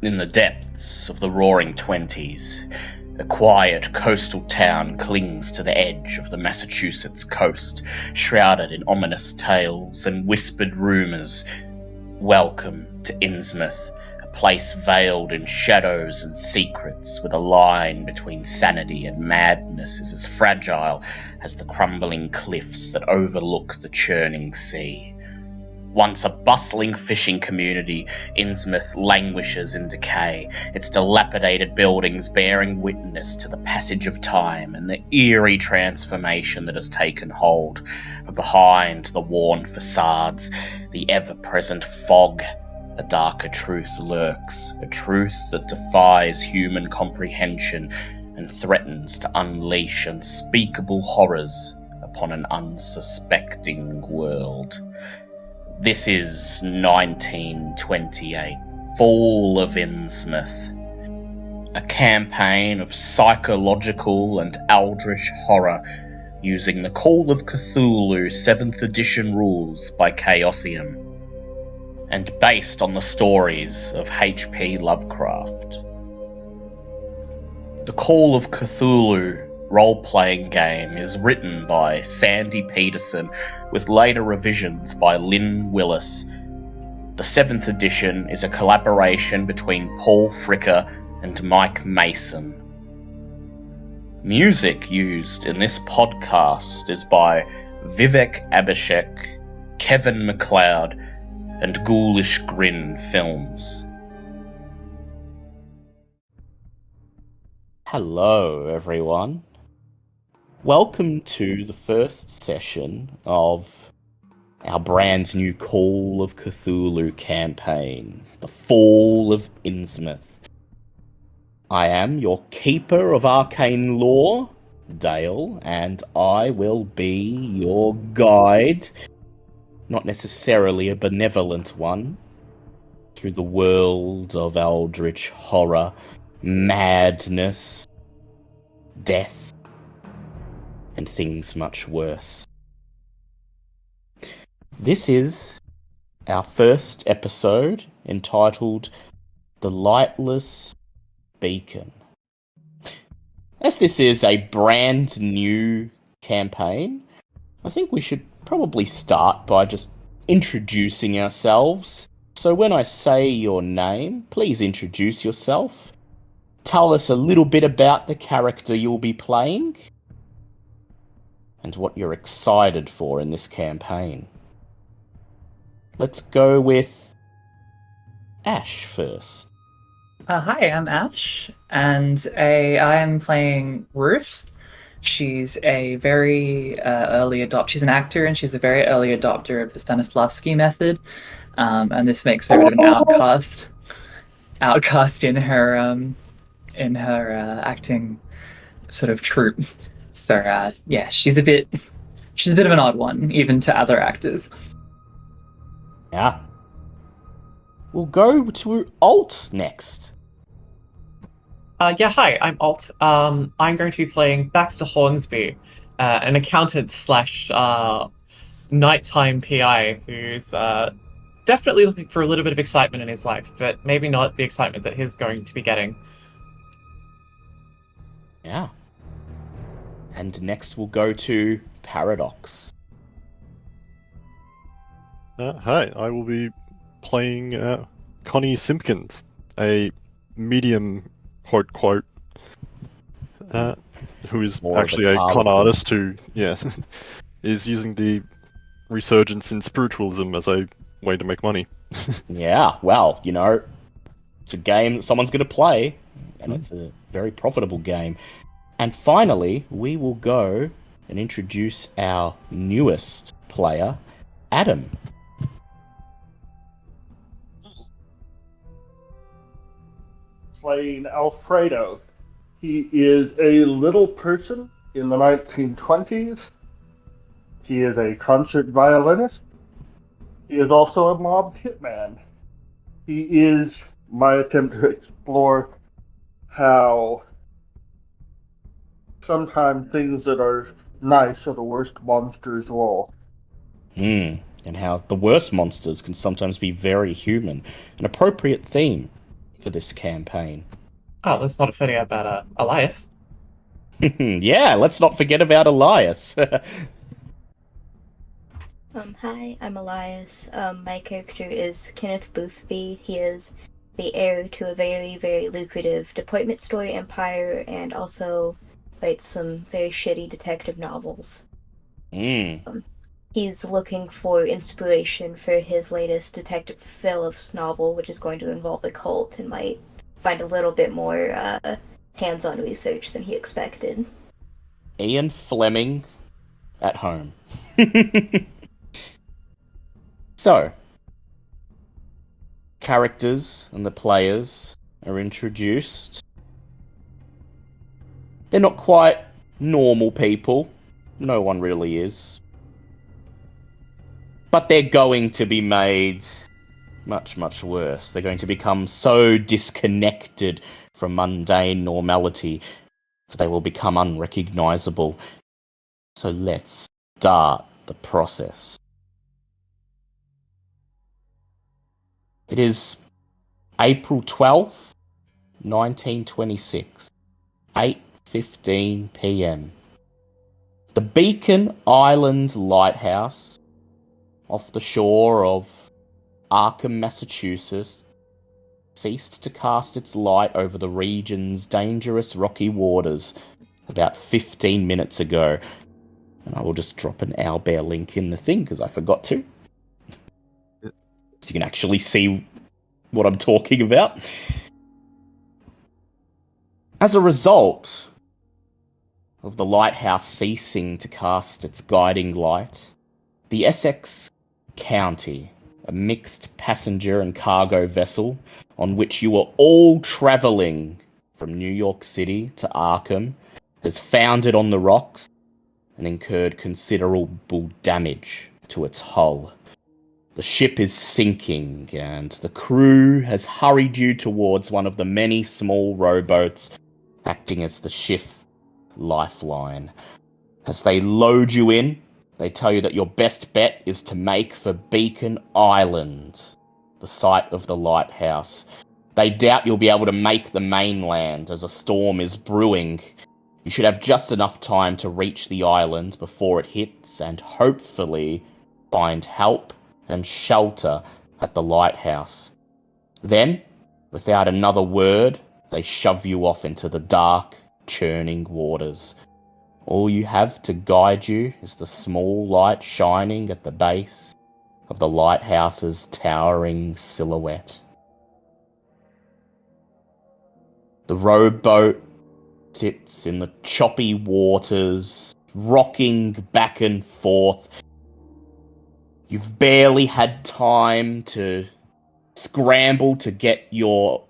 In the depths of the roaring 20s, a quiet coastal town clings to the edge of the Massachusetts coast, shrouded in ominous tales and whispered rumours. Welcome to Innsmouth, a place veiled in shadows and secrets, where the line between sanity and madness is as fragile as the crumbling cliffs that overlook the churning sea. Once a bustling fishing community, Innsmouth languishes in decay, its dilapidated buildings bearing witness to the passage of time and the eerie transformation that has taken hold. But behind the worn facades, the ever-present fog, a darker truth lurks, a truth that defies human comprehension and threatens to unleash unspeakable horrors upon an unsuspecting world. This is 1928, Fall of Innsmouth, a campaign of psychological and eldritch horror using the Call of Cthulhu 7th edition rules by Chaosium, and based on the stories of H.P. Lovecraft. The Call of Cthulhu role-playing game is written by Sandy Peterson with later revisions by Lynn Willis. The 7th edition is a collaboration between Paul Fricker and Mike Mason. Music used in this podcast is by Vivek Abhishek, Kevin MacLeod, and Ghoulish Grin Films. Hello, everyone. Welcome to the first session of our brand new Call of Cthulhu campaign, The Fall of Innsmouth. I am your keeper of arcane lore, Dale, and I will be your guide, not necessarily a benevolent one, through the world of eldritch horror, madness, death, and things much worse. This is our first episode entitled The Lightless Beacon. As this is a brand new campaign, I think we should probably start by just introducing ourselves. So when I say your name, please introduce yourself. Tell us a little bit about the character you'll be playing and what you're excited for in this campaign. Let's go with Ash first. Hi, I'm Ash, and I am playing Ruth. She's a very early adopter. She's an actor, and she's a very early adopter of the Stanislavski method, and this makes her a bit of an outcast in her acting sort of troupe. So yeah, she's a bit of an odd one, even to other actors. Yeah. We'll go to Alt next. Hi, I'm Alt. I'm going to be playing Baxter Hornsby, an accountant slash nighttime PI who's definitely looking for a little bit of excitement in his life, but maybe not the excitement that he's going to be getting. Yeah. And next we'll go to Paradox. Hi, I will be playing Connie Simpkins, a medium, quote, who is More of actually a a con harlequin. artist who, is using the resurgence in spiritualism as a way to make money. Yeah, well, it's a game that someone's going to play, and it's a very profitable game. And finally, we will go and introduce our newest player, Adam. Playing Alfredo. He is a little person in the 1920s. He is a concert violinist. He is also a mob hitman. He is my attempt to explore how sometimes things that are nice are the worst monsters of all. And how the worst monsters can sometimes be very human. An appropriate theme for this campaign. Oh, let's not forget about Elias. Yeah, let's not forget about Elias. Hi, I'm Elias. My character is Kenneth Boothby. He is the heir to a very, very lucrative department store empire and also writes some very shitty detective novels. He's looking for inspiration for his latest Detective Phillips novel, which is going to involve the cult, and might find a little bit more hands-on research than he expected. Ian Fleming at home. So, characters and the players are introduced. They're not quite normal people. No one really is. But they're going to be made much, much worse. They're going to become so disconnected from mundane normality that they will become unrecognizable. So let's start the process. It is April 12th, 1926, 8:15 p.m. The Beacon Island Lighthouse, off the shore of Arkham, Massachusetts, ceased to cast its light over the region's dangerous rocky waters about 15 minutes ago. And I will just drop an Owlbear link in the thing because I forgot to. So you can actually see what I'm talking about. As a result of the lighthouse ceasing to cast its guiding light, the Essex County, a mixed passenger and cargo vessel on which you were all travelling from New York City to Arkham, has foundered on the rocks and incurred considerable damage to its hull. The ship is sinking, and the crew has hurried you towards one of the many small rowboats acting as the ship's lifeline. As they load you in, they tell you that your best bet is to make for Beacon Island, the site of the lighthouse. They doubt you'll be able to make the mainland as a storm is brewing. You should have just enough time to reach the island before it hits and hopefully find help and shelter at the lighthouse. Then, without another word, they shove you off into the dark, churning waters. All you have to guide you is the small light shining at the base of the lighthouse's towering silhouette. The rowboat sits in the choppy waters, rocking back and forth. You've barely had time to scramble to get your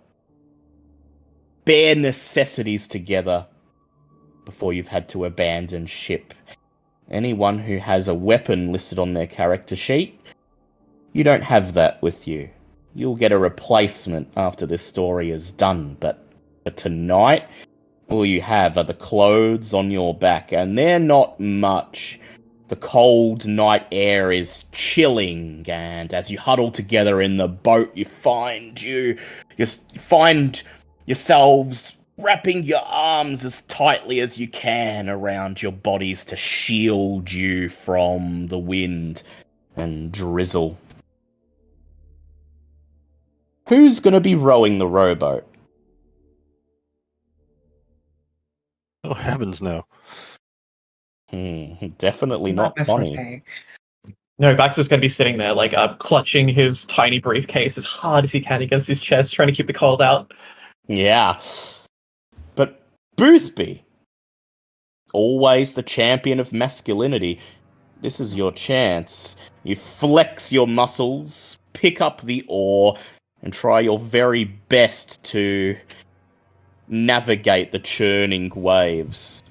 bare necessities together before you've had to abandon ship. Anyone who has a weapon listed on their character sheet, you don't have that with you. You'll get a replacement after this story is done, but for tonight, all you have are the clothes on your back, and they're not much. The cold night air is chilling, and as you huddle together in the boat, you find yourselves wrapping your arms as tightly as you can around your bodies to shield you from the wind and drizzle. Who's going to be rowing the rowboat? Oh, heavens no. Definitely not my Bonnie. forte. No, Baxter's going to be sitting there, like, clutching his tiny briefcase as hard as he can against his chest, trying to keep the cold out. Yeah. But Boothby, always the champion of masculinity, this is your chance. You flex your muscles, pick up the oar, and try your very best to navigate the churning waves.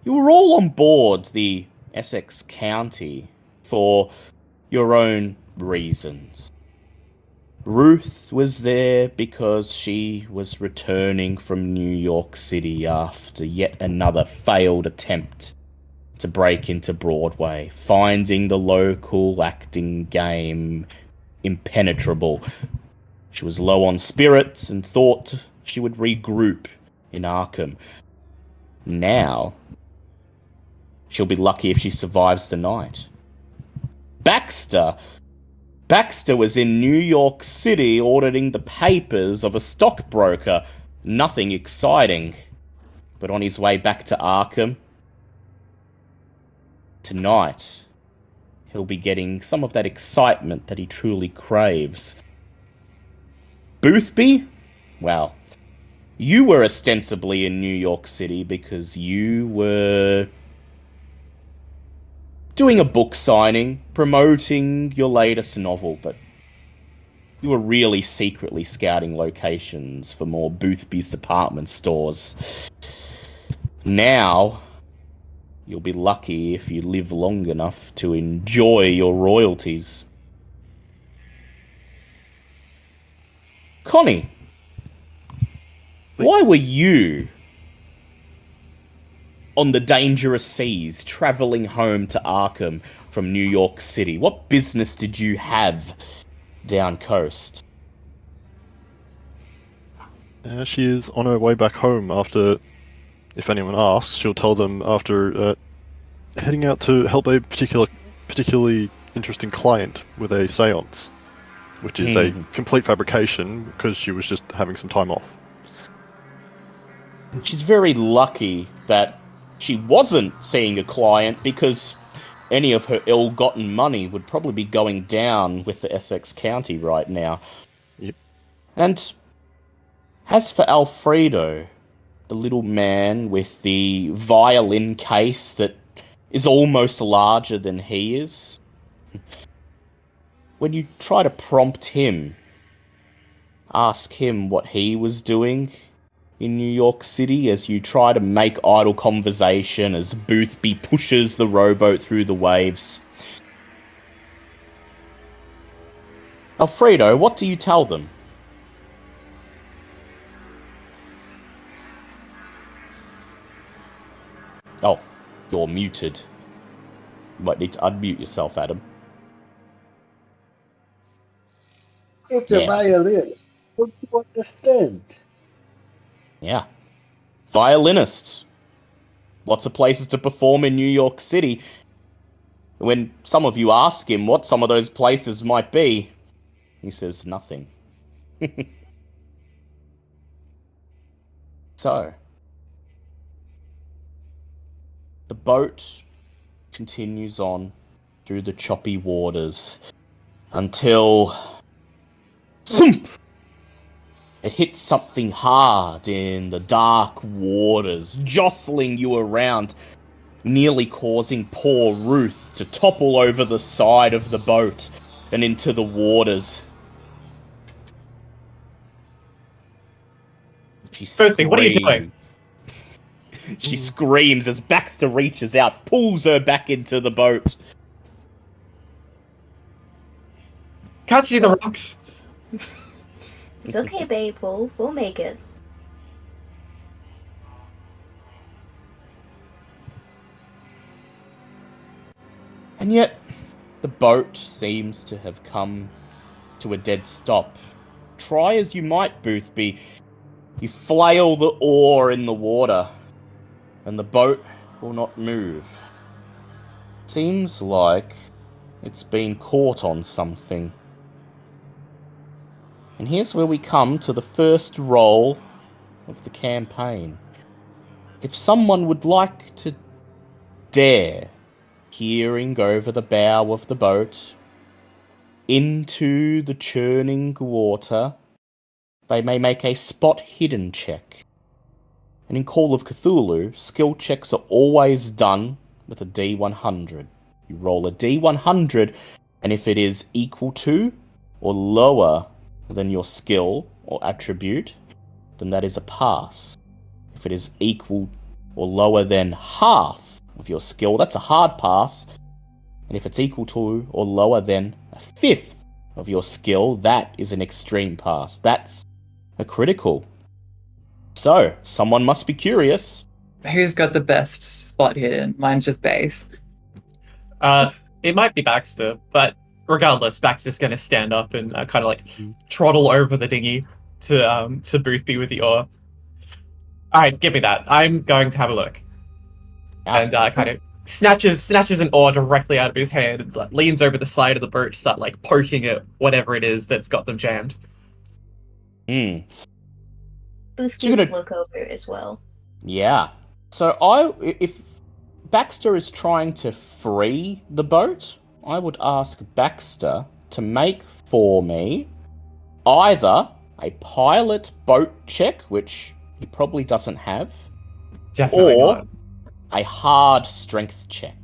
You were all on board the Essex County for your own reasons. Ruth was there because she was returning from New York City after yet another failed attempt to break into Broadway, finding the local acting game impenetrable. She was low on spirits and thought she would regroup in Arkham. Now, she'll be lucky if she survives the night. Baxter was in New York City auditing the papers of a stockbroker. Nothing exciting. But on his way back to Arkham, tonight, he'll be getting some of that excitement that he truly craves. Boothby? Well, you were ostensibly in New York City because you were doing a book signing, promoting your latest novel, but you were really secretly scouting locations for more Boothby's department stores. Now, you'll be lucky if you live long enough to enjoy your royalties. Connie, why were you on the dangerous seas, travelling home to Arkham from New York City? What business did you have down coast? She is on her way back home after, if anyone asks, she'll tell them after heading out to help a particularly interesting client with a seance, which is a complete fabrication because she was just having some time off. She's very lucky that she wasn't seeing a client, because any of her ill-gotten money would probably be going down with the Essex County right now. Yep. And as for Alfredo, the little man with the violin case that is almost larger than he is, when you try to prompt him, ask him what he was doing in New York City as you try to make idle conversation as Boothby pushes the rowboat through the waves. Alfredo, what do you tell them? Oh, you're muted. You might need to unmute yourself, Adam. It's a violin. Don't you understand? Yeah. Violinist. Lots of places to perform in New York City. When some of you ask him what some of those places might be, he says nothing. So, the boat continues on through the choppy waters until thump! It hits something hard in the dark waters, jostling you around, nearly causing poor Ruth to topple over the side of the boat and into the waters. Boothby, what are you doing? She screams as Baxter reaches out, pulls her back into the boat. Can't you see the rocks? It's okay, babe. We'll make it. And yet, the boat seems to have come to a dead stop. Try as you might, Boothby, you flail the oar in the water, and the boat will not move. Seems like it's been caught on something. And here's where we come to the first roll of the campaign. If someone would like to dare peering over the bow of the boat into the churning water, they may make a spot hidden check. And in Call of Cthulhu, skill checks are always done with a D100. You roll a D100, and if it is equal to or lower than your skill or attribute, then that is a pass. If it is equal or lower than half of your skill, that's a hard pass. And if it's equal to or lower than a fifth of your skill, that is an extreme pass. That's a critical. So, someone must be curious. Who's got the best spot hidden? Mine's just base. It might be Baxter, but regardless, Baxter's going to stand up and kind of like trottle over the dinghy to Boothby with the oar. All right, give me that. I'm going to have a look. And kind of snatches an oar directly out of his hand and like leans over the side of the boat to start like poking at whatever it is that's got them jammed. Boothby would look over as well. Yeah. So if Baxter is trying to free the boat, I would ask Baxter to make for me either a pilot boat check, which he probably doesn't have, Definitely or not. a hard strength check.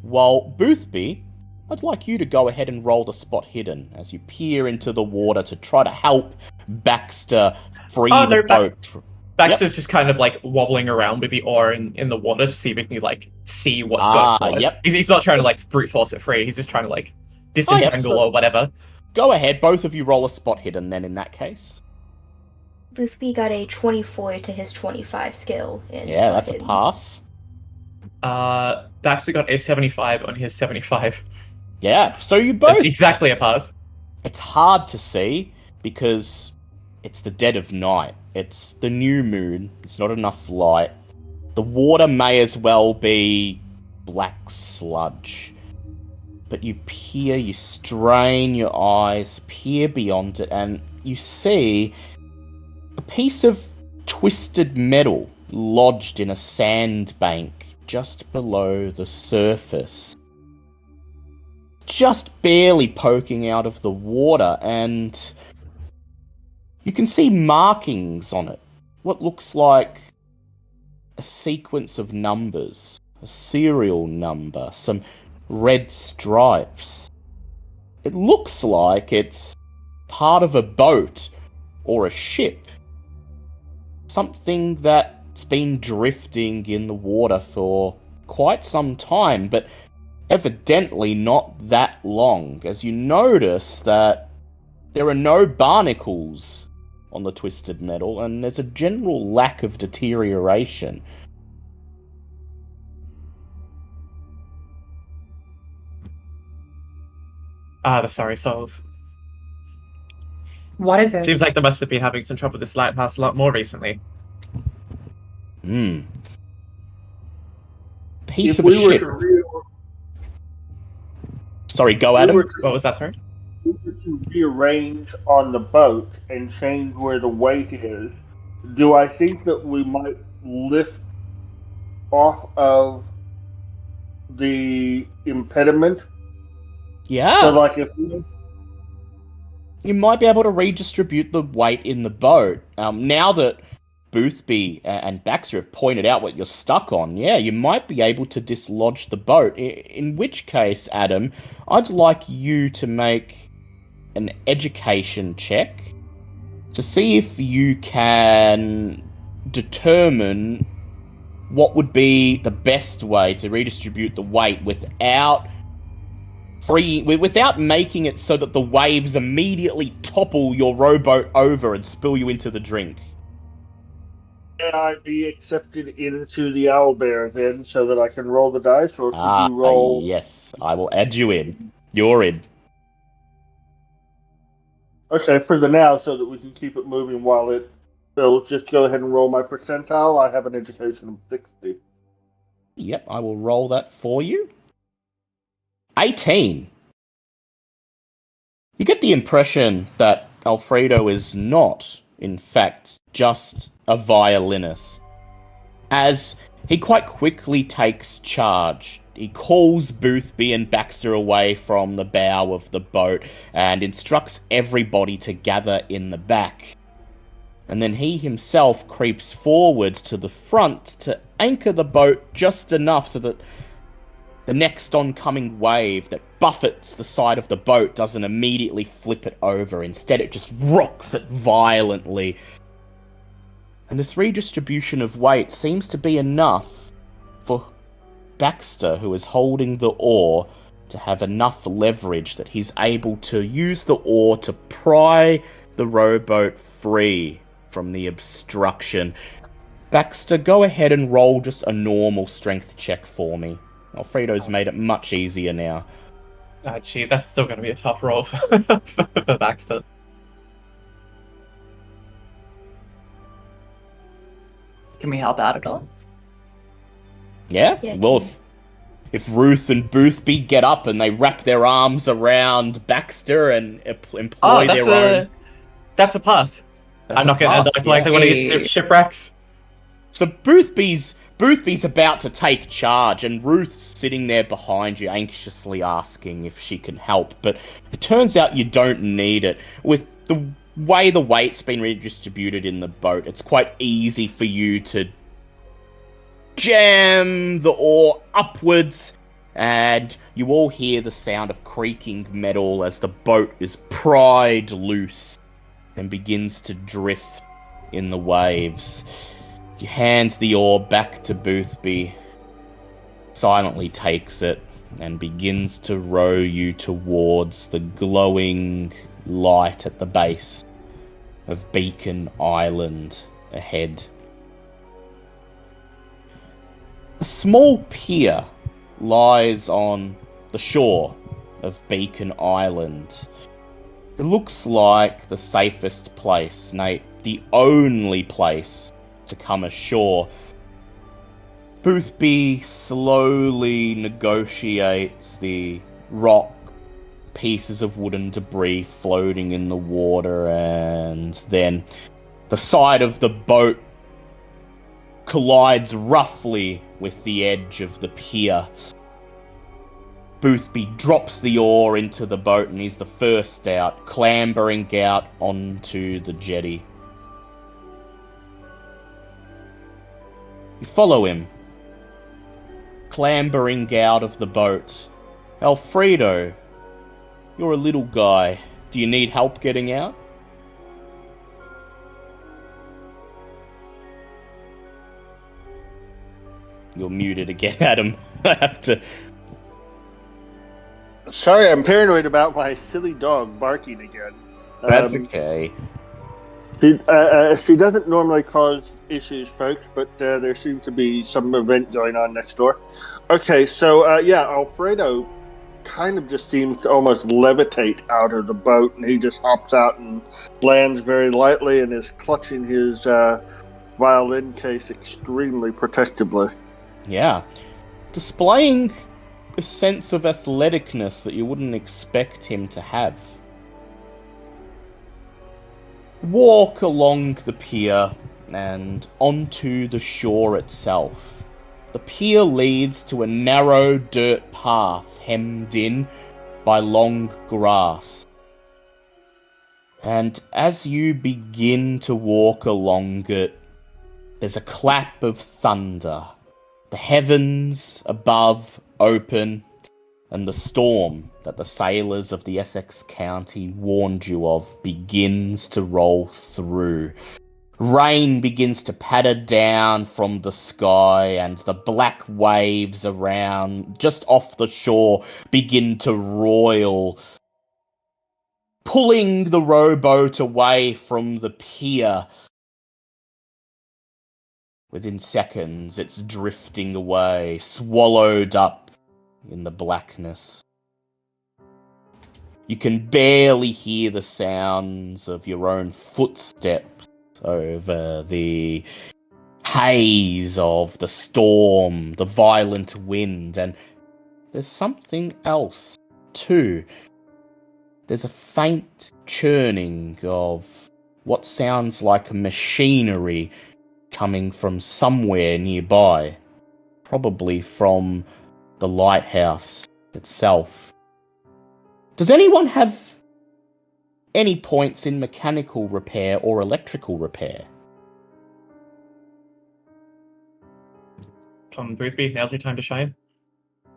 While Boothby, I'd like you to go ahead and roll the spot hidden as you peer into the water to try to help Baxter free the boat. Baxter's just kind of like wobbling around with the oar in the water to see if he can like see what's going on. Yep. He's not trying to like brute force it free. He's just trying to like disentangle or whatever. Go ahead, both of you roll a spot hidden then in that case. Boothby got a 24 to his 25 skill. Yeah, that's a pass. Baxter got a 75 on his 75. Yeah, so you both... That's exactly a pass. It's hard to see because it's the dead of night. It's the new moon. It's not enough light. The water may as well be black sludge. But you peer, you strain your eyes, peer beyond it, and you see a piece of twisted metal lodged in a sandbank just below the surface. Just barely poking out of the water, and you can see markings on it. What looks like a sequence of numbers, a serial number, some red stripes. It looks like it's part of a boat or a ship. Something that's been drifting in the water for quite some time, but evidently not that long, as you notice that there are no barnacles on the twisted metal, and there's a general lack of deterioration. The Sorry Souls. What is it? Seems like they must have been having some trouble with this lighthouse a lot more recently. Piece of a ship. Sorry, go Adam. What was that, sorry? If we were to rearrange on the boat and change where the weight is, do I think that we might lift off of the impediment? Yeah. So, like, if you might be able to redistribute the weight in the boat. Now that Boothby and Baxter have pointed out what you're stuck on, yeah, you might be able to dislodge the boat. In which case, Adam, I'd like you to make an education check to see if you can determine what would be the best way to redistribute the weight without making it so that the waves immediately topple your rowboat over and spill you into the drink. can I be accepted into the owlbear then, so that I can roll the dice, or could you roll? Yes, I will add you in. You're in. Okay, for the now, so that we can keep it moving while it builds, just go ahead and roll my percentile. I have an education of 60. Yep, I will roll that for you. 18. You get the impression that Alfredo is not, in fact, just a violinist, as he quite quickly takes charge. He calls Boothby and Baxter away from the bow of the boat and instructs everybody to gather in the back. And then he himself creeps forward to the front to anchor the boat just enough so that the next oncoming wave that buffets the side of the boat doesn't immediately flip it over. Instead, it just rocks it violently. And this redistribution of weight seems to be enough for Baxter, who is holding the oar, to have enough leverage that he's able to use the oar to pry the rowboat free from the obstruction. Baxter, go ahead and roll just a normal strength check for me. Alfredo's made it much easier now. Gee, that's still going to be a tough roll for Baxter. Can we help out at all? Yeah? Yeah, Well, can- if Ruth and Boothby get up and they wrap their arms around Baxter and employ their own... That's a pass. That's I'm a not going to end pass, up like one of these shipwrecks. So Boothby's about to take charge, and Ruth's sitting there behind you, anxiously asking if she can help. But it turns out you don't need it. With the way the weight's been redistributed in the boat, it's quite easy for you to jam the oar upwards, and you all hear the sound of creaking metal as the boat is pried loose and begins to drift in the waves. You hand the oar back to Boothby, silently takes it, and begins to row you towards the glowing light at the base of Beacon Island ahead. A small pier lies on the shore of Beacon Island. It looks like the safest place, nay, the only place to come ashore. Boothby slowly negotiates the rock, pieces of wooden debris floating in the water, and then the side of the boat collides roughly with the edge of the pier. Boothby drops the oar into the boat and he's the first out, clambering out onto the jetty. You follow him, clambering out of the boat. Alfredo, you're a little guy. Do you need help getting out? You're muted again, Adam. I have to... Sorry, I'm paranoid about my silly dog barking again. That's okay. She doesn't normally cause issues, folks, but there seems to be some event going on next door. Okay, so Alfredo kind of just seems to almost levitate out of the boat, and he just hops out and lands very lightly and is clutching his violin case extremely protectively. Yeah. Displaying a sense of athleticness that you wouldn't expect him to have. Walk along the pier and onto the shore itself. The pier leads to a narrow dirt path hemmed in by long grass. And as you begin to walk along it, there's a clap of thunder. The heavens above open, and the storm that the sailors of the Essex County warned you of begins to roll through. Rain begins to patter down from the sky, and the black waves around, just off the shore, begin to roil, pulling the rowboat away from the pier. Within seconds, it's drifting away, swallowed up in the blackness. You can barely hear the sounds of your own footsteps over the haze of the storm, the violent wind, and there's something else too. There's a faint churning of what sounds like machinery coming from somewhere nearby, probably from the lighthouse itself. Does anyone have any points in mechanical repair or electrical repair? Come, Boothby, now's your time to shine.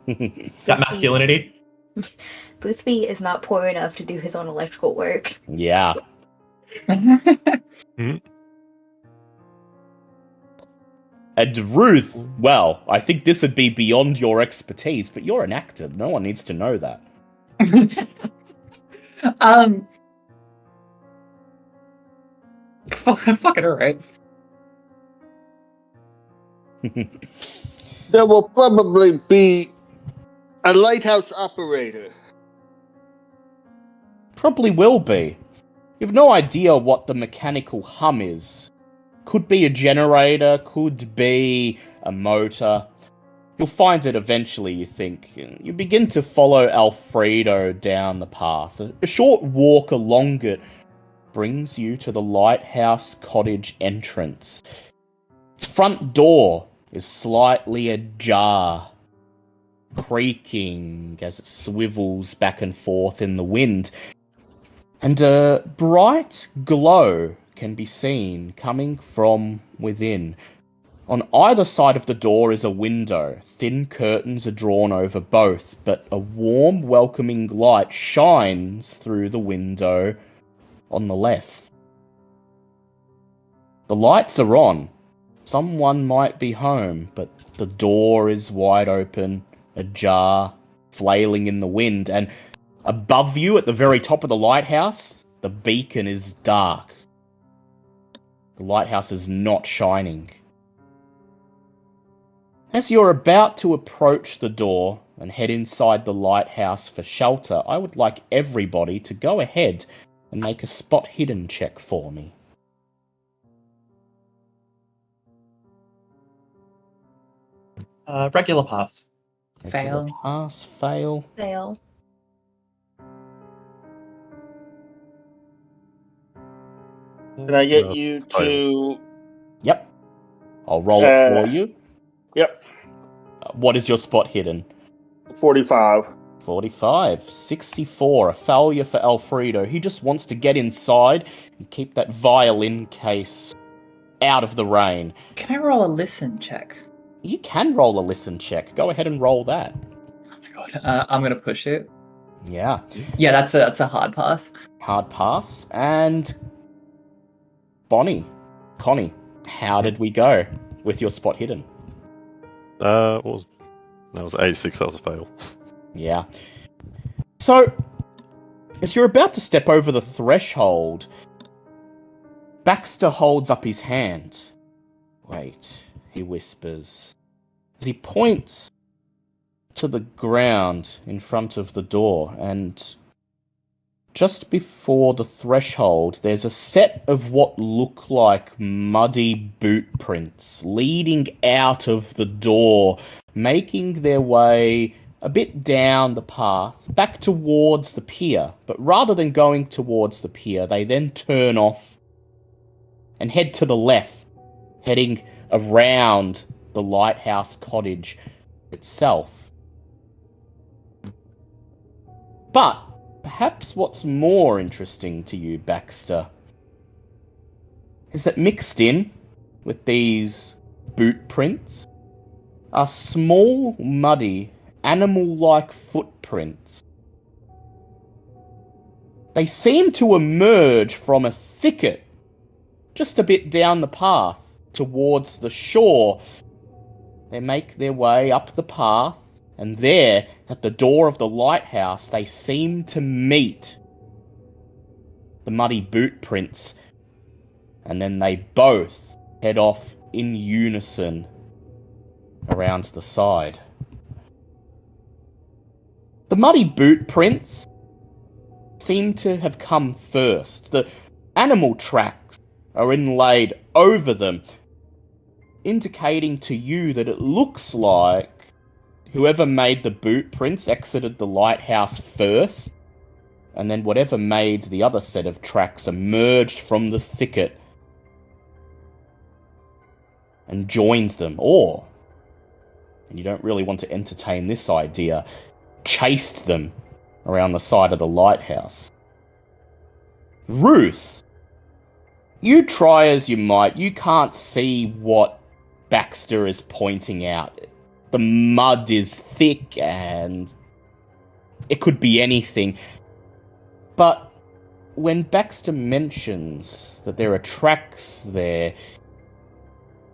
That masculinity. Boothby is not poor enough to do his own electrical work. Yeah. And Ruth, well, I think this would be beyond your expertise, but you're an actor. No one needs to know that. Fucking alright. There will probably be a lighthouse operator Probably will be. You've no idea what the mechanical hum is. Could be a generator, could be a motor. You'll find it eventually, you think. You begin to follow Alfredo down the path. A short walk along it brings you to the Lighthouse Cottage entrance. Its front door is slightly ajar, creaking as it swivels back and forth in the wind. And a bright glow can be seen coming from within. On either side of the door is a window. Thin curtains are drawn over both, but a warm, welcoming light shines through the window on the left. The lights are on. Someone might be home, but the door is wide open, ajar, flailing in the wind, and above you at the very top of the lighthouse, the beacon is dark. The lighthouse is not shining. As you're about to approach the door and head inside the lighthouse for shelter, I would like everybody to go ahead and make a spot hidden check for me. Regular pass. Fail. Pass, fail. Fail. Can I get you to... Yep. I'll roll it for you. Yep. What is your spot hidden? 45. 45. 64. A failure for Alfredo. He just wants to get inside and keep that violin case out of the rain. Can I roll a listen check? You can roll a listen check. Go ahead and roll that. Oh my god. I'm gonna push it. Yeah. Yeah, that's a hard pass. Hard pass. And Connie, how did we go with your spot hidden? That was 86. That was a fail. Yeah. So, as you're about to step over the threshold, Baxter holds up his hand. Wait, he whispers, as he points to the ground in front of the door, and just before the threshold, there's a set of what look like muddy boot prints leading out of the door, making their way a bit down the path, back towards the pier. But rather than going towards the pier, they then turn off and head to the left, heading around the lighthouse cottage itself. But perhaps what's more interesting to you, Baxter, is that mixed in with these boot prints are small, muddy, animal-like footprints. They seem to emerge from a thicket just a bit down the path towards the shore. They make their way up the path, and there, at the door of the lighthouse, they seem to meet the muddy boot prints, and then they both head off in unison around the side. The muddy boot prints seem to have come first. The animal tracks are inlaid over them, indicating to you that it looks like whoever made the boot prints exited the lighthouse first, and then whatever made the other set of tracks emerged from the thicket and joined them, or, and you don't really want to entertain this idea, chased them around the side of the lighthouse. Ruth, you try as you might, you can't see what Baxter is pointing out. The mud is thick and it could be anything. But when Baxter mentions that there are tracks there,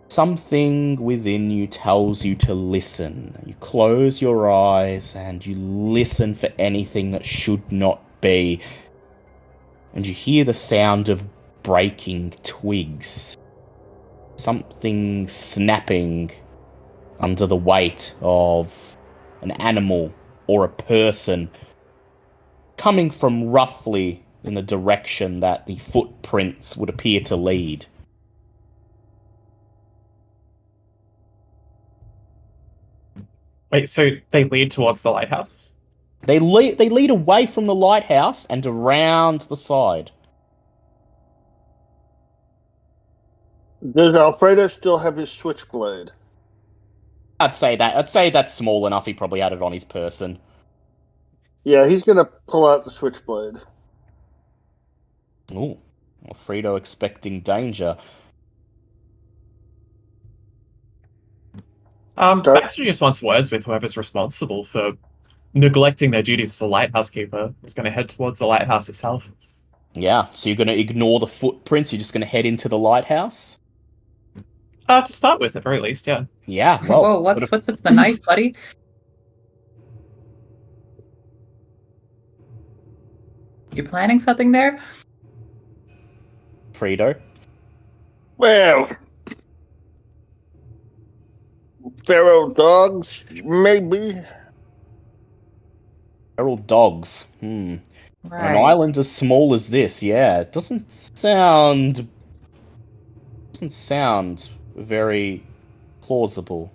something within you tells you to listen. You close your eyes and you listen for anything that should not be. And you hear the sound of breaking twigs. Something snapping under the weight of an animal or a person. coming from roughly in the direction that the footprints would appear to lead. Wait, so they lead towards the lighthouse? They lead away from the lighthouse and around the side. Does Alfredo still have his switchblade? I'd say that's small enough. He probably had it on his person. Yeah, he's gonna pull out the switchblade. Ooh, Alfredo expecting danger. Baxter just wants words with whoever's responsible for neglecting their duties as a lighthouse keeper. He's going to head towards the lighthouse itself. Yeah, so you're going to ignore the footprints. You're just going to head into the lighthouse. To start with, at very least, yeah. Yeah. Well, Whoa, what's with the knife, buddy? You planning something there? Alfredo? Well, feral dogs, maybe. Feral dogs. On Right. an island as small as this, yeah, it doesn't sound very plausible.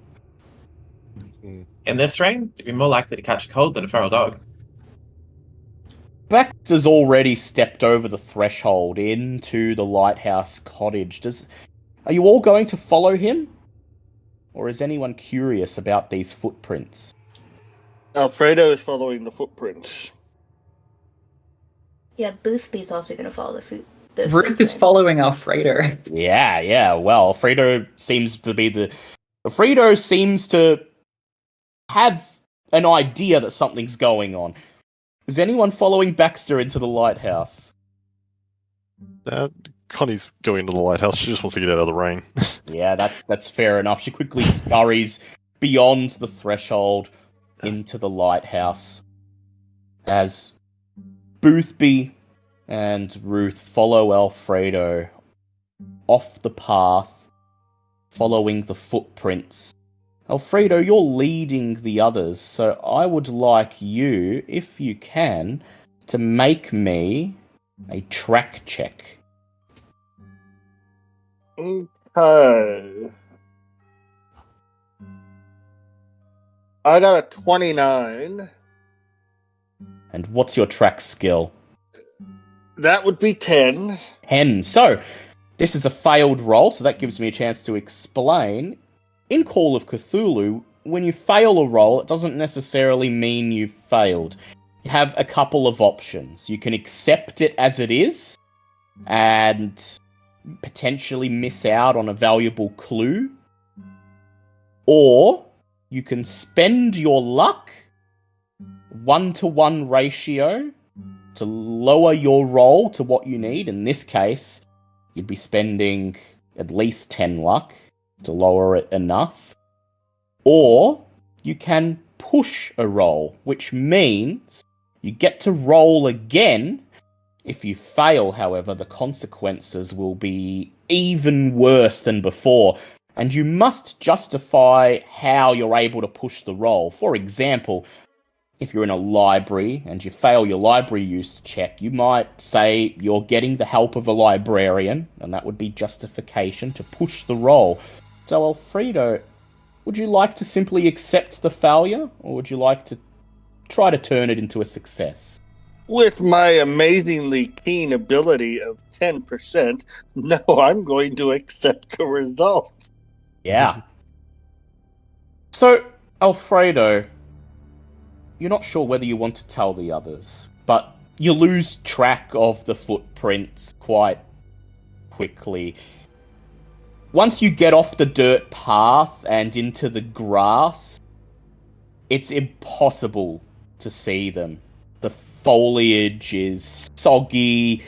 In this rain, you'd be more likely to catch a cold than a feral dog. Baxter's already stepped over the threshold into the lighthouse cottage. Are you all going to follow him? Or is anyone curious about these footprints? Alfredo is following the footprints. Yeah, Boothby's also gonna follow the Ruth is footprints. following Alfredo. Yeah, well, Alfredo seems to have an idea that something's going on. Is anyone following Baxter into the lighthouse? Connie's going into the lighthouse. She just wants to get out of the rain. Yeah, that's fair enough. She quickly scurries beyond the threshold into the lighthouse as Boothby and Ruth follow Alfredo off the path, following the footprints. Alfredo, you're leading the others, so I would like you, if you can, to make me a track check. Okay. I got a 29. And what's your track skill? That would be 10. 10. So, this is a failed roll, so that gives me a chance to explain. In Call of Cthulhu, when you fail a roll, it doesn't necessarily mean you've failed. You have a couple of options. You can accept it as it is, and potentially miss out on a valuable clue. Or, you can spend your luck, 1-to-1 ratio, to lower your roll to what you need. In this case, you'd be spending at least 10 luck to lower it enough. Or you can push a roll, which means you get to roll again. If you fail, however, the consequences will be even worse than before, and you must justify how you're able to push the roll. For example, if you're in a library and you fail your library use check, you might say you're getting the help of a librarian, and that would be justification to push the roll. So, Alfredo, would you like to simply accept the failure, or would you like to try to turn it into a success? With my amazingly keen ability of 10%, no, I'm going to accept the result. Yeah. So, Alfredo, you're not sure whether you want to tell the others, but you lose track of the footprints quite quickly. Once you get off the dirt path and into the grass, it's impossible to see them. The foliage is soggy,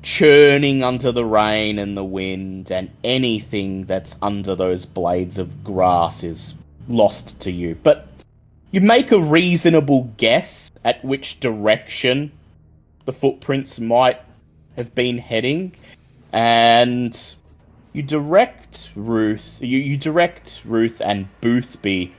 churning under the rain and the wind, and anything that's under those blades of grass is lost to you. But you make a reasonable guess at which direction the footprints might have been heading, and you direct Ruth and Boothby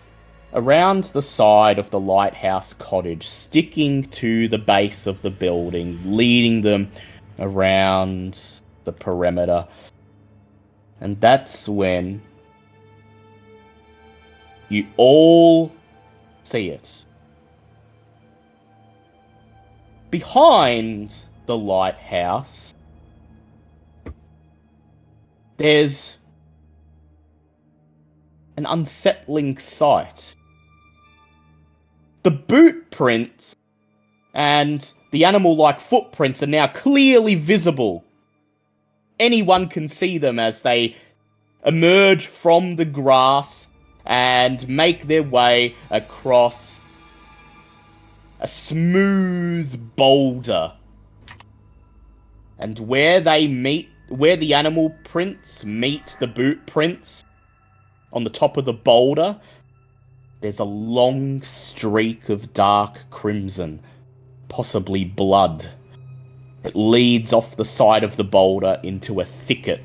around the side of the lighthouse cottage, sticking to the base of the building, leading them around the perimeter. And that's when you all see it. Behind the lighthouse, there's an unsettling sight. The boot prints and the animal-like footprints are now clearly visible. Anyone can see them as they emerge from the grass and make their way across a smooth boulder. And where the animal prints meet the boot prints on the top of the boulder, there's a long streak of dark crimson, possibly blood. It leads off the side of the boulder into a thicket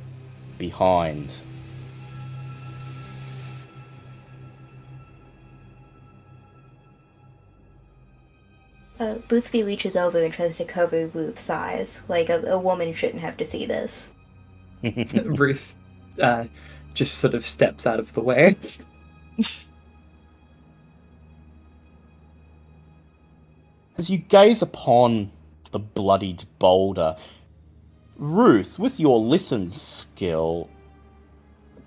behind. Boothby reaches over and tries to cover Ruth's eyes. Like, a woman shouldn't have to see this. Ruth just sort of steps out of the way. As you gaze upon the bloodied boulder, Ruth, with your listen skill,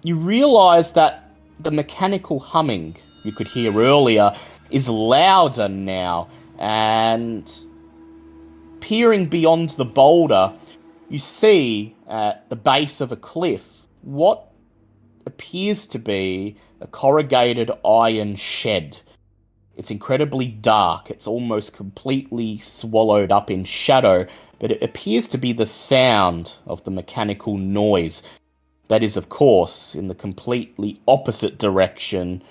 you realise that the mechanical humming you could hear earlier is louder now, and peering beyond the boulder, you see at the base of a cliff what appears to be a corrugated iron shed. It's incredibly dark, it's almost completely swallowed up in shadow, but it appears to be the sound of the mechanical noise. That is, of course, in the completely opposite direction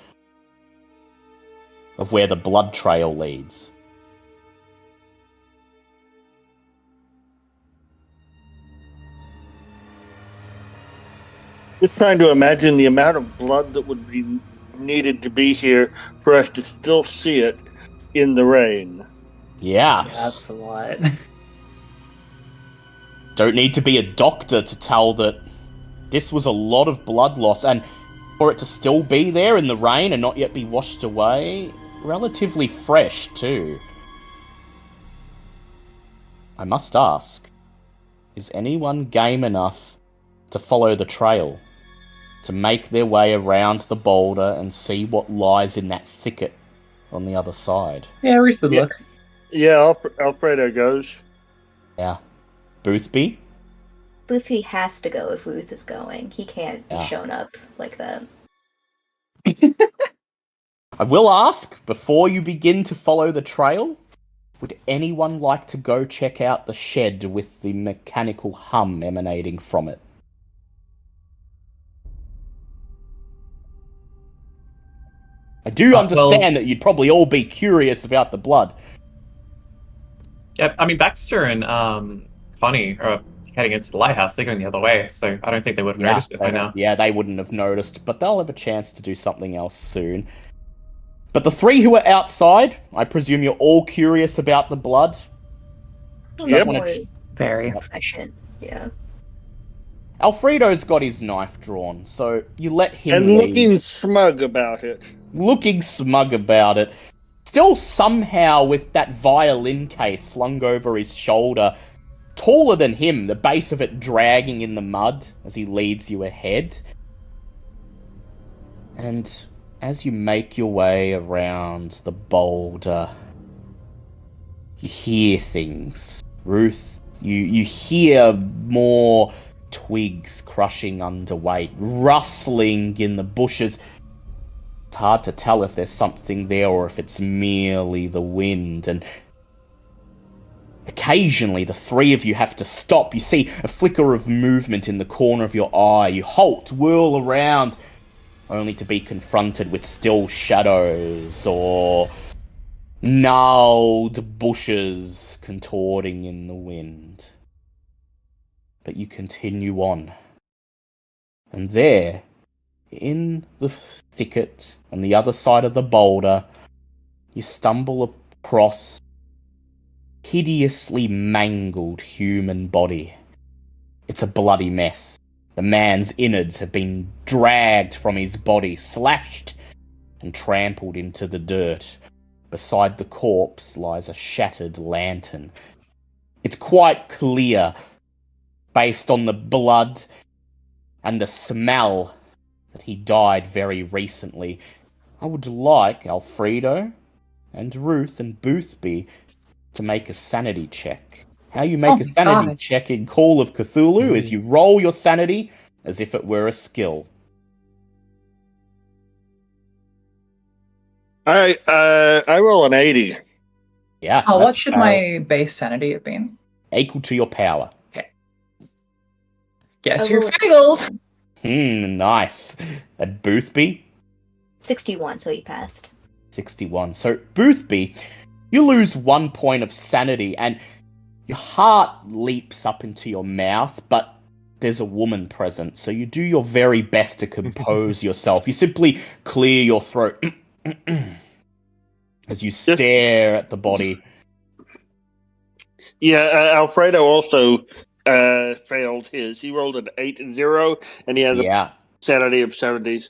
of where the blood trail leads. Just trying to imagine the amount of blood that would be needed to be here for us to still see it in the rain. Yeah. That's a lot. Don't need to be a doctor to tell that this was a lot of blood loss, and for it to still be there in the rain and not yet be washed away, relatively fresh too. I must ask, is anyone game enough to follow the trail, to make their way around the boulder and see what lies in that thicket on the other side? Yeah, Ruth would Yeah. look. Yeah, Alfredo goes. Yeah. Boothby? Boothby has to go if Ruth is going. He can't be Yeah. shown up like that. I will ask, before you begin to follow the trail, would anyone like to go check out the shed with the mechanical hum emanating from it? I do understand that you'd probably all be curious about the blood. Yeah, I mean, Baxter and Connie are heading into the lighthouse. They're going the other way, so I don't think they would have noticed it by now. Yeah, they wouldn't have noticed, but they'll have a chance to do something else soon. But the three who are outside, I presume you're all curious about the blood? Yep. More Very. efficient. Yeah. Alfredo's got his knife drawn, so you let him And lead. looking smug about it. Looking smug about it. Still somehow with that violin case slung over his shoulder, taller than him, the base of it dragging in the mud as he leads you ahead. And as you make your way around the boulder, you hear things. Ruth, you hear more twigs crushing underweight, rustling in the bushes. It's hard to tell if there's something there or if it's merely the wind, and occasionally the three of you have to stop. You see a flicker of movement in the corner of your eye. You halt, whirl around, only to be confronted with still shadows or gnarled bushes contorting in the wind. But you continue on. And there, in the thicket on the other side of the boulder, you stumble across a hideously mangled human body. It's a bloody mess. The man's innards have been dragged from his body, slashed and trampled into the dirt. Beside the corpse lies a shattered lantern. It's quite clear, based on the blood and the smell, that he died very recently. I would like Alfredo and Ruth and Boothby to make a sanity check. How you make a sanity check in Call of Cthulhu is you roll your sanity as if it were a skill. I roll an 80. Yes. Oh, what should my base sanity have been? Equal to your power. Okay. Guess I who rolled failed? Nice. And Boothby? 61, so he passed. 61. So, Boothby, you lose 1 point of sanity, and your heart leaps up into your mouth, but there's a woman present, so you do your very best to compose yourself. You simply clear your throat as you stare at the body. Yeah, Alfredo also failed his. He rolled an 8 and 0, and he has a sanity of 70s.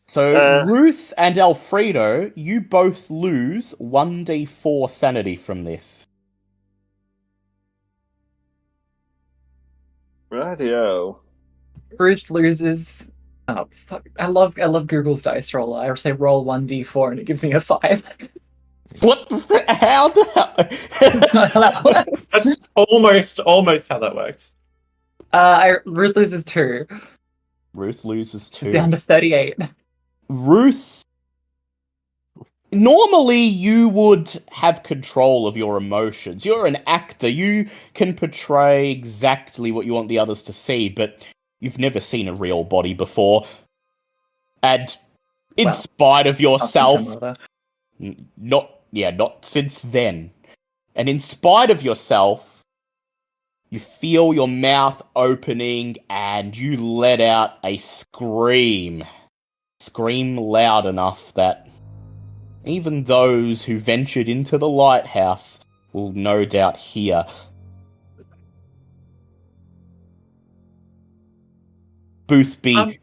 So, Ruth and Alfredo, you both lose 1d4 sanity from this. Rightio. Ruth loses. Oh fuck! I love Google's dice roller. I say roll 1d4 and it gives me a 5. What? How the hell? That's not how that works. That's almost how that works. Ruth loses 2. Ruth loses 2. Down to 38. Ruth, normally you would have control of your emotions. You're an actor. You can portray exactly what you want the others to see, but you've never seen a real body before. And in spite of yourself, not since then. And in spite of yourself, you feel your mouth opening and you let out a scream. Scream loud enough that even those who ventured into the lighthouse will no doubt hear. Boothby.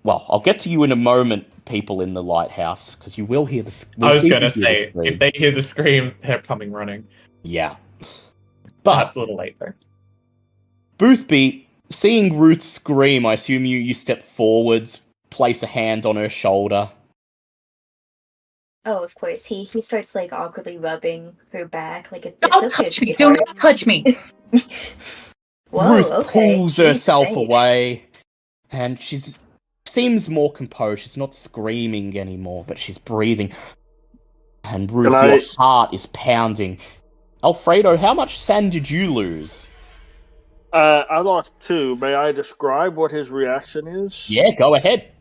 Well, I'll get to you in a moment, people in the lighthouse, because you will hear the. I was going to say, if they hear the scream, they're coming running. Yeah, but perhaps a little late though. Boothby, seeing Ruth scream, I assume you step forwards, place a hand on her shoulder. Oh, of course. He starts like awkwardly rubbing her back, like it's Don't touch me! Do not touch me! Whoa, Ruth pulls herself away, and seems more composed. She's not screaming anymore, but she's breathing. And Ruth, your heart is pounding. Alfredo, how much sand did you lose? I lost 2. May I describe what his reaction is? Yeah, go ahead.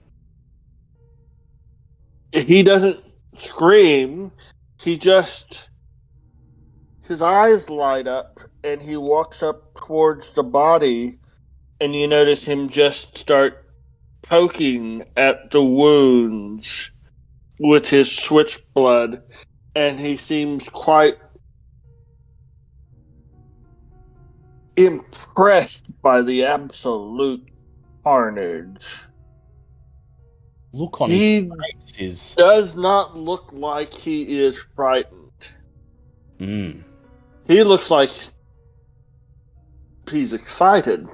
He doesn't scream. He just... His eyes light up, and he walks up towards the body, and you notice him just start poking at the wounds with his switchblade, and he seems quite impressed by the absolute carnage. Look on his face is... does not look like he is frightened. He looks like he's excited.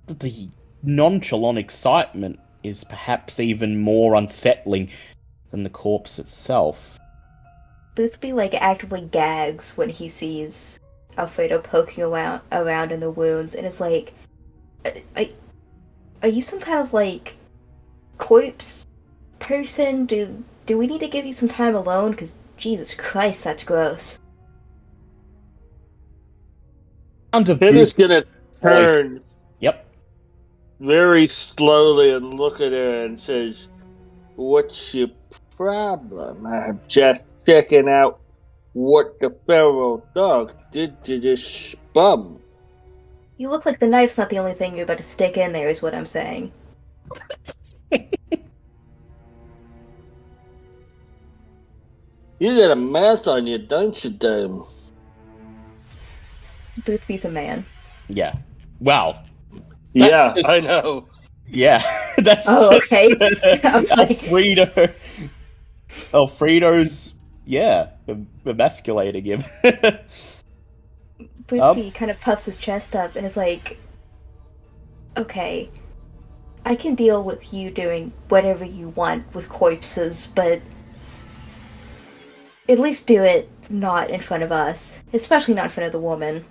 The nonchalant excitement is perhaps even more unsettling than the corpse itself. Boothby actively gags when he sees Alfredo poking around in the wounds, and is like, "Are you some kind of corpse person? Do we need to give you some time alone? Because Jesus Christ, that's gross." It is gonna turn. Yep. Very slowly and look at her and says, "What's your problem? I'm just checking out what the feral dog did to this bum." You look like the knife's not the only thing you're about to stick in there, is what I'm saying. You got a mouth on you, don't you, Dame? Boothby's a man. Yeah. Wow. Yeah, just- I know. Yeah. That's Oh, just okay. I was like- Alfredo's, yeah, emasculating him. Boothby kind of puffs his chest up and is like, okay, I can deal with you doing whatever you want with corpses, but at least do it not in front of us, especially not in front of the woman.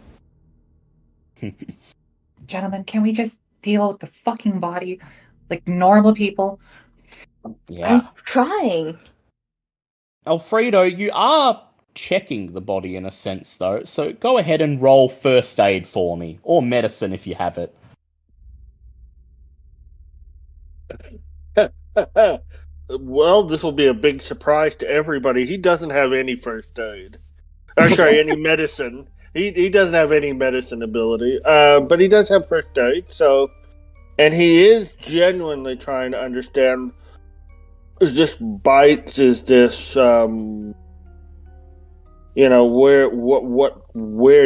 Gentlemen, can we just deal with the fucking body like normal people? Yeah. I'm trying. Alfredo, you are checking the body in a sense, though, so go ahead and roll first aid for me, or medicine if you have it. Well, this will be a big surprise to everybody. He doesn't have any first aid. Or, sorry, any medicine. He doesn't have any medicine ability. But he does have first aid, so... And he is genuinely trying to understand... Is this bites? Is this, where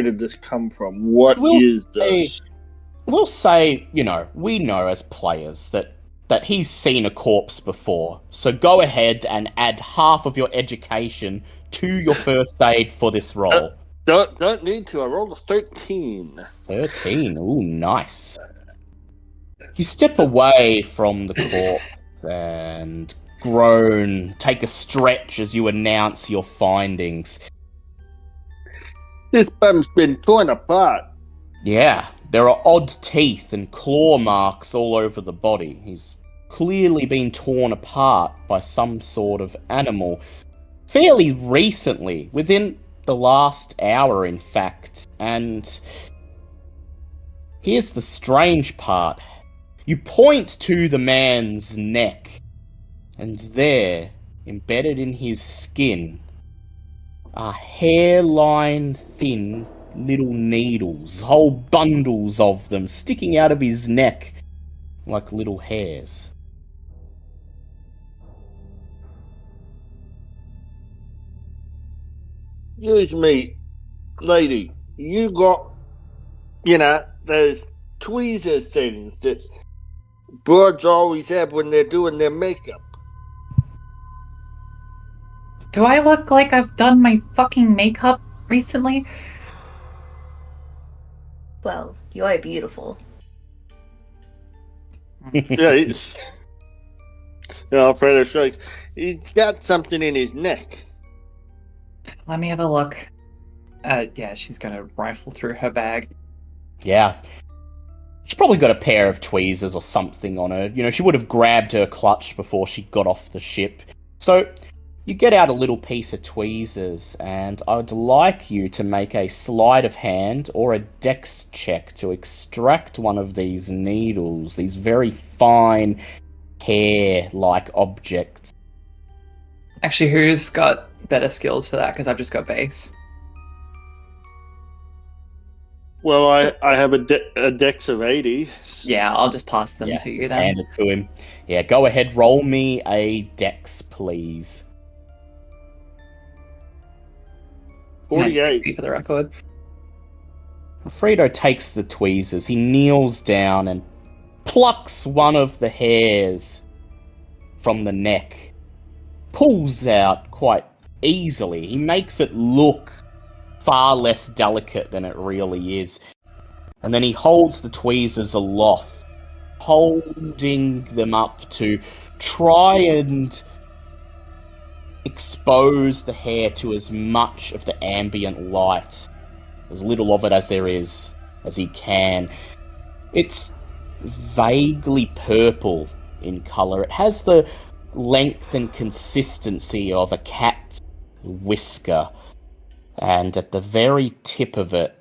did this come from? What is this? We'll say, we know as players that he's seen a corpse before. So go ahead and add half of your education to your first aid for this roll. Don't need to. I rolled a 13. 13. Ooh, nice. You step away from the corpse and groan, take a stretch as you announce your findings. This bum's been torn apart. Yeah, there are odd teeth and claw marks all over the body. He's clearly been torn apart by some sort of animal. Fairly recently, within the last hour, in fact. And here's the strange part. You point to the man's neck, and there, embedded in his skin, are hairline thin little needles, whole bundles of them sticking out of his neck like little hairs. Excuse me, lady. You got, those tweezers things that birds always have when they're doing their makeup. Do I look like I've done my fucking makeup recently? Well, you're beautiful. Yeah, Alfredo strikes. He's got something in his neck. Let me have a look. Yeah, she's gonna rifle through her bag. Yeah. She's probably got a pair of tweezers or something on her. She would have grabbed her clutch before she got off the ship. So, you get out a little piece of tweezers, and I'd like you to make a sleight of hand or a dex check to extract one of these needles, these very fine hair-like objects. Actually, who's got better skills for that? Because I've just got base. Well, I have a dex of 80. Yeah, I'll just pass them to you then. Hand it to him. Yeah, go ahead, roll me a dex, please. 48. 60 for the record. Alfredo takes the tweezers. He kneels down and plucks one of the hairs from the neck. Pulls out quite easily. He makes it look far less delicate than it really is. And then he holds the tweezers aloft, holding them up to try and expose the hair to as much of the ambient light, as little of it as there is, as he can. It's vaguely purple in colour. It has the length and consistency of a cat's whisker, and at the very tip of it,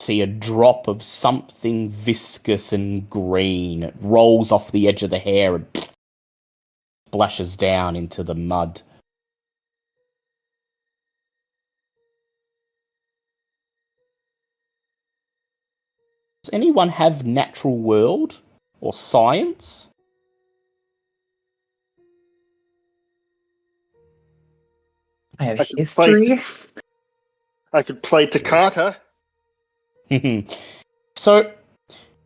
see a drop of something viscous and green. It rolls off the edge of the hair and splashes down into the mud. Anyone have natural world or science? I have I can history. I could play Toccata. So,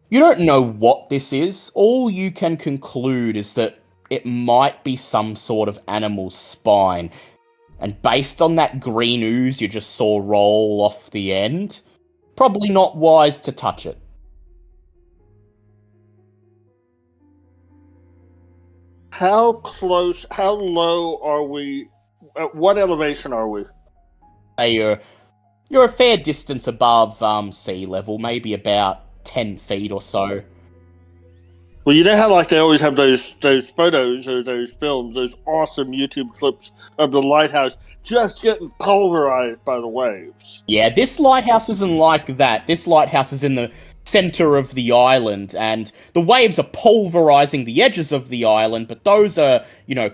you don't know what this is. All you can conclude is that it might be some sort of animal's spine. And based on that green ooze you just saw roll off the end, probably not wise to touch it. How close, how low are we? At what elevation are we? Say you're a fair distance above sea level, maybe about 10 feet or so. Well, you know how like they always have those photos or those films, those awesome YouTube clips of the lighthouse just getting pulverized by the waves. Yeah, this lighthouse isn't like that. This lighthouse is in the center of the island, and the waves are pulverizing the edges of the island, but those are,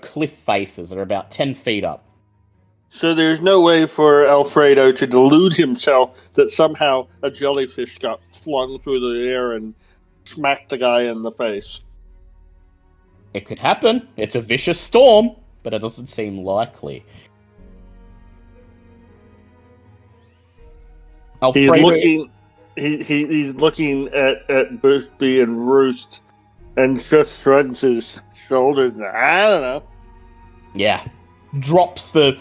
cliff faces that are about 10 feet up. So there's no way for Alfredo to delude himself that somehow a jellyfish got flung through the air and smacked the guy in the face. It could happen. It's a vicious storm, but it doesn't seem likely. Alfredo... He's looking at Boothby and Roost and just shrugs his shoulders. I don't know. Yeah. Drops the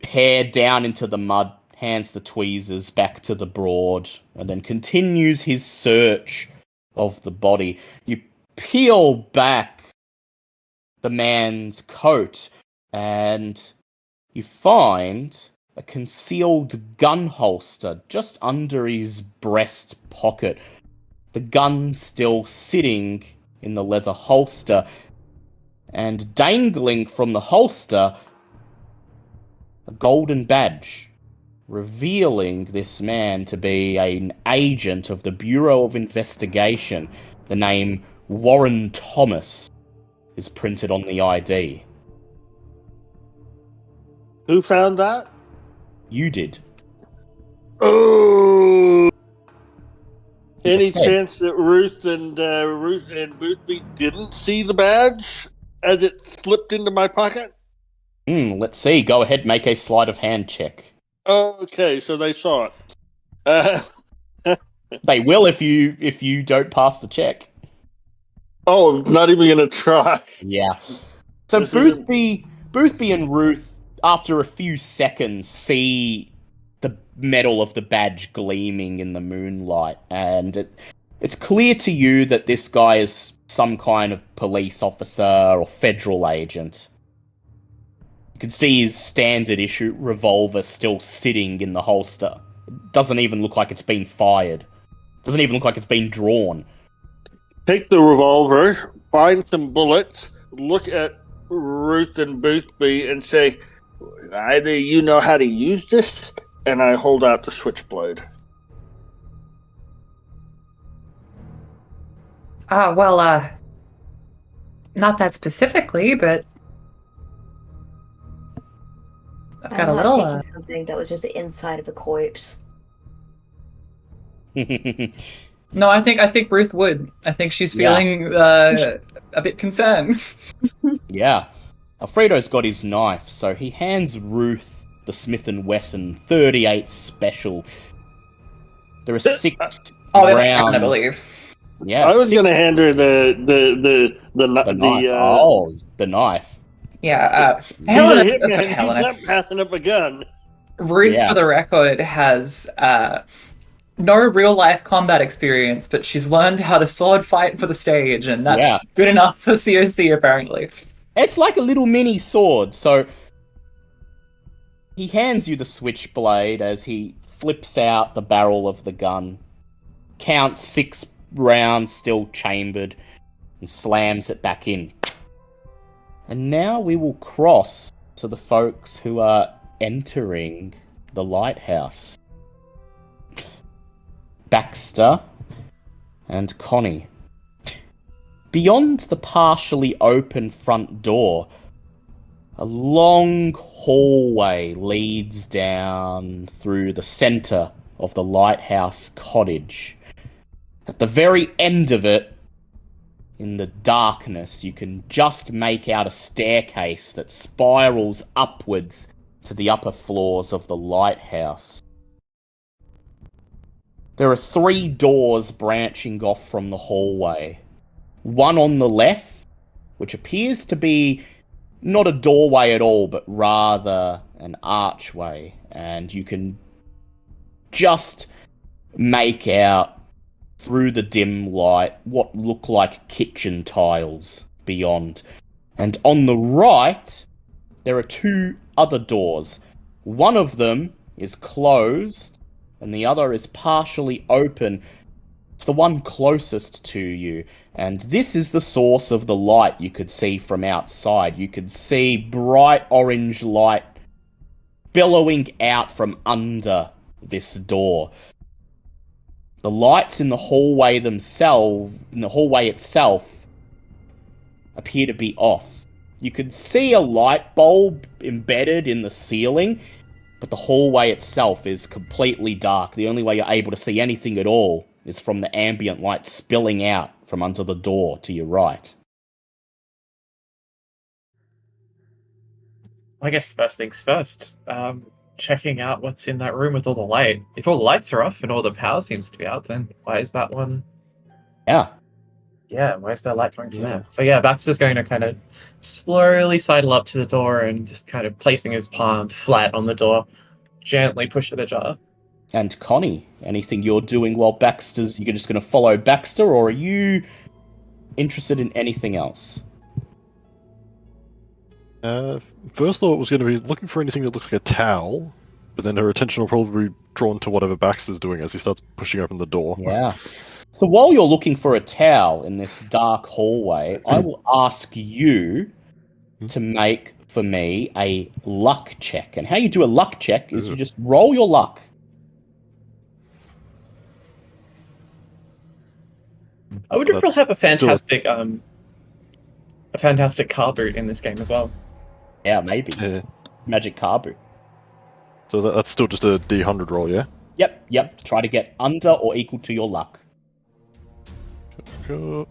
hair down into the mud, hands the tweezers back to the broad, and then continues his search of the body. You peel back the man's coat, and you find a concealed gun holster just under his breast pocket. The gun still sitting in the leather holster, and dangling from the holster, a golden badge, revealing this man to be an agent of the Bureau of Investigation. The name Warren Thomas is printed on the ID. Who found that? You did. Oh! He's Any a fed. chance that Ruth and Boothby didn't see the badge as it slipped into my pocket? Let's see. Go ahead, make a sleight of hand check. Okay, so they saw it. They will if you don't pass the check. Oh, I'm not even gonna try. Yeah. So This Boothby and Ruth, after a few seconds, see the metal of the badge gleaming in the moonlight, and it's clear to you that this guy is some kind of police officer or federal agent. You can see his standard issue revolver still sitting in the holster. It doesn't even look like it's been fired. Doesn't even look like it's been drawn. Take the revolver, find some bullets, look at Ruth and Boothby and say, either you know how to use this, and I hold out the switchblade. Not that specifically, but I've got I'm a not little. taking something that was just the inside of a corpse. No, I think Ruth would. I think she's feeling a bit concerned. Yeah. Alfredo's got his knife, so he hands Ruth the Smith & Wesson 38 Special. There are 6 rounds. I believe. Yeah, I was going to hand her the knife. The knife. Yeah, He's Helena, a hitman. that's like He's Helena. not passing up a gun. Ruth, Yeah. for the record, has no real-life combat experience, but she's learned how to sword fight for the stage, and that's good enough for COC, apparently. It's like a little mini sword, so he hands you the switchblade as he flips out the barrel of the gun, counts 6 rounds still chambered, and slams it back in. And now we will cross to the folks who are entering the lighthouse. Baxter and Connie. Beyond the partially open front door, a long hallway leads down through the center of the lighthouse cottage. At the very end of it, in the darkness, you can just make out a staircase that spirals upwards to the upper floors of the lighthouse. There are 3 doors branching off from the hallway. One on the left, which appears to be not a doorway at all, but rather an archway. And you can just make out through the dim light what look like kitchen tiles beyond. And on the right, there are 2 other doors. One of them is closed, and the other is partially open. It's the one closest to you, and this is the source of the light you could see from outside. You could see bright orange light billowing out from under this door. The lights in the hallway itself appear to be off. You could see a light bulb embedded in the ceiling, but the hallway itself is completely dark. The only way you're able to see anything at all is from the ambient light spilling out from under the door to your right. I guess the first things first. Checking out what's in that room with all the light. If all the lights are off and all the power seems to be out, then why is that one? Yeah. Yeah, where's that light coming from there? So yeah, Baxter's going to kind of slowly sidle up to the door and just kind of placing his palm flat on the door, gently push it ajar. And Connie, anything you're doing while Baxter's... You're just going to follow Baxter, or are you interested in anything else? First thought was going to be looking for anything that looks like a towel, but then her attention will probably be drawn to whatever Baxter's doing as he starts pushing open the door. Yeah. So while you're looking for a towel in this dark hallway, I will ask you to make, for me, a luck check. And how you do a luck check is you just roll your luck. I wonder if we'll have a fantastic car boot in this game as well. Yeah, maybe. Magic car boot. So that's still just a D100 roll, yeah? Yep. Try to get under or equal to your luck. Go.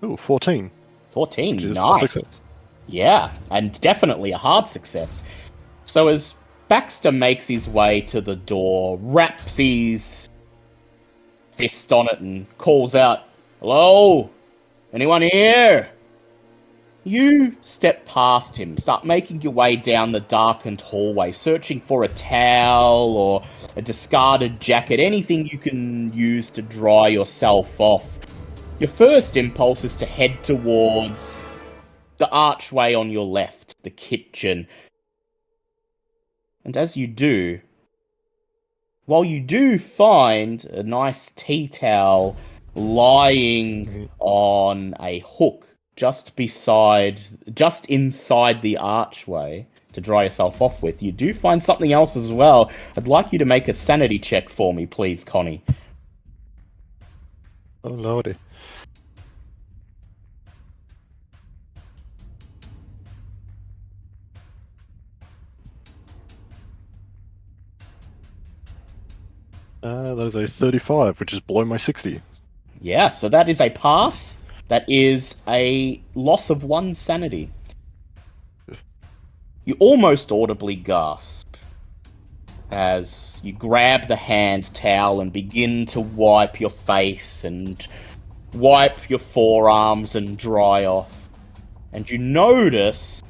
Oh, 14. 14, A nice. success. Yeah, and definitely a hard success. So as Baxter makes his way to the door, raps his fist on it and calls out, "Hello? Anyone here?" You step past him, start making your way down the darkened hallway, searching for a towel or a discarded jacket, anything you can use to dry yourself off. Your first impulse is to head towards the archway on your left, the kitchen. And as you do, while you do find a nice tea towel lying on a hook just inside the archway to dry yourself off with, you do find something else as well. I'd like you to make a sanity check for me, please, Connie. Oh, lordy. That is a 35, which is below my 60. Yeah, so that is a pass. That is a loss of 1 sanity. You almost audibly gasp as you grab the hand towel and begin to wipe your face and wipe your forearms and dry off. And you notice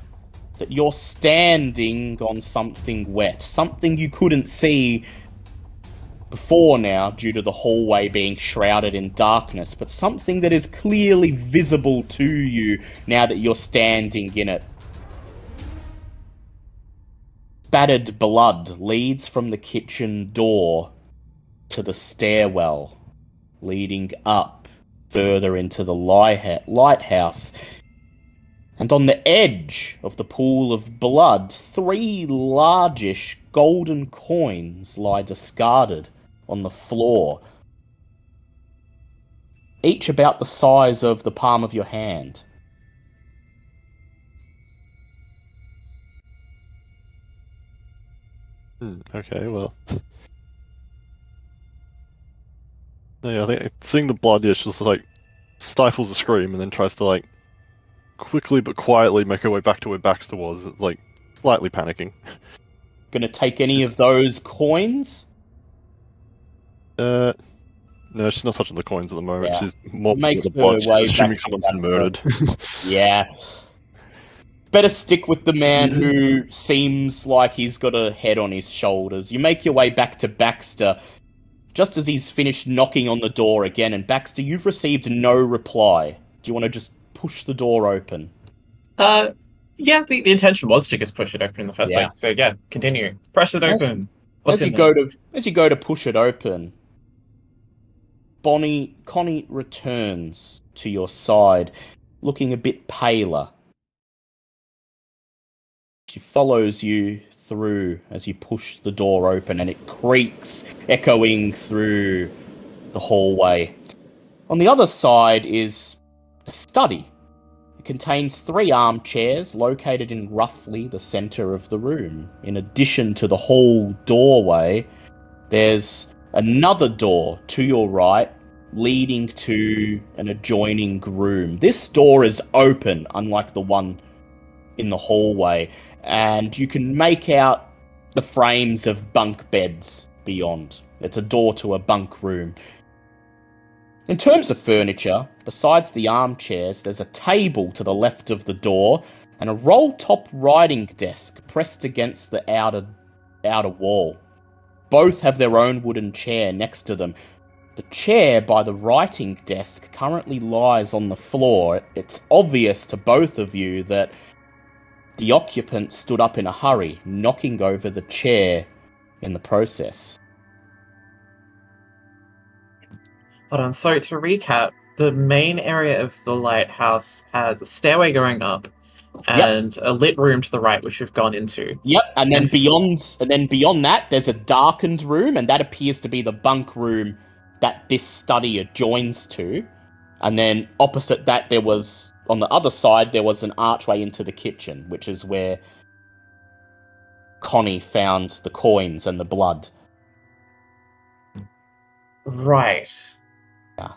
that you're standing on something wet, something you couldn't see before now due to the hallway being shrouded in darkness, but something that is clearly visible to you now that you're standing in it. Spattered blood leads from the kitchen door to the stairwell, leading up further into the lighthouse. And on the edge of the pool of blood, 3 largish golden coins lie discarded on the floor, each about the size of the palm of your hand. Okay, well. Yeah, I think seeing the blood, she just like stifles a scream and then tries to like quickly but quietly make her way back to where Baxter was, like slightly panicking. Gonna take any of those coins? No, she's not touching the coins at the moment. Yeah. She's more Makes with the blood. her She's way assuming back to someone's been Baxter. murdered. Yeah. Better stick with the man who seems like he's got a head on his shoulders. You make your way back to Baxter just as he's finished knocking on the door again. And Baxter, you've received no reply. Do you want to just push the door open? Yeah, the intention was to just push it open in the first Yeah. place. So yeah, continue. Press it open. What's As in you there? go to push it open, Connie returns to your side, looking a bit paler. She follows you through as you push the door open, and it creaks, echoing through the hallway. On the other side is a study. It contains 3 armchairs located in roughly the center of the room. In addition to the hall doorway, there's another door to your right leading to an adjoining room. This door is open, unlike the one in the hallway, and you can make out the frames of bunk beds beyond. It's a door to a bunk room. In terms of furniture, besides the armchairs, there's a table to the left of the door and a roll-top writing desk pressed against the outer wall. Both have their own wooden chair next to them. The chair by the writing desk currently lies on the floor. It's obvious to both of you that the occupant stood up in a hurry, knocking over the chair in the process. Hold on. So to recap, the main area of the lighthouse has a stairway going up and a lit room to the right, which we've gone into. Yep, and then beyond that, there's a darkened room, and that appears to be the bunk room that this study adjoins to. And then opposite that, on the other side, there was an archway into the kitchen, which is where Connie found the coins and the blood. Right. Yeah.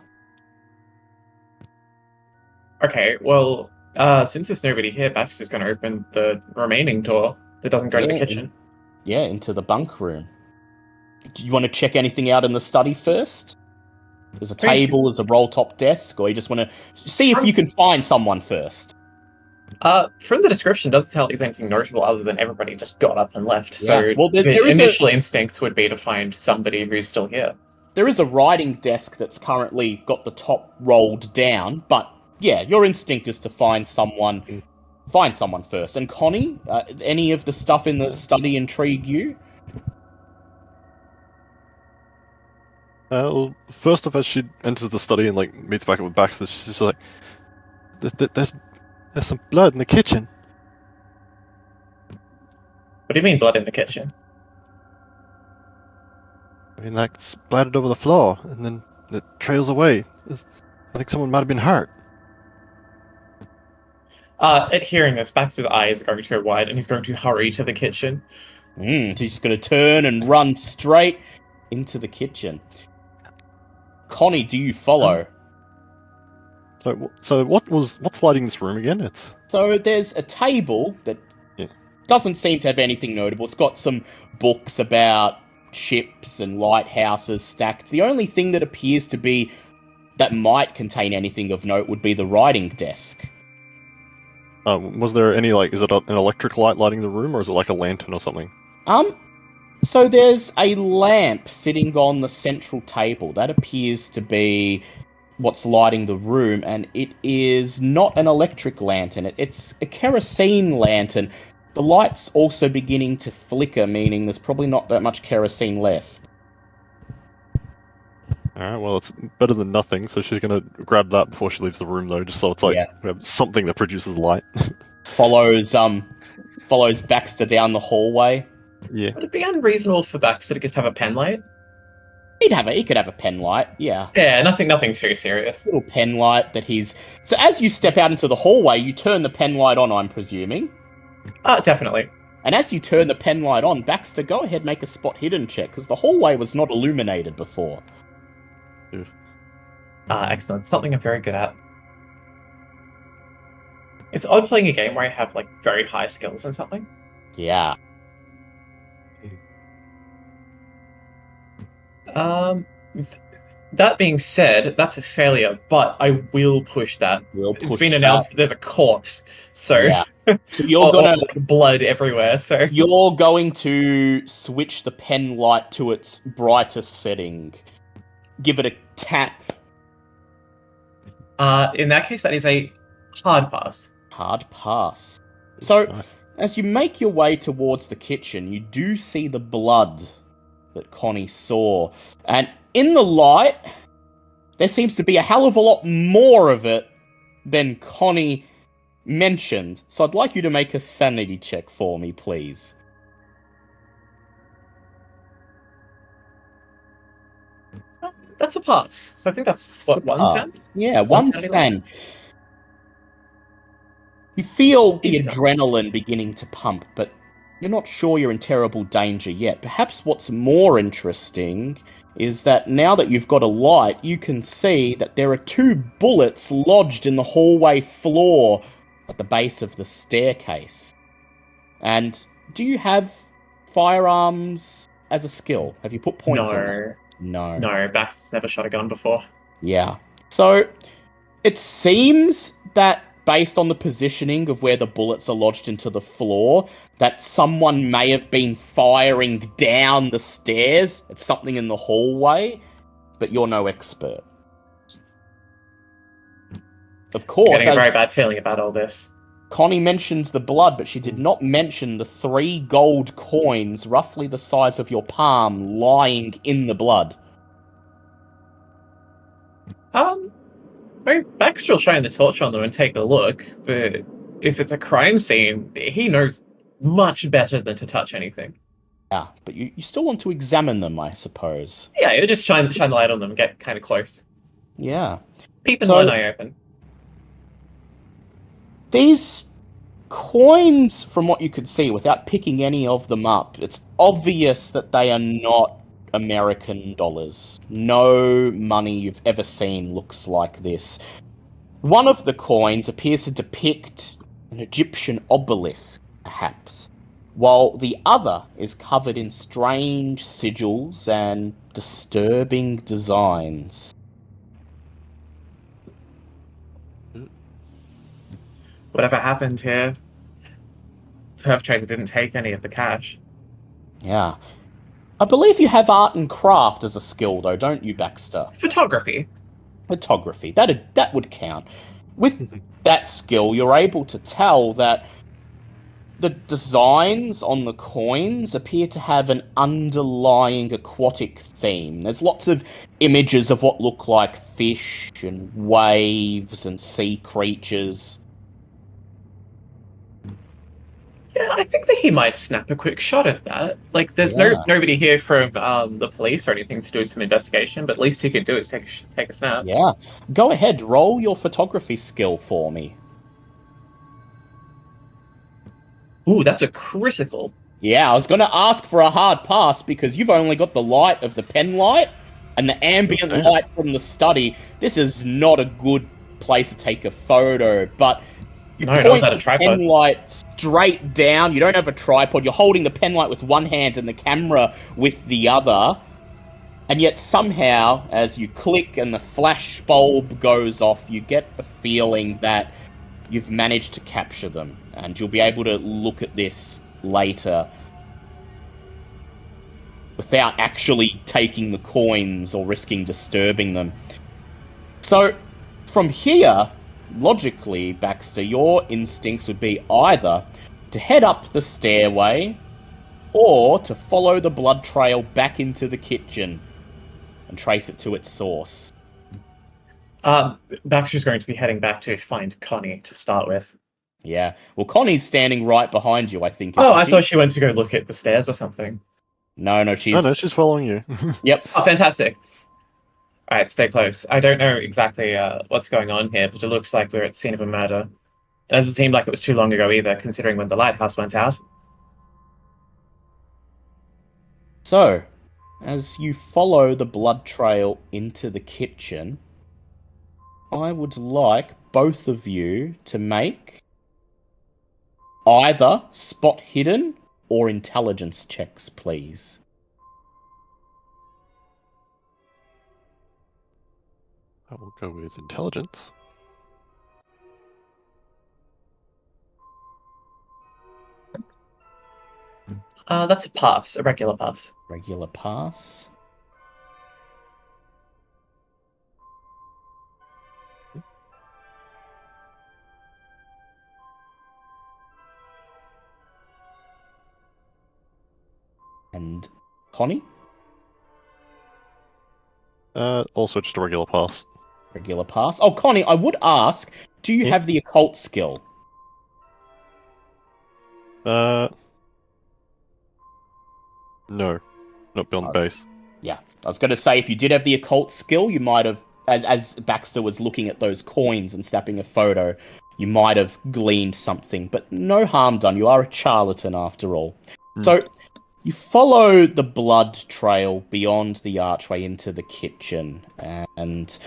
Okay, well, since there's nobody here, Baxter's going to open the remaining door that doesn't go to the kitchen. Yeah, into the bunk room. Do you want to check anything out in the study first? There's a table, there's a roll-top desk, or you just want to see if you can find someone first? From the description, it doesn't tell there's anything notable other than everybody just got up and left. Yeah. So Well, the initial instinct would be to find somebody who's still here. There is a writing desk that's currently got the top rolled down, but yeah, your instinct is to find someone first. And Connie, any of the stuff in the study intrigue you? Well, first off, as she enters the study and like meets back up with Baxter, she's like, "There's some blood in the kitchen." What do you mean, blood in the kitchen? I mean, like splattered over the floor, and then it trails away. I think someone might have been hurt. At hearing this, Baxter's eyes are going to go wide, and he's going to hurry to the kitchen. She's going to turn and run straight into the kitchen. Connie, do you follow? So what's lighting this room again? So there's a table that doesn't seem to have anything notable. It's got some books about ships and lighthouses stacked. The only thing that appears to be that might contain anything of note would be the writing desk. Was there any is it an electric light lighting the room, or is it like a lantern or something? So there's a lamp sitting on the central table. That appears to be what's lighting the room, and it is not an electric lantern. It's a kerosene lantern. The light's also beginning to flicker, meaning there's probably not that much kerosene left. Alright, well, it's better than nothing, so she's gonna grab that before she leaves the room, though, just so it's we have something that produces light. Follows Baxter down the hallway. Yeah. Would it be unreasonable for Baxter to just have a pen light? He could have a pen light, yeah. Yeah, nothing too serious. Little pen light that he's... So as you step out into the hallway, you turn the pen light on, I'm presuming. Definitely. And as you turn the pen light on, Baxter, go ahead and make a spot hidden check, because the hallway was not illuminated before. Excellent. Something I'm very good at. It's odd playing a game where I have like very high skills in something. Yeah. That being said, that's a failure, but I will push that. It's been announced that there's a corpse, so yeah. So you're gonna blood everywhere. So you're going to switch the pen light to its brightest setting. Give it a tap. In that case, that is a hard pass. Hard pass. So, as you make your way towards the kitchen, you do see the blood that Connie saw. And in the light, there seems to be a hell of a lot more of it than Connie mentioned. So I'd like you to make a sanity check for me, please. That's a pass. So I think that's, what, one san? Yeah, one san. You feel the adrenaline beginning to pump, but you're not sure you're in terrible danger yet. Perhaps what's more interesting is that now that you've got a light, you can see that there are 2 bullets lodged in the hallway floor at the base of the staircase. And do you have firearms as a skill? Have you put points on it? No. No, Baxter's never shot a gun before. Yeah. So, it seems that based on the positioning of where the bullets are lodged into the floor, that someone may have been firing down the stairs at something in the hallway, but you're no expert. Of course, I'm getting a very bad feeling about all this. Connie mentions the blood, but she did not mention the 3 gold coins, roughly the size of your palm, lying in the blood. Baxter will shine the torch on them and take a look, but if it's a crime scene, he knows much better than to touch anything. Yeah, but you still want to examine them, I suppose. Yeah, you'll just shine the light on them and get kind of close. Yeah. Peeping one eye open. These coins, from what you could see, without picking any of them up, it's obvious that they are not American dollars. No money you've ever seen looks like this. One of the coins appears to depict an Egyptian obelisk, perhaps, while the other is covered in strange sigils and disturbing designs. Whatever happened here, the perpetrator didn't take any of the cash. Yeah. I believe you have art and craft as a skill, though, don't you, Baxter? Photography. Photography. That would count. With that skill, you're able to tell that the designs on the coins appear to have an underlying aquatic theme. There's lots of images of what look like fish and waves and sea creatures. Yeah, I think that he might snap a quick shot of that. Like, there's nobody here from the police or anything to do some investigation, but at least he could do is take a snap. Yeah. Go ahead, roll your photography skill for me. Ooh, that's a critical. Yeah, I was going to ask for a hard pass because you've only got the light of the pen light and the ambient light from the study. This is not a good place to take a photo, but you point the pen light straight down. You don't have a tripod. You're holding the pen light with one hand and the camera with the other. And yet somehow, as you click and the flash bulb goes off, you get a feeling that you've managed to capture them. And you'll be able to look at this later without actually taking the coins or risking disturbing them. So, from here, logically, Baxter, your instincts would be either to head up the stairway or to follow the blood trail back into the kitchen and trace it to its source. Baxter's going to be heading back to find Connie to start with. Yeah. Well, Connie's standing right behind you, I think. Oh, I thought she went to go look at the stairs or something. No, she's following you. Yep. Oh, fantastic. All right, stay close. I don't know exactly what's going on here, but it looks like we're at the scene of a murder. It doesn't seem like it was too long ago either, considering when the lighthouse went out. So, as you follow the blood trail into the kitchen, I would like both of you to make either spot hidden or intelligence checks, please. I will go with intelligence. That's a pass, a regular pass. Regular pass. And Connie? Also just a regular pass. Regular pass. Oh, Connie, I would ask, do you Yeah. have the occult skill? No. Not beyond the base. Yeah, I was going to say, if you did have the occult skill, you might have, as Baxter was looking at those coins and snapping a photo, you might have gleaned something, but no harm done. You are a charlatan after all. So, you follow the blood trail beyond the archway into the kitchen, and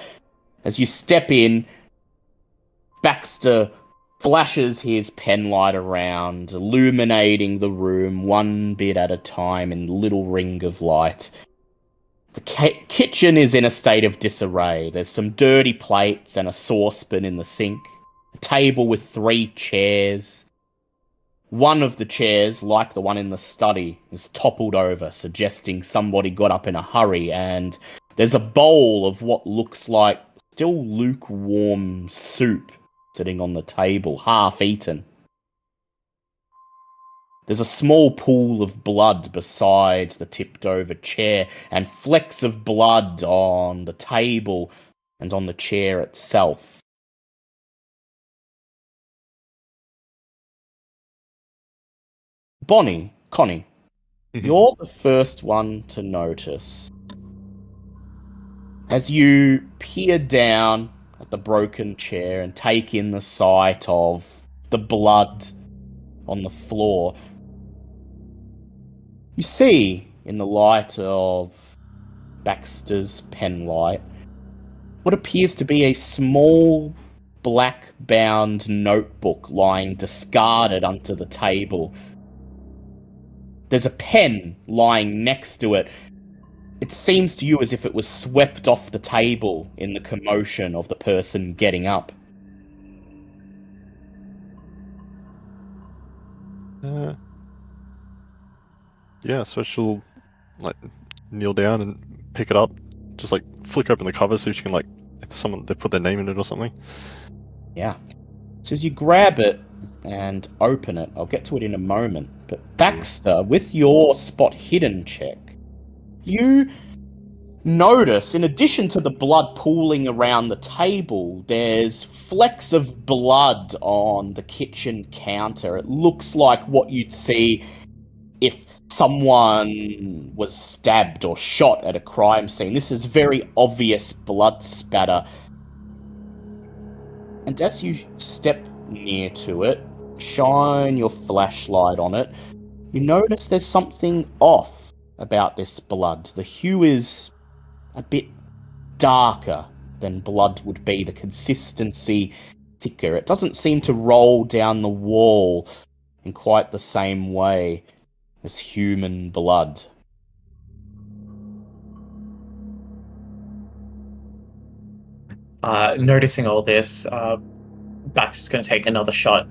as you step in, Baxter flashes his pen light around, illuminating the room one bit at a time in a little ring of light. The kitchen is in a state of disarray. There's some dirty plates and a saucepan in the sink, a table with 3 chairs. One of the chairs, like the one in the study, is toppled over, suggesting somebody got up in a hurry, and there's a bowl of what looks like still lukewarm soup sitting on the table, half eaten. There's a small pool of blood beside the tipped-over chair, and flecks of blood on the table and on the chair itself. Connie, you're the first one to notice. As you peer down at the broken chair and take in the sight of the blood on the floor, you see, in the light of Baxter's penlight, what appears to be a small black-bound notebook lying discarded under the table. There's a pen lying next to it. It seems to you as if it was swept off the table in the commotion of the person getting up. Yeah, so she'll like kneel down and pick it up, just like flick open the cover so she can like, if someone they put their name in it or something. Yeah. So as you grab it and open it, I'll get to it in a moment, but Baxter, with your spot hidden check, you notice, in addition to the blood pooling around the table, there's flecks of blood on the kitchen counter. It looks like what you'd see if someone was stabbed or shot at a crime scene. This is very obvious blood spatter. And as you step near to it, shine your flashlight on it, you notice there's something off about this blood. The hue is a bit darker than blood would be, the consistency thicker. It doesn't seem to roll down the wall in quite the same way as human blood. Noticing all this, Baxter's going to take another shot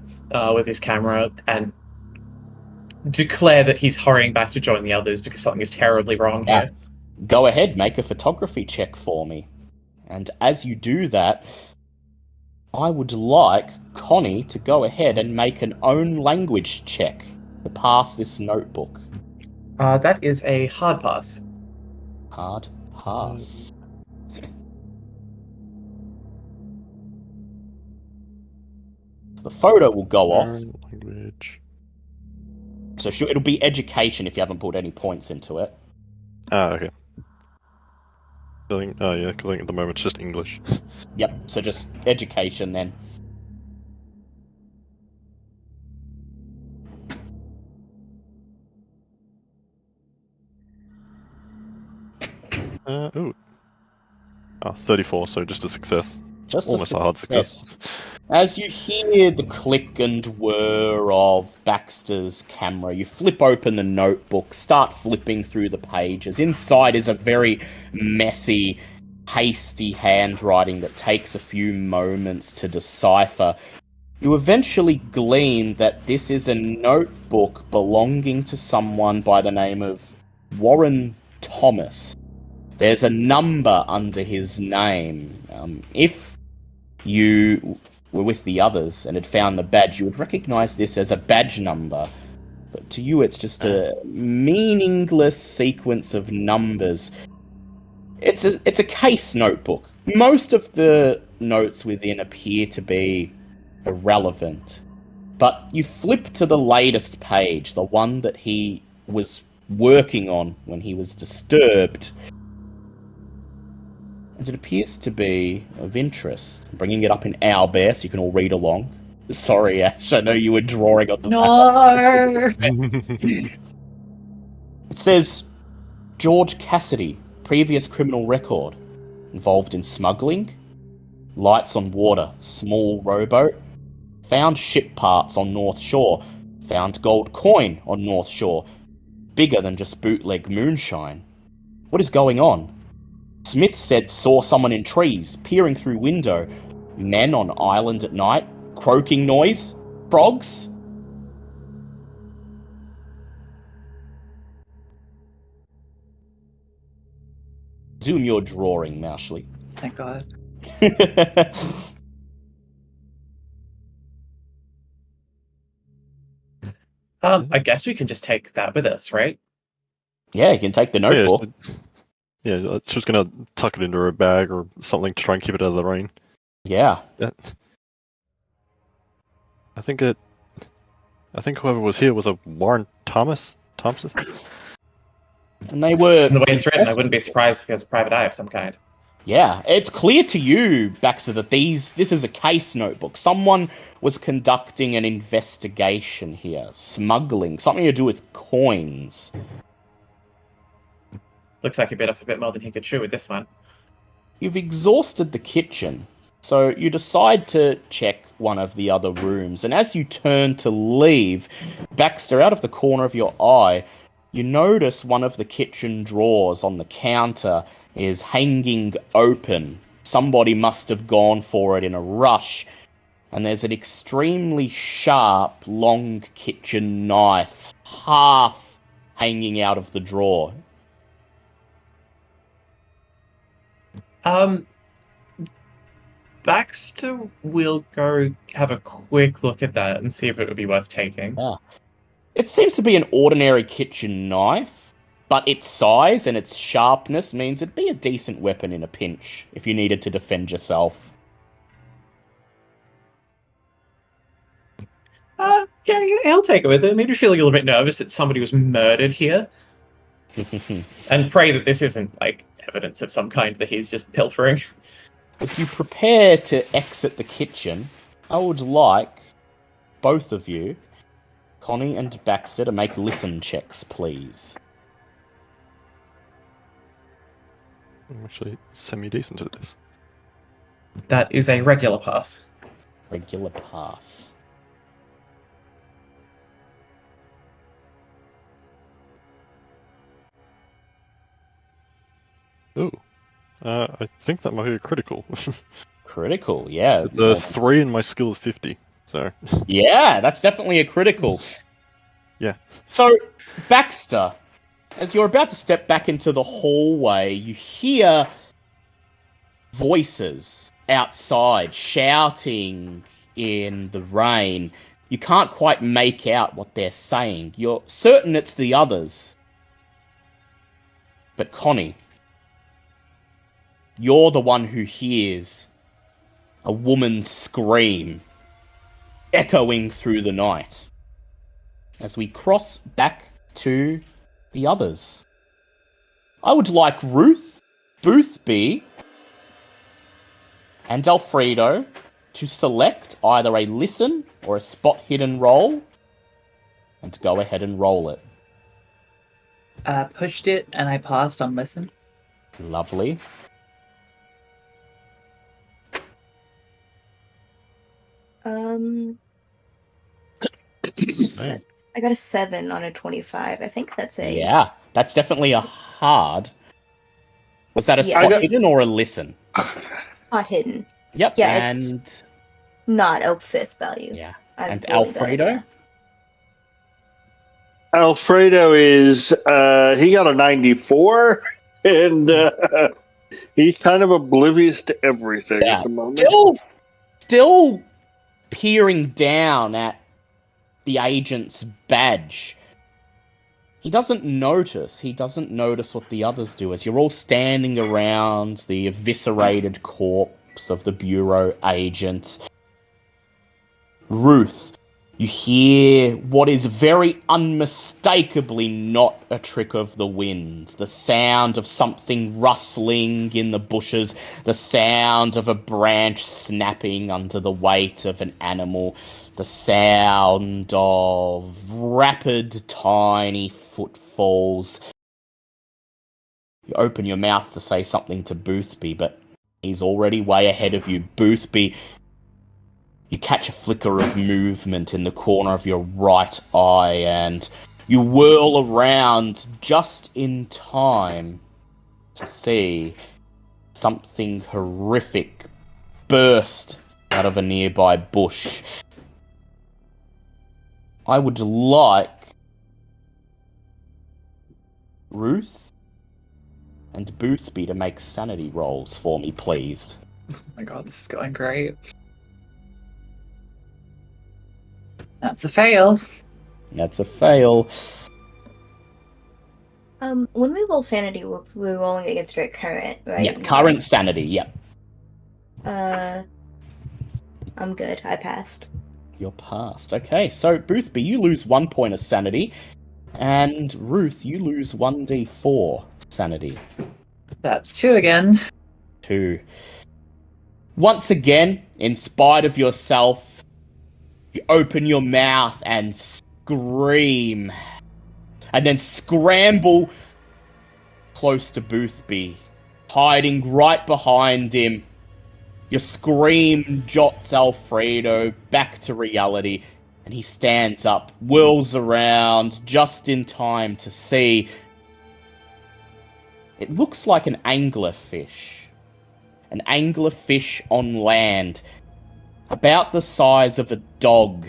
with his camera and declare that he's hurrying back to join the others because something is terribly wrong here. Go ahead, make a photography check for me. And as you do that, I would like Connie to go ahead and make an own language check to pass this notebook. That is a hard pass. Hard pass. The photo will go off. Language. So it'll be education if you haven't put any points into it. Okay. Oh yeah, because I think at the moment it's just English. Yep, so just education then. Ooh. Oh, 34, so just a success. Just Almost a hard success. As you hear the click and whir of Baxter's camera, you flip open the notebook, start flipping through the pages. Inside is a very messy, hasty handwriting that takes a few moments to decipher. You eventually glean that this is a notebook belonging to someone by the name of Warren Thomas. There's a number under his name. If you were with the others and had found the badge, you would recognize this as a badge number. But to you, it's just a meaningless sequence of numbers. It's a case notebook. Most of the notes within appear to be irrelevant. But you flip to the latest page, the one that he was working on when he was disturbed. And it appears to be of interest. I'm bringing it up in owlbear so you can all read along. Sorry, Ash, I know you were drawing on the No! It says, George Cassidy, previous criminal record, involved in smuggling, lights on water, small rowboat, found ship parts on North Shore, found gold coin on North Shore, bigger than just bootleg moonshine. What is going on? Smith said saw someone in trees, peering through window, men on island at night, croaking noise, frogs. Zoom your drawing, Moushley. Thank God. I guess we can just take that with us, right? Yeah, you can take the notebook. Yeah, she's gonna tuck it into her bag or something to try and keep it out of the rain. Yeah. I think whoever was here was a Warren Thompson. And they were... And the way it's written, I wouldn't be surprised if he has a private eye of some kind. Yeah, it's clear to you, Baxter, that this is a case notebook. Someone was conducting an investigation here. Smuggling. Something to do with coins. Looks like he bit off a bit more than he could chew with this one. You've exhausted the kitchen, so you decide to check one of the other rooms. And as you turn to leave, Baxter, out of the corner of your eye, you notice one of the kitchen drawers on the counter is hanging open. Somebody must have gone for it in a rush. And there's an extremely sharp, long kitchen knife, half hanging out of the drawer. Baxter will go have a quick look at that and see if it would be worth taking. Yeah. It seems to be an ordinary kitchen knife, but its size and its sharpness means it'd be a decent weapon in a pinch if you needed to defend yourself. Yeah, he'll take it with him. Maybe feeling a little bit nervous that somebody was murdered here. And pray that this isn't, like, evidence of some kind that he's just pilfering. As you prepare to exit the kitchen, I would like both of you, Connie and Baxter, to make listen checks, please. I'm actually semi-decent at this. That is a regular pass. Regular pass. Ooh. I think that might be a critical. Critical, yeah. The 3 and my skill is 50, so... Yeah, that's definitely a critical. Yeah. So, Baxter, as you're about to step back into the hallway, you hear voices outside shouting in the rain. You can't quite make out what they're saying. You're certain it's the others. But Connie, you're the one who hears a woman's scream echoing through the night. As we cross back to the others, I would like Ruth, Boothby, and Alfredo to select either a listen or a spot hidden roll, and to go ahead and roll it. Pushed it and I passed on listen. Lovely. I got a 7 on a 25. I think that's a... Yeah, that's definitely a hard. Was that a Yeah. spot hidden or a listen? Not hidden. Yep, Yeah, it's and... not a 5th value. Yeah, I'm and really bad at Alfredo? math. Alfredo is he got a 94, and he's kind of oblivious to everything at the moment. Still peering down at the agent's badge. He doesn't notice what the others do as you're all standing around the eviscerated corpse of the bureau agent. Ruth, you hear what is very unmistakably not a trick of the wind. The sound of something rustling in the bushes, the sound of a branch snapping under the weight of an animal, the sound of rapid, tiny footfalls. You open your mouth to say something to Boothby, but he's already way ahead of you. Boothby, you catch a flicker of movement in the corner of your right eye, and you whirl around just in time to see something horrific burst out of a nearby bush. I would like Ruth and Boothby to make sanity rolls for me, please. Oh my god, this is going great. That's a fail. That's a fail. When we roll sanity, we're rolling against our current, right? Yeah, current sanity, yep. I'm good. I passed. You're passed. Okay, so Boothby, you lose 1 point of sanity, and Ruth, you lose 1d4 sanity. That's 2 again. 2. Once again, in spite of yourself, you open your mouth and scream, and then scramble close to Boothby, hiding right behind him. Your scream jots Alfredo back to reality, and he stands up, whirls around just in time to see. It looks like an anglerfish. An anglerfish on land, about the size of a dog.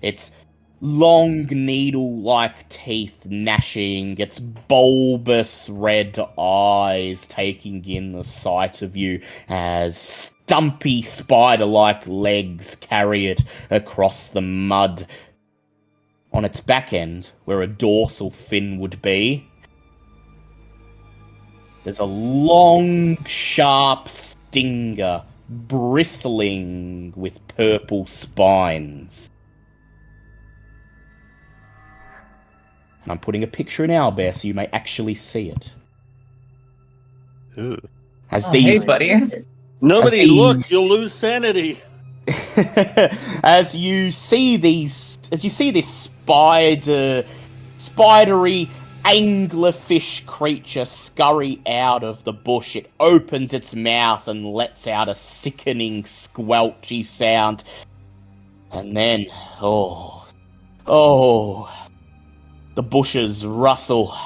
Its long needle-like teeth gnashing, its bulbous red eyes taking in the sight of you as stumpy spider-like legs carry it across the mud. On its back end, where a dorsal fin would be, there's a long, sharp stinger bristling with purple spines. And I'm putting a picture in Owlbear so you may actually see it. Ew. As Hey, buddy. Nobody look, you'll lose sanity. as you see this spidery anglerfish creature scurry out of the bush, it opens its mouth and lets out a sickening squelchy sound. And then, the bushes rustle,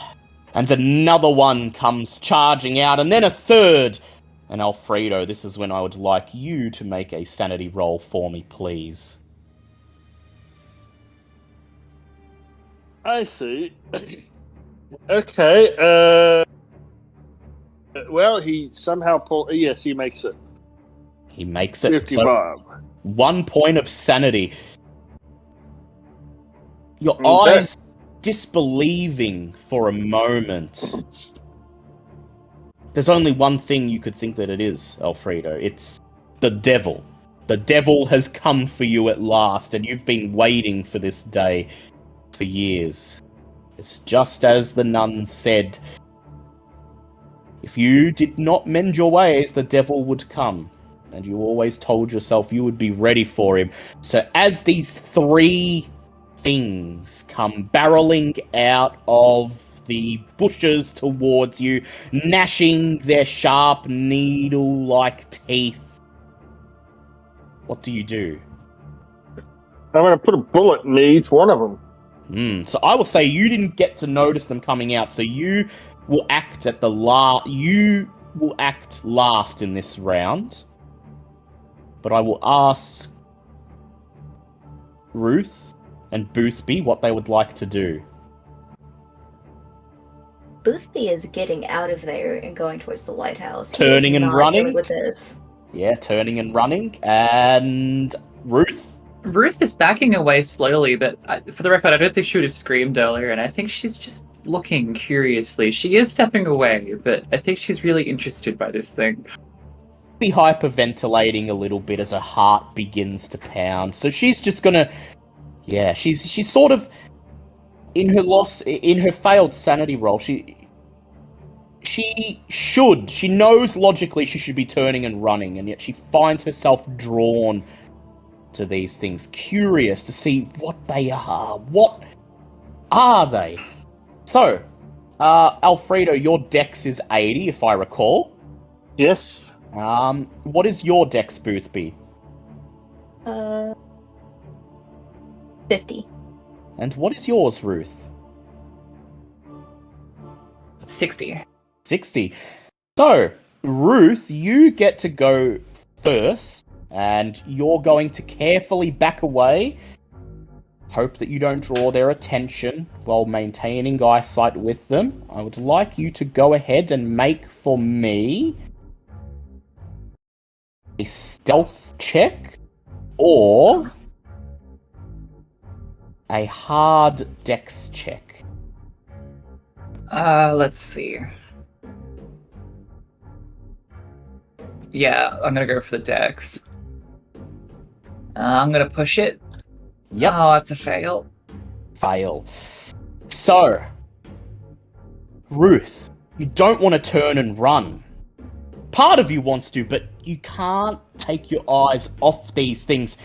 and another one comes charging out, and then a third. And Alfredo, this is when I would like you to make a sanity roll for me, please. I see. Okay, well, he somehow pulled... Yes, he makes it. He makes it. 55. So 1 point of sanity. Your Okay. eyes disbelieving for a moment. There's only one thing you could think that it is, Alfredo. It's the devil. The devil has come for you at last, and you've been waiting for this day for years. It's just as the nun said. If you did not mend your ways, the devil would come. And you always told yourself you would be ready for him. So as these three things come barreling out of the bushes towards you, gnashing their sharp needle-like teeth. What do you do? I'm going to put a bullet in each one of them. So I will say you didn't get to notice them coming out, so you will act at the You will act last in this round. But I will ask Ruth and Boothby what they would like to do. Boothby is getting out of there and going towards the lighthouse. Turning He is and not running? dealing with this. Yeah, turning and running. And Ruth? Ruth is backing away slowly, but for the record, I don't think she would have screamed earlier, and I think she's just looking curiously. She is stepping away, but I think she's really interested by this thing. Be hyperventilating a little bit as her heart begins to pound. So she's just gonna... Yeah, she's sort of... In her failed sanity roll, she knows logically she should be turning and running, and yet she finds herself drawn to these things, curious to see what they are. What are they? So, Alfredo, your dex is 80, if I recall. Yes. What is your dex, Boothby? 50. And what is yours, Ruth? 60. 60. So, Ruth, you get to go first, and you're going to carefully back away. Hope that you don't draw their attention while maintaining eyesight with them. I would like you to go ahead and make for me a stealth check or a hard dex check. Let's see. Yeah, I'm gonna go for the dex. I'm gonna push it. Yep. Oh, that's a fail. Fail. So, Ruth, you don't want to turn and run. Part of you wants to, but you can't take your eyes off these things.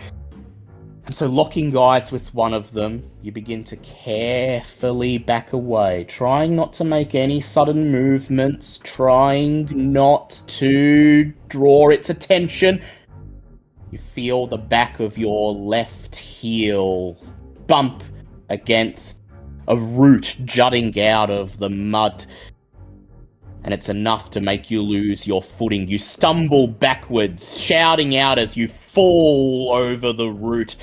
And so, locking eyes with one of them, you begin to carefully back away, trying not to make any sudden movements, trying not to draw its attention. You feel the back of your left heel bump against a root jutting out of the mud. And it's enough to make you lose your footing. You stumble backwards, shouting out as you fall over the root.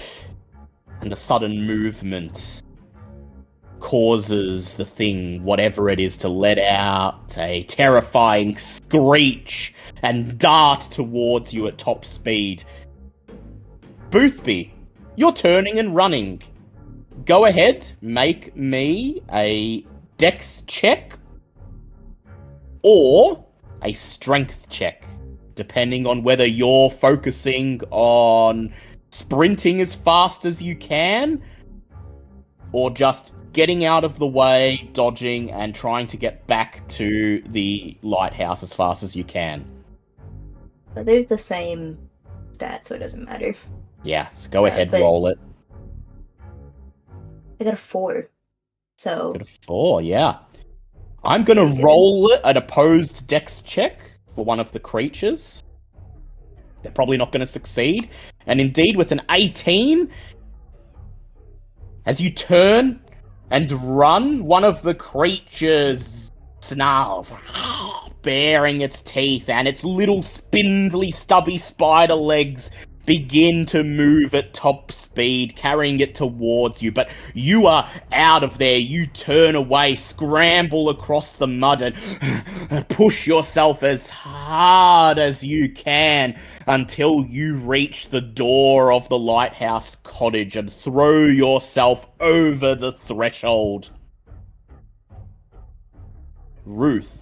And the sudden movement causes the thing, whatever it is, to let out a terrifying screech and dart towards you at top speed. Boothby, you're turning and running. Go ahead, make me a dex check or a strength check, depending on whether you're focusing on sprinting as fast as you can or just getting out of the way, dodging, and trying to get back to the lighthouse as fast as you can. But they're the same stat, so it doesn't matter. Yeah, so go ahead, but roll it. I got a 4. So Got a 4, yeah. I'm gonna roll an opposed dex check for one of the creatures. They're probably not gonna succeed. And indeed, with an 18, as you turn and run, one of the creatures snarls, baring its teeth, and its little spindly, stubby spider legs begin to move at top speed, carrying it towards you. But you are out of there. You turn away, scramble across the mud, and push yourself as hard as you can until you reach the door of the lighthouse cottage and throw yourself over the threshold. Ruth,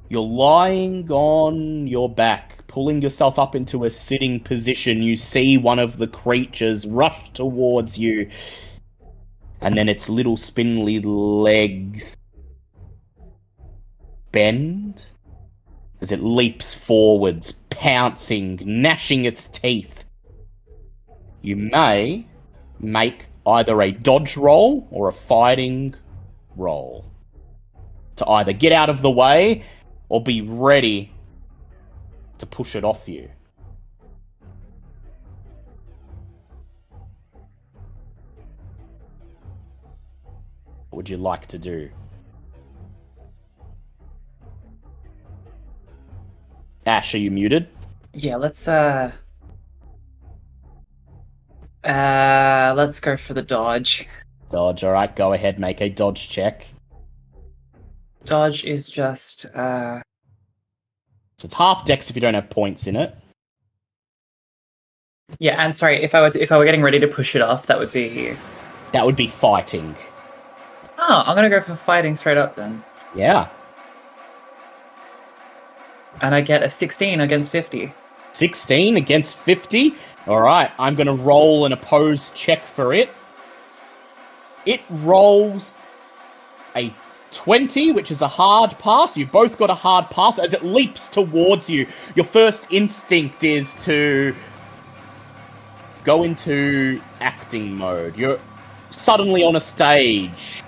you're lying on your back, pulling yourself up into a sitting position. You see one of the creatures rush towards you, and then its little spindly legs bend as it leaps forwards, pouncing, gnashing its teeth. You may make either a dodge roll or a fighting roll to either get out of the way or be ready to push it off you. What would you like to do? Ash, are you muted? Yeah, let's go for the dodge. Dodge, alright, go ahead, make a dodge check. Dodge is just So it's half dex if you don't have points in it. yeah, and sorry, if I were getting ready to push it off, that would be fighting. Oh, I'm gonna go for fighting straight up then. Yeah. And I get a 16 against 50. 16 against 50? Alright, I'm gonna roll an opposed check for it. It rolls a 20, which is a hard pass. You both got a hard pass. As it leaps towards you, your first instinct is to go into acting mode. You're suddenly on a stage,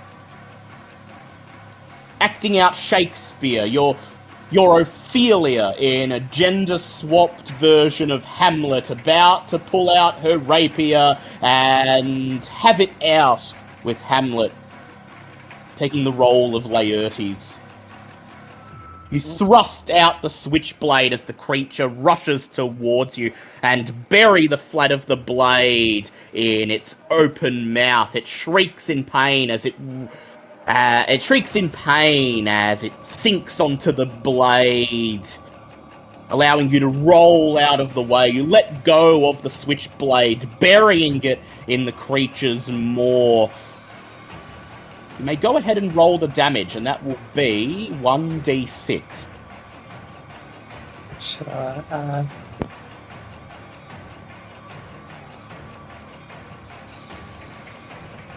acting out Shakespeare. You're Ophelia in a gender-swapped version of Hamlet, about to pull out her rapier and have it out with Hamlet, taking the role of Laertes. You thrust out the switchblade as the creature rushes towards you and bury the flat of the blade in its open mouth. It shrieks in pain as it sinks onto the blade, allowing you to roll out of the way. You let go of the switchblade, burying it in the creature's maw. You may go ahead and roll the damage, and that will be 1d6. Sure.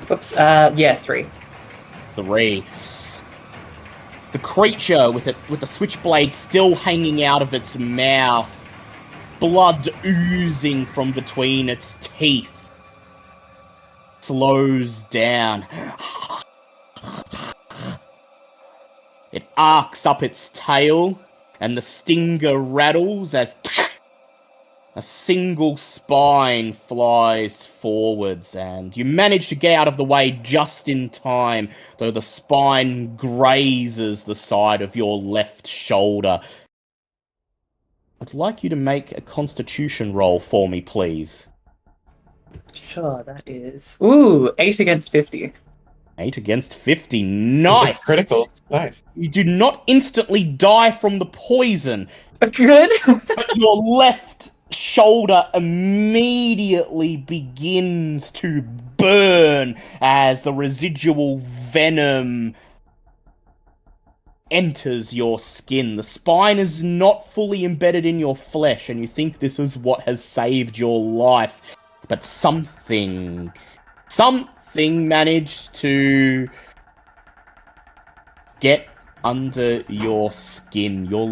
Oops. Yeah, 3. 3. The creature, with the switchblade still hanging out of its mouth, blood oozing from between its teeth, slows down. It arcs up its tail, and the stinger rattles as a single spine flies forwards, and you manage to get out of the way just in time, though the spine grazes the side of your left shoulder. I'd like you to make a constitution roll for me, please. Sure, that is... Ooh, 8 against 50. 8 against 50. Nice! That's critical. Nice. You do not instantly die from the poison, Good. but your left shoulder immediately begins to burn as the residual venom enters your skin. The spine is not fully embedded in your flesh, and you think this is what has saved your life. But something managed to get under your skin. Your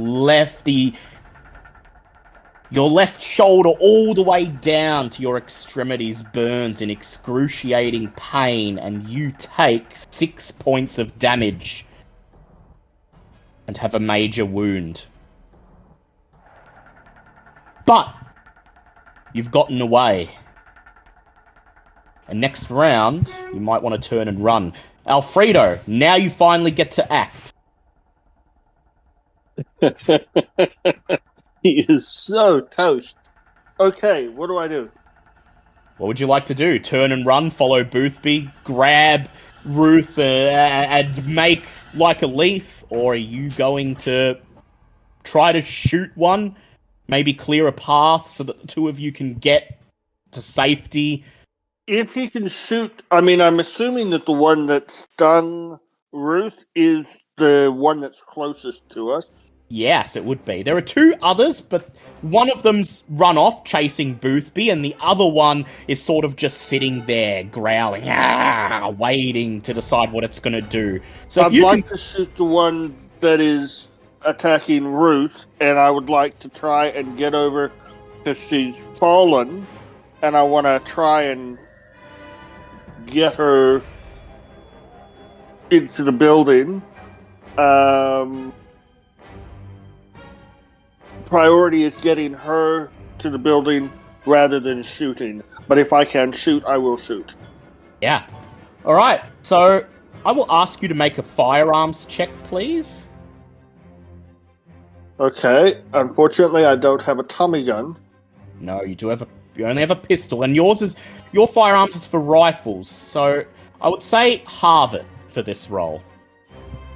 left shoulder all the way down to your extremities burns in excruciating pain, and you take 6 points of damage and have a major wound. But you've gotten away. And next round, you might want to turn and run. Alfredo, now you finally get to act. He is so toast. Okay, what do I do? What would you like to do? Turn and run, follow Boothby, grab Ruth and make like a leaf? Or are you going to try to shoot one? Maybe clear a path so that the two of you can get to safety? If he can shoot, I mean, I'm assuming that the one that stung Ruth is the one that's closest to us. Yes, it would be. There are 2 others, but one of them's run off chasing Boothby, and the other one is sort of just sitting there growling, waiting to decide what it's going to do. So I'd like to shoot the one that is attacking Ruth, and I would like to try and get over because she's fallen, and I want to try and get her into the building. Priority is getting her to the building rather than shooting. But if I can shoot, I will shoot. Yeah. All right. So I will ask you to make a firearms check, please. Okay. Unfortunately, I don't have a Tommy gun. No, you only have a pistol, and your firearms is for rifles. So I would say halve it for this roll.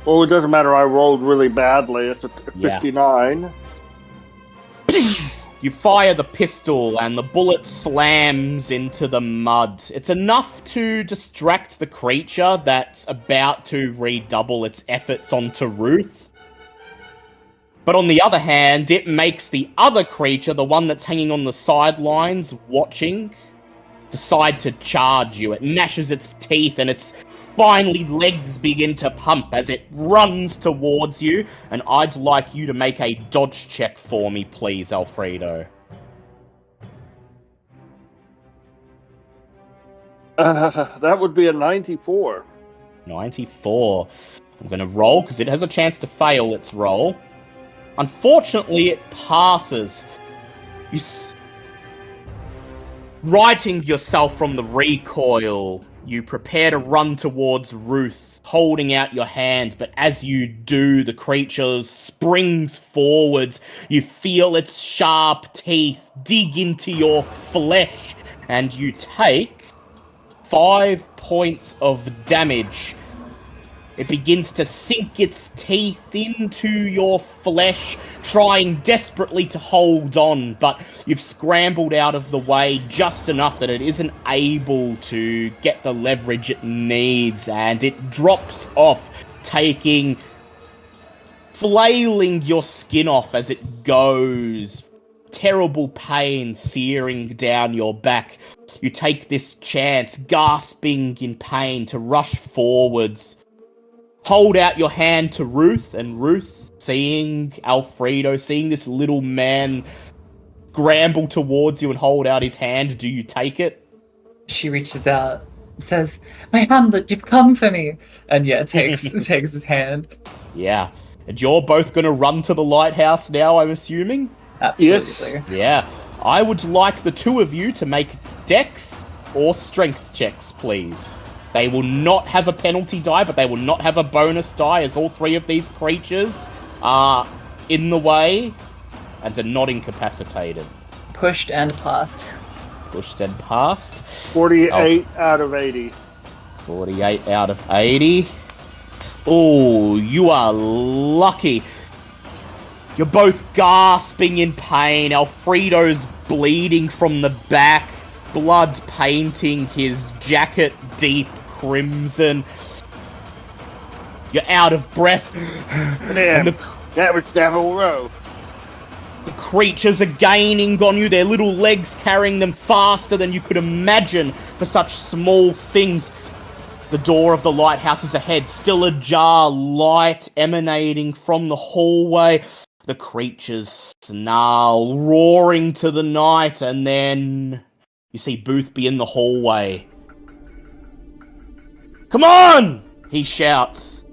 Well, it doesn't matter. I rolled really badly. It's a 59. You fire the pistol, and the bullet slams into the mud. It's enough to distract the creature that's about to redouble its efforts onto Ruth. But on the other hand, it makes the other creature, the one that's hanging on the sidelines watching, decide to charge you. It gnashes its teeth, and its finally legs begin to pump as it runs towards you. And I'd like you to make a dodge check for me, please, Alfredo. That would be a 94. 94. I'm going to roll, because it has a chance to fail its roll. Unfortunately, it passes. Righting yourself from the recoil, you prepare to run towards Ruth, holding out your hand, but as you do, the creature springs forwards. You feel its sharp teeth dig into your flesh, and you take 5 points of damage. It begins to sink its teeth into your flesh, trying desperately to hold on, but you've scrambled out of the way just enough that it isn't able to get the leverage it needs, and it drops off, flailing your skin off as it goes. Terrible pain searing down your back. You take this chance, gasping in pain, to rush forwards. Hold out your hand to Ruth, and Ruth, seeing Alfredo, seeing this little man scramble towards you and hold out his hand, do you take it? She reaches out and says, "My Hamlet, you've come for me!" And takes his hand. Yeah. And you're both going to run to the lighthouse now, I'm assuming? Absolutely. Yes. Yeah. I would like the two of you to make dex or strength checks, please. They will not have a penalty die, but they will not have a bonus die, as all three of these creatures are in the way and are not incapacitated. Pushed and passed. Pushed and passed. 48 out of 80. 48 out of 80. Oh, you are lucky. You're both gasping in pain. Alfredo's bleeding from the back, blood painting his jacket deep crimson. You're out of breath. Damn, that was Devil Row. The creatures are gaining on you, their little legs carrying them faster than you could imagine for such small things. The door of the lighthouse is ahead, still ajar, light emanating from the hallway. The creatures snarl, roaring to the night, and then you see Boothby in the hallway. "Come on!" he shouts,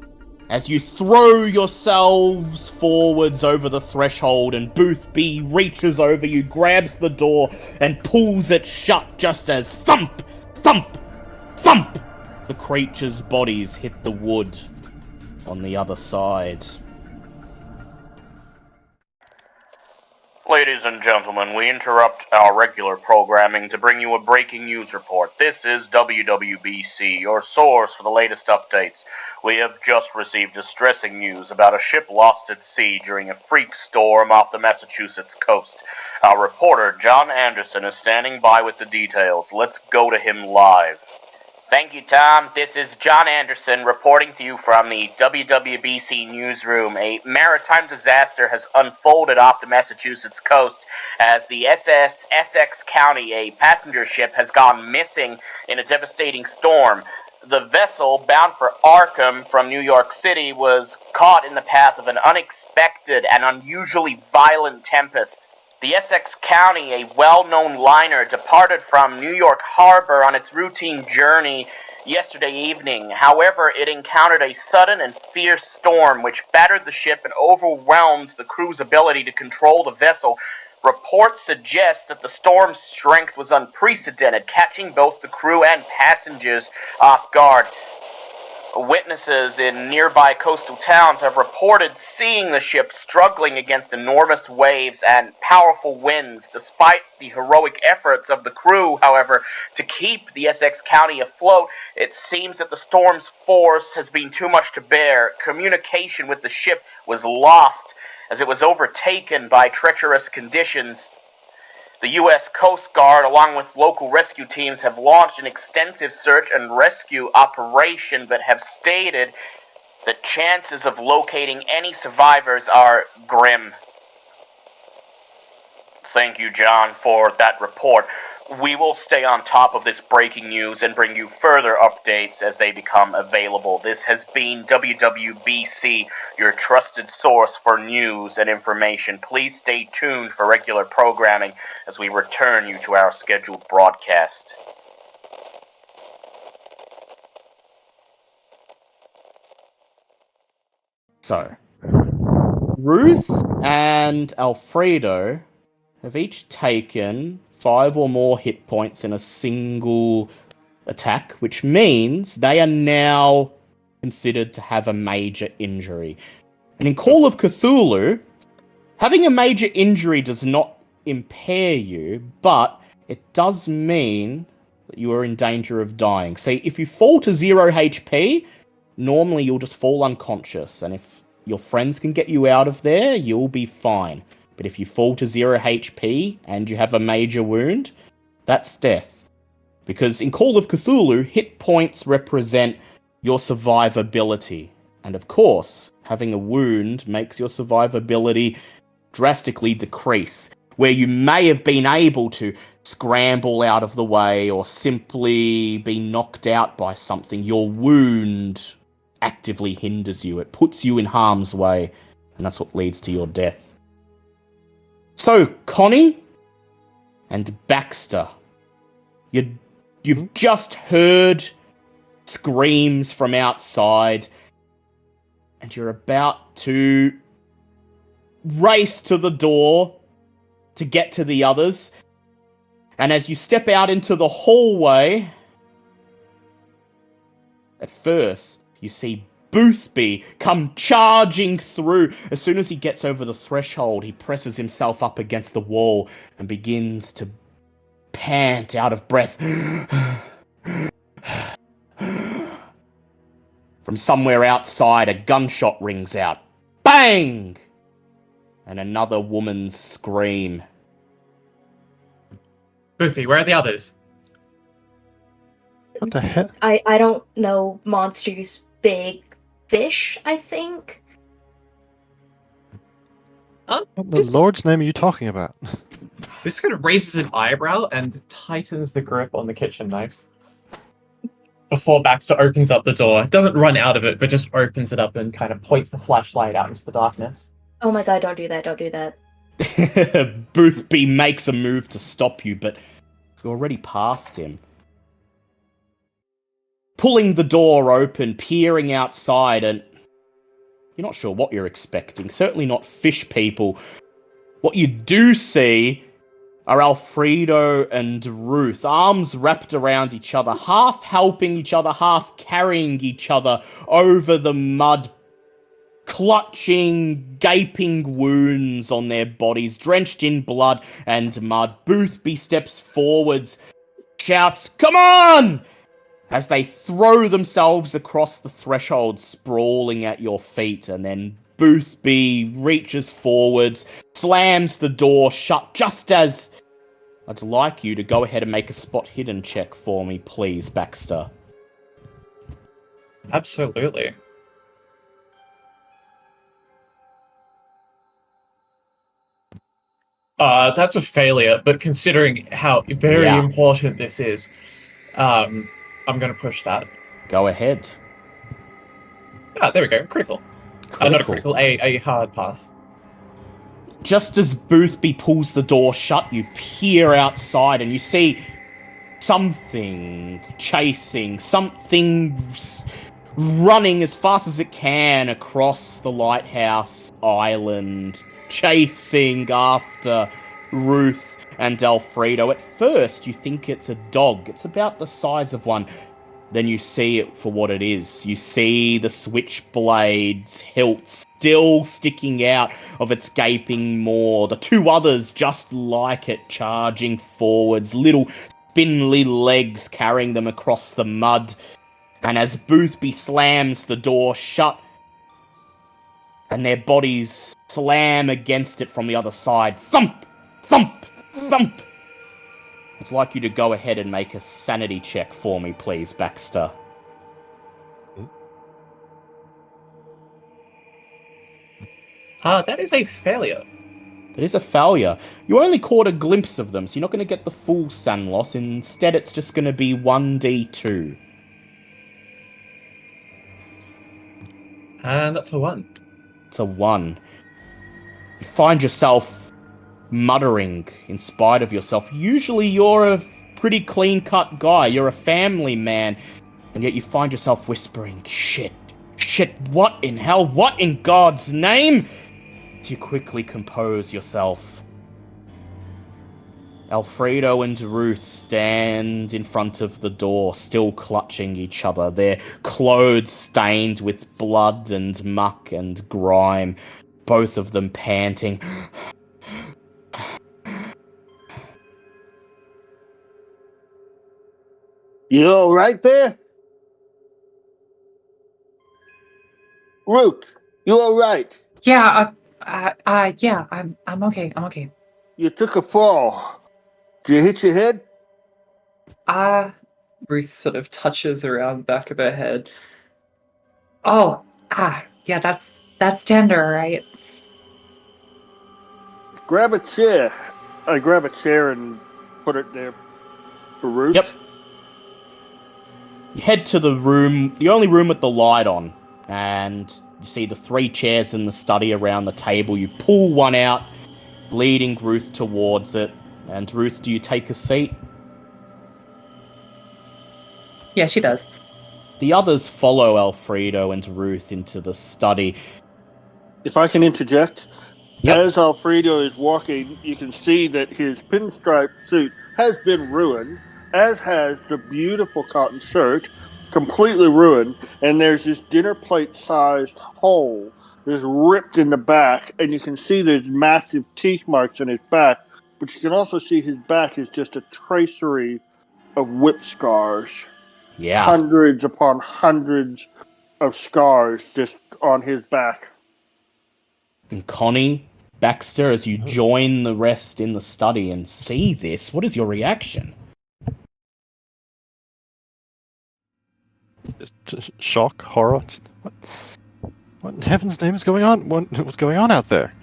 as you throw yourselves forwards over the threshold, and Boothby reaches over you, grabs the door, and pulls it shut just as thump, thump, thump, the creatures' bodies hit the wood on the other side. Ladies and gentlemen, we interrupt our regular programming to bring you a breaking news report. This is WWBC, your source for the latest updates. We have just received distressing news about a ship lost at sea during a freak storm off the Massachusetts coast. Our reporter, John Anderson, is standing by with the details. Let's go to him live. Thank you, Tom. This is John Anderson reporting to you from the WWBC newsroom. A maritime disaster has unfolded off the Massachusetts coast as the SS Essex County, a passenger ship, has gone missing in a devastating storm. The vessel, bound for Arkham from New York City, was caught in the path of an unexpected and unusually violent tempest. The Essex County, a well-known liner, departed from New York Harbor on its routine journey yesterday evening. However, it encountered a sudden and fierce storm which battered the ship and overwhelmed the crew's ability to control the vessel. Reports suggest that the storm's strength was unprecedented, catching both the crew and passengers off guard. Witnesses in nearby coastal towns have reported seeing the ship struggling against enormous waves and powerful winds. Despite the heroic efforts of the crew, however, to keep the Essex County afloat, it seems that the storm's force has been too much to bear. Communication with the ship was lost as it was overtaken by treacherous conditions. The U.S. Coast Guard, along with local rescue teams, have launched an extensive search and rescue operation, but have stated that chances of locating any survivors are grim. Thank you, John, for that report. We will stay on top of this breaking news and bring you further updates as they become available. This has been WWBC, your trusted source for news and information. Please stay tuned for regular programming as we return you to our scheduled broadcast. So, Ruth and Alfredo have each taken 5 or more hit points in a single attack, which means they are now considered to have a major injury. And in Call of Cthulhu, having a major injury does not impair you, but it does mean that you are in danger of dying. See, if you fall to 0 HP, normally you'll just fall unconscious, and if your friends can get you out of there, you'll be fine. But if you fall to 0 HP and you have a major wound, that's death. Because in Call of Cthulhu, hit points represent your survivability. And of course, having a wound makes your survivability drastically decrease. Where you may have been able to scramble out of the way or simply be knocked out by something, your wound actively hinders you. It puts you in harm's way, and that's what leads to your death. So, Connie and Baxter, you've just heard screams from outside, and you're about to race to the door to get to the others. And as you step out into the hallway, at first, you see Boothby come charging through. As soon as he gets over the threshold, he presses himself up against the wall and begins to pant out of breath. From somewhere outside, a gunshot rings out. Bang! And another woman's scream. Boothby, where are the others? What the heck? I don't know monsters, big fish, I think. What the Lord's name are you talking about? This kind of raises an eyebrow and tightens the grip on the kitchen knife. Before Baxter opens up the door. Doesn't run out of it, but just opens it up and kind of points the flashlight out into the darkness. Oh my god, don't do that, don't do that. Boothby makes a move to stop you, but you're already past him. Pulling the door open, peering outside, and you're not sure what you're expecting. Certainly not fish people. What you do see are Alfredo and Ruth, arms wrapped around each other, half helping each other, half carrying each other over the mud, clutching, gaping wounds on their bodies, drenched in blood and mud. Boothby steps forwards, shouts, "Come on!" as they throw themselves across the threshold, sprawling at your feet, and then Boothby reaches forwards, slams the door shut just as... I'd like you to go ahead and make a spot hidden check for me, please, Baxter. Absolutely. That's a failure, but considering how very important this is, I'm going to push that. Go ahead. Ah, there we go. Critical. Not a critical, a hard pass. Just as Boothby pulls the door shut, you peer outside and you see something running as fast as it can across the lighthouse island, chasing after Ruth and Alfredo. At first, you think it's a dog. It's about the size of one. Then you see it for what it is. You see the switchblade's hilt still sticking out of its gaping maw. The two others just like it, charging forwards, little spindly legs carrying them across the mud. And as Boothby slams the door shut, and their bodies slam against it from the other side, thump, thump, thump. I'd like you to go ahead and make a sanity check for me, please, Baxter. That is a failure. That is a failure. You only caught a glimpse of them, so you're not going to get the full sun loss. Instead, it's just going to be 1d2. And that's a 1. It's a 1. You find yourself muttering in spite of yourself. Usually you're a pretty clean-cut guy. You're a family man. And yet you find yourself whispering, shit, what in hell, what in God's name? So you quickly compose yourself. Alfredo and Ruth stand in front of the door, still clutching each other, their clothes stained with blood and muck and grime, both of them panting. You all right there? Ruth, you all right? Yeah, yeah, I'm okay. I'm okay. You took a fall. Did you hit your head? Ruth sort of touches around the back of her head. Oh, yeah, that's tender, right? Grab a chair. I grab a chair and put it there for Ruth. Yep. You head to the room, the only room with the light on, and you see the 3 chairs in the study around the table. You pull one out, leading Ruth towards it. And Ruth, do you take a seat? Yeah, she does. The others follow Alfredo and Ruth into the study. If I can interject, Yep. As Alfredo is walking, you can see that his pinstripe suit has been ruined, as has the beautiful cotton shirt, completely ruined, and there's this dinner plate-sized hole that's ripped in the back, and you can see there's massive teeth marks on his back, but you can also see his back is just a tracery of whip scars. Yeah. Hundreds upon hundreds of scars just on his back. And Connie, Baxter, as you join the rest in the study and see this, what is your reaction? Just shock, horror. What in heaven's name is going on? What's going on out there?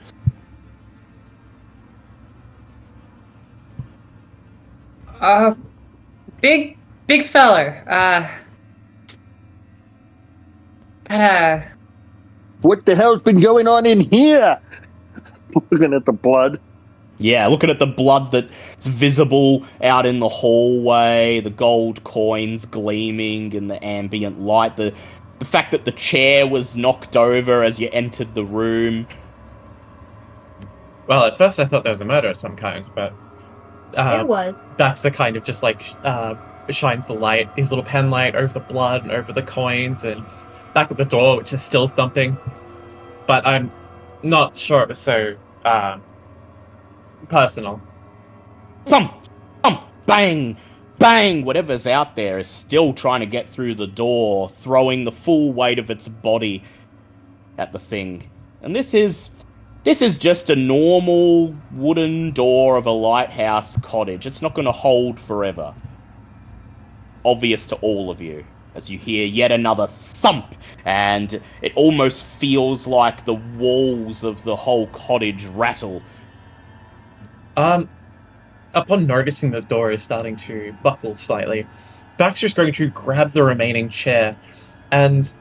Big feller. What the hell's been going on in here? Looking at the blood. Yeah, looking at the blood that's visible out in the hallway, the gold coins gleaming in the ambient light, the fact that the chair was knocked over as you entered the room. Well, at first I thought there was a murder of some kind, but There was. Baxter kind of just like shines the light, his little pen light over the blood and over the coins and back at the door, which is still thumping. But I'm not sure it was so personal. Thump! Thump! Bang! Bang! Whatever's out there is still trying to get through the door, throwing the full weight of its body at the thing. And this is just a normal wooden door of a lighthouse cottage. It's not going to hold forever. Obvious to all of you as you hear yet another thump, and it almost feels like the walls of the whole cottage rattle. Upon noticing the door is starting to buckle slightly, Baxter's going to grab the remaining chair and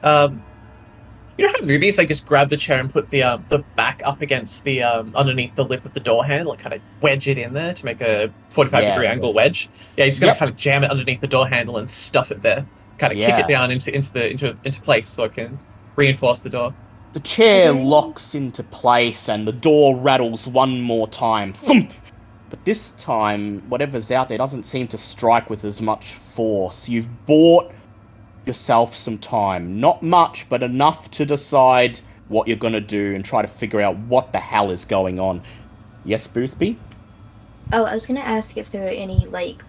You know how movies they just grab the chair and put the back up against the underneath the lip of the door handle and kind of wedge it in there to make a 45-degree angle wedge? Yeah, he's gonna kind of jam it underneath the door handle and stuff it there. Kind of kick it down into place so it can reinforce the door. The chair locks into place and the door rattles one more time. Thump! But this time, whatever's out there doesn't seem to strike with as much force. You've bought yourself some time. Not much, but enough to decide what you're going to do and try to figure out what the hell is going on. Yes, Boothby? Oh, I was going to ask if there are any, like,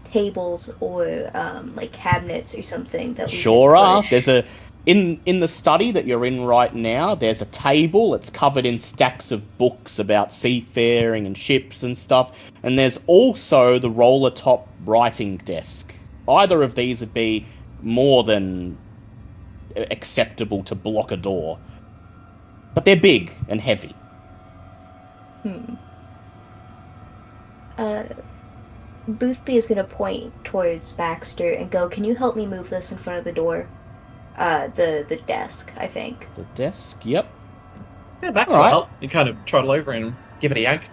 tables or, like, cabinets or something that we Sure could are. push. There's a... In the study that you're in right now, there's a table. It's covered in stacks of books about seafaring and ships and stuff. And there's also the roller top writing desk. Either of these would be more than acceptable to block a door. But they're big and heavy. Boothby is going to point towards Baxter and go, "Can you help me move this in front of the door?" The desk, I think. The desk, yep. Yeah, Baxter will help. You kind of trottle over and give it a yank.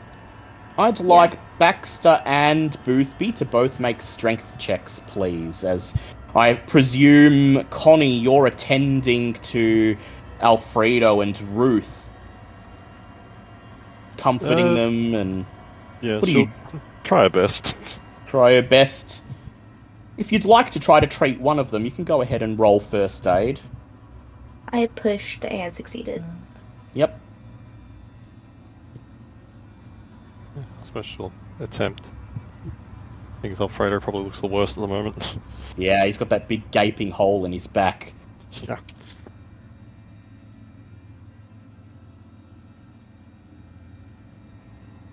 I'd like Baxter and Boothby to both make strength checks, please, as I presume, Connie, you're attending to Alfredo and Ruth. Comforting them and... Yeah, she'll try her best. Try her best. If you'd like to try to treat one of them, you can go ahead and roll first aid. I pushed and succeeded. Yep. Special attempt. I think Alfredo probably looks the worst at the moment. Yeah, he's got that big gaping hole in his back. Yeah.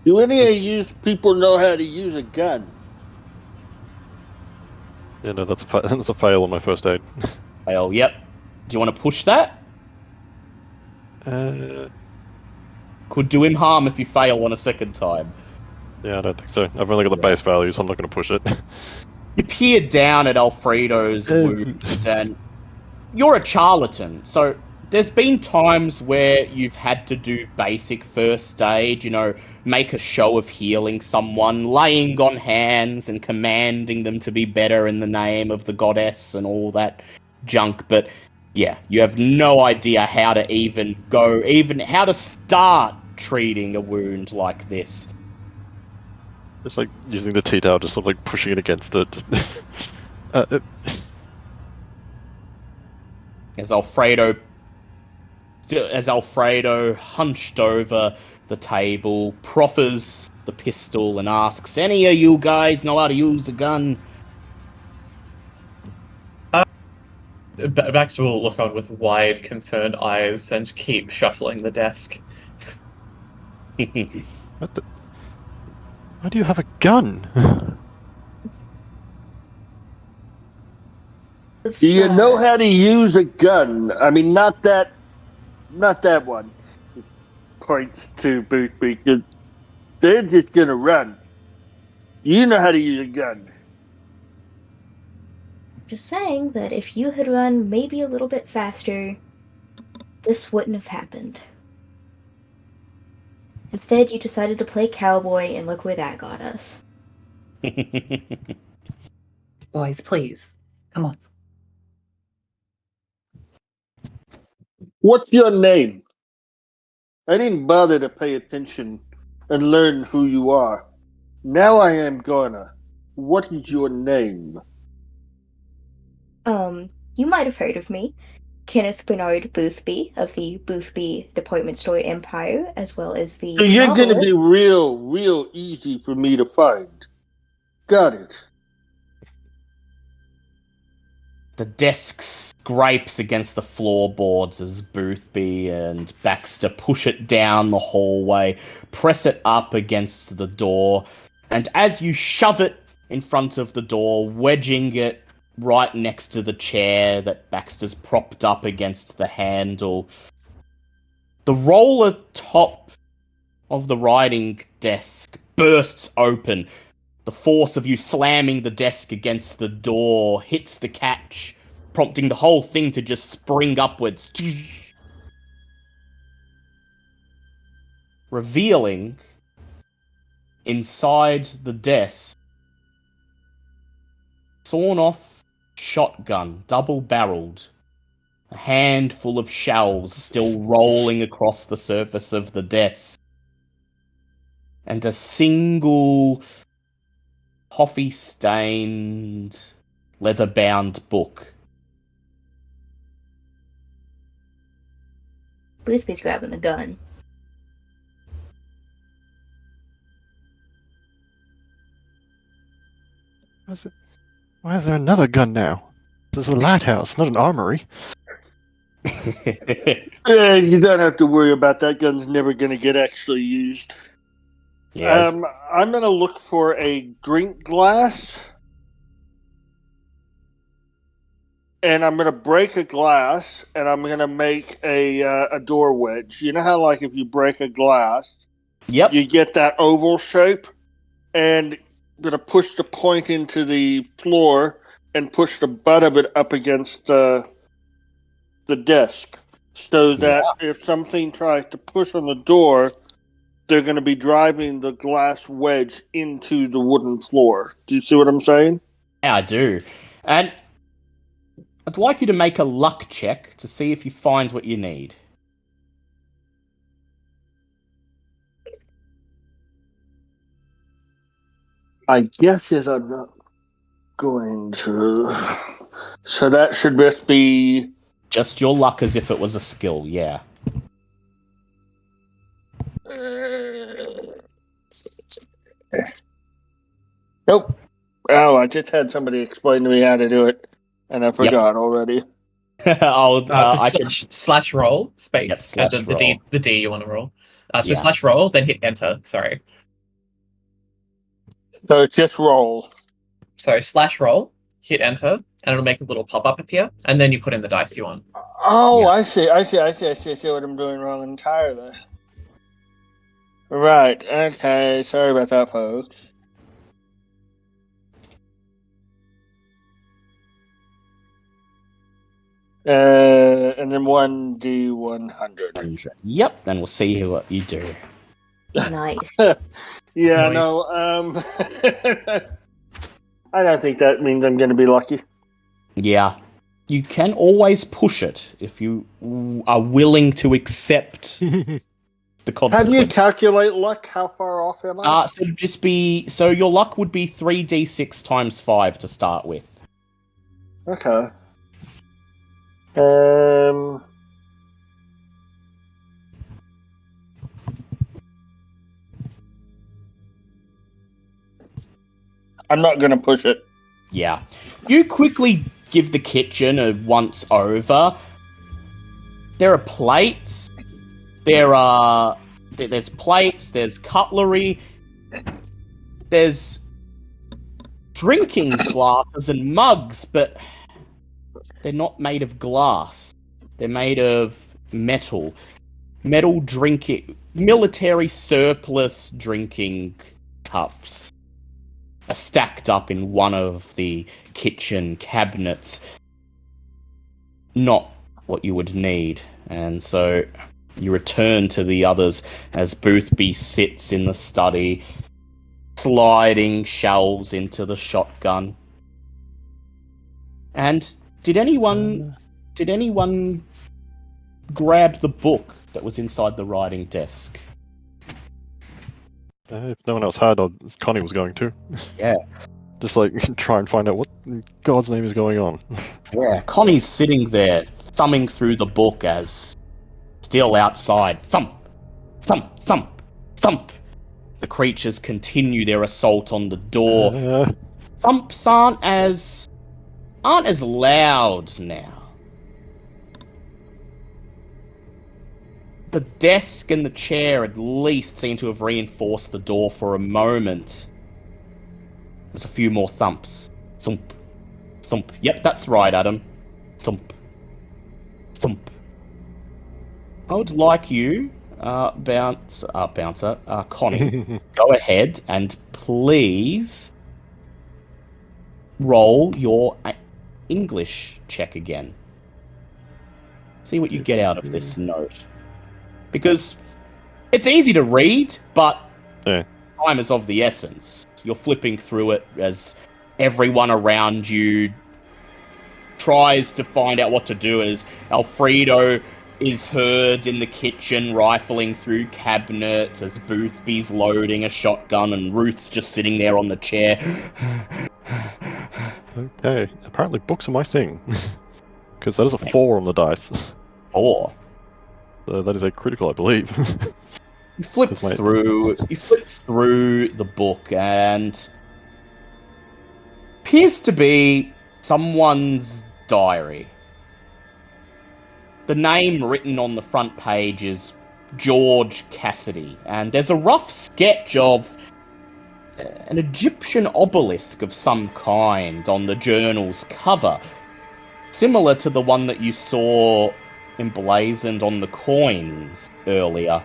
Do any of you people know how to use a gun? Yeah, no, that's a fail on my first aid. Fail, yep. Do you want to push that? Could do him harm if you fail on a second time. Yeah, I don't think so. I've only got the base value, so I'm not going to push it. You peer down at Alfredo's wound, and you're a charlatan, so there's been times where you've had to do basic first aid, you know, make a show of healing someone, laying on hands and commanding them to be better in the name of the goddess and all that junk, but yeah, you have no idea how to even how to start treating a wound like this. It's like using the T-towel, just sort of like pushing it against it. As Alfredo hunched over the table, proffers the pistol and asks, "Any of you guys know how to use a gun?" Baxter will look on with wide, concerned eyes and keep shuffling the desk. What the... Why do you have a gun? Do you know how to use a gun? I mean, not that one. Points to Boothby. They're just gonna run. You know how to use a gun. Just saying that if you had run maybe a little bit faster, this wouldn't have happened. Instead, you decided to play cowboy, and look where that got us. Boys, please. Come on. What's your name? I didn't bother to pay attention and learn who you are. Now I am gonna. What is your name? You might have heard of me. Kenneth Bernard Boothby of the Boothby Department Store Empire, as well as the... So you're gonna be novelist. real easy for me to find. Got it. The desk scrapes against the floorboards as Boothby and Baxter push it down the hallway, press it up against the door, and as you shove it in front of the door, wedging it right next to the chair that Baxter's propped up against the handle, the roller top of the writing desk bursts open. The force of you slamming the desk against the door hits the catch, prompting the whole thing to just spring upwards, revealing inside the desk sawn off shotgun, double-barreled, a handful of shells still rolling across the surface of the desk, and a single coffee-stained, leather-bound book. Boothby's grabbing the gun. Why is there another gun now? This is a lighthouse, not an armory. You don't have to worry about that. Gun's never going to get actually used. Yes. I'm going to look for a drink glass. And I'm going to break a glass, and I'm going to make a door wedge. You know how, like, if you break a glass, Yep. you get that oval shape? And I'm going to push the point into the floor and push the butt of it up against the desk. So that if something tries to push on the door, they're going to be driving the glass wedge into the wooden floor. Do you see what I'm saying? Yeah, I do. And I'd like you to make a luck check to see if you find what you need. I guess I'm not going to. So that should just be. Just your luck as if it was a skill, yeah. Nope. Oh, I just had somebody explain to me how to do it, and I forgot already. Slash roll space. Yep, slash the D you want to roll. So Yeah. slash roll, then hit enter. Sorry. So it's just roll. So slash roll, hit enter, and it'll make a little pop-up appear, and then you put in the dice you want. Oh, Yeah. I see what I'm doing wrong entirely. Right, okay, sorry about that, folks. And then 1d100. Yep, then we'll see what you do. Nice. Yeah, Nice. no, I don't think that means I'm going to be lucky. Yeah. You can always push it if you are willing to accept the How do you consequence. calculate luck? How far off am I? So your luck would be 3d6 times 5 to start with. Okay. I'm not going to push it. Yeah. You quickly give the kitchen a once over. There are plates. There's plates, there's cutlery, there's drinking glasses and mugs, but they're not made of glass. They're made of metal. Military surplus drinking cups are stacked up in one of the kitchen cabinets. Not what you would need. And so you return to the others as Boothby sits in the study, sliding shells into the shotgun. And did anyone grab the book that was inside the writing desk? If no one else had, Connie was going to. Yeah. Just like try and find out what in God's name is going on. Yeah, Connie's sitting there, thumbing through the book as still outside. Thump! Thump! Thump! Thump! The creatures continue their assault on the door. Thumps aren't as loud now. The desk and the chair at least seem to have reinforced the door for a moment. There's a few more thumps. Thump. Thump. Yep, that's right, Adam. Thump. Thump. I would like you, Bouncer, Connie, go ahead and please roll your English check again. See what you get out of this note. Because it's easy to read, but time is of the essence. You're flipping through it as everyone around you tries to find out what to do, as Alfredo is heard in the kitchen rifling through cabinets, as Boothby's loading a shotgun and Ruth's just sitting there on the chair. Okay, apparently books are my thing. Because that is a 4 on the dice. 4. So that is a critical, I believe. You flip through the book and appears to be someone's diary. The name written on the front page is George Cassidy, and there's a rough sketch of an Egyptian obelisk of some kind on the journal's cover, similar to the one that you saw emblazoned on the coins earlier.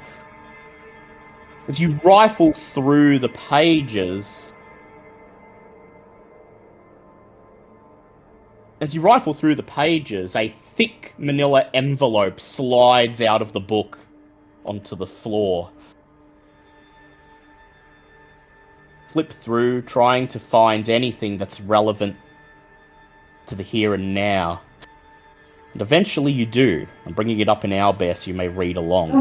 As you rifle through the pages, a thick manila envelope slides out of the book onto the floor. Flip through, trying to find anything that's relevant to the here and now. And eventually you do. I'm bringing it up in owlbear so you may read along.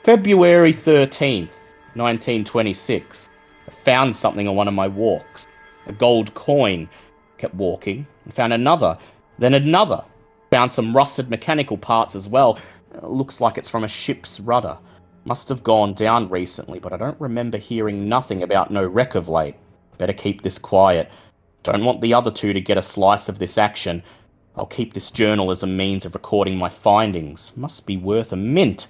February 13th, 1926. I found something on one of my walks. A gold coin. Kept walking and found another. Then another. Found some rusted mechanical parts as well. Looks like it's from a ship's rudder. Must have gone down recently, but I don't remember hearing nothing about no wreck of late. Better keep this quiet. Don't want the other two to get a slice of this action. I'll keep this journal as a means of recording my findings. Must be worth a mint.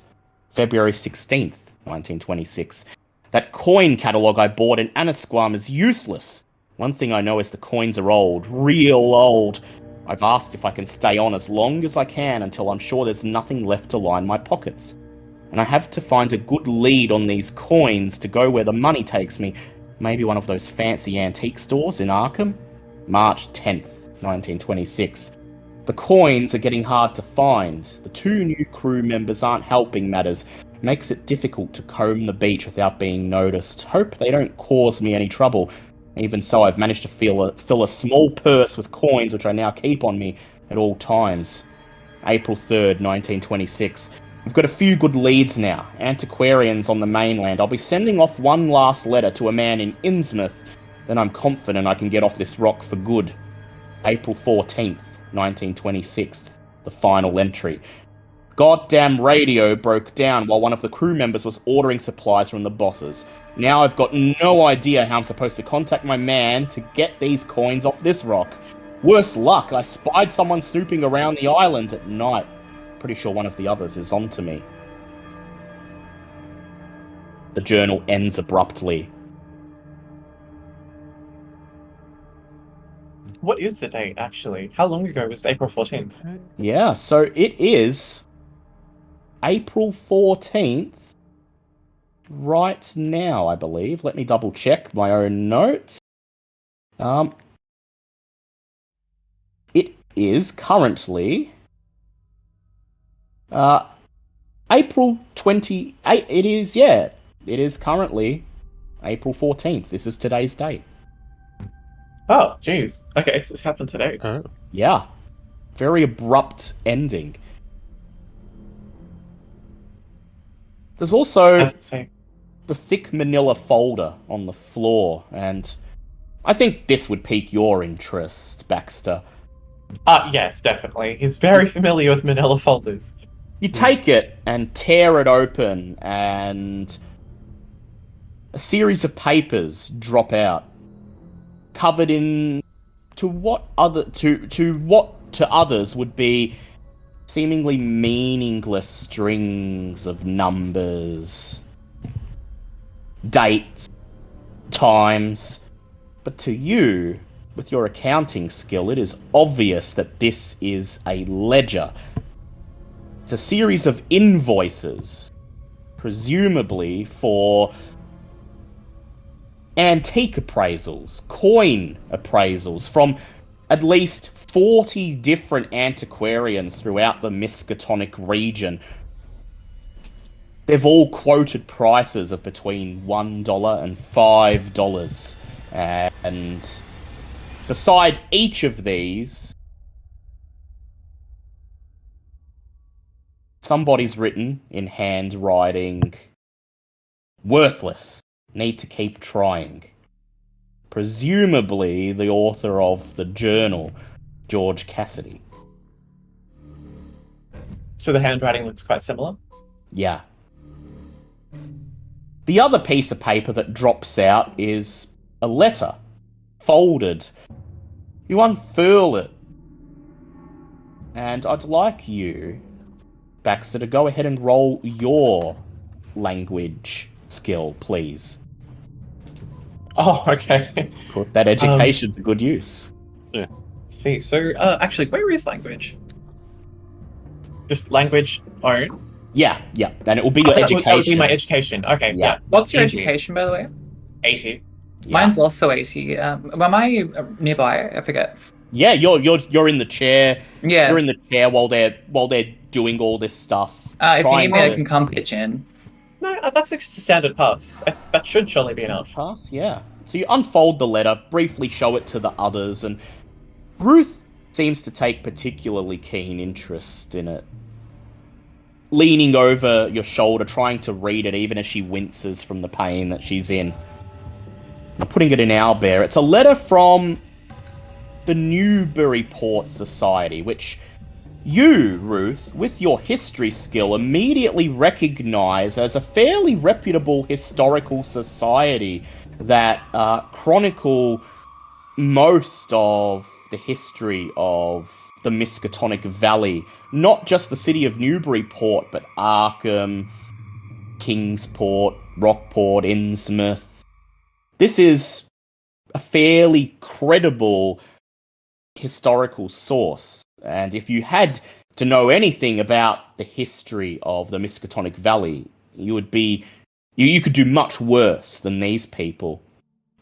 February 16th, 1926. That coin catalogue I bought in Annisquam is useless. One thing I know is the coins are old. Real old. I've asked if I can stay on as long as I can until I'm sure there's nothing left to line my pockets. And I have to find a good lead on these coins to go where the money takes me. Maybe one of those fancy antique stores in Arkham? March 10th, 1926. The coins are getting hard to find. The 2 new crew members aren't helping matters. Makes it difficult to comb the beach without being noticed. Hope they don't cause me any trouble. Even so, I've managed to fill a small purse with coins, which I now keep on me at all times. April 3rd, 1926. We've got a few good leads now. Antiquarians on the mainland. I'll be sending off one last letter to a man in Innsmouth. Then I'm confident I can get off this rock for good. April 14th, 1926. The final entry. Goddamn radio broke down while one of the crew members was ordering supplies from the bosses. Now I've got no idea how I'm supposed to contact my man to get these coins off this rock. Worse luck, I spied someone snooping around the island at night. Pretty sure one of the others is onto me. The journal ends abruptly. What is the date, actually? How long ago was April 14th? Yeah, so it is April 14th. Right now, I believe. Let me double check my own notes. It is currently April 28. It is currently April 14th. This is today's date. Oh, jeez. Okay, so this happened today. Yeah. Very abrupt ending. There's also the thick manila folder on the floor, and I think this would pique your interest, Baxter. Yes, definitely. He's very familiar with manila folders. You take it and tear it open, and a series of papers drop out, covered in to what to others would be seemingly meaningless strings of numbers, dates, times. But to you, with your accounting skill, it is obvious that this is a ledger. It's a series of invoices, presumably for antique appraisals, coin appraisals from at least 40 different antiquarians throughout the Miskatonic region. They've all quoted prices of between $1 and $5. And beside each of these, somebody's written in handwriting, "Worthless. Need to keep trying." Presumably the author of the journal, George Cassidy. So the handwriting looks quite similar. Yeah. The other piece of paper that drops out is a letter, folded. You unfurl it. And I'd like you, Baxter, to go ahead and roll your language skill, please. Oh, okay. Put that education to good use. Let's see. So, actually, where is language? Just language own? Yeah. And it will be your education. That would be my education. Okay, yeah. What's your 80. education, by the way? 80. Yeah. Mine's also 80. Am I nearby? I forget. Yeah, you're in the chair. Yeah. You're in the chair while they're doing all this stuff. If you trying need me, I to- can come pitch in. No, that's just a standard pass. That should surely be enough. Pass, yeah. So you unfold the letter, briefly show it to the others, and Ruth seems to take particularly keen interest in it. Leaning over your shoulder, trying to read it, even as she winces from the pain that she's in. I'm putting it in owlbear. It's a letter from the Newburyport Society, which you, Ruth, with your history skill, immediately recognize as a fairly reputable historical society that chronicle most of the history of the Miskatonic Valley. Not just the city of Newburyport, but Arkham, Kingsport, Rockport, Innsmouth. This is a fairly credible historical source. And if you had to know anything about the history of the Miskatonic Valley, you could do much worse than these people.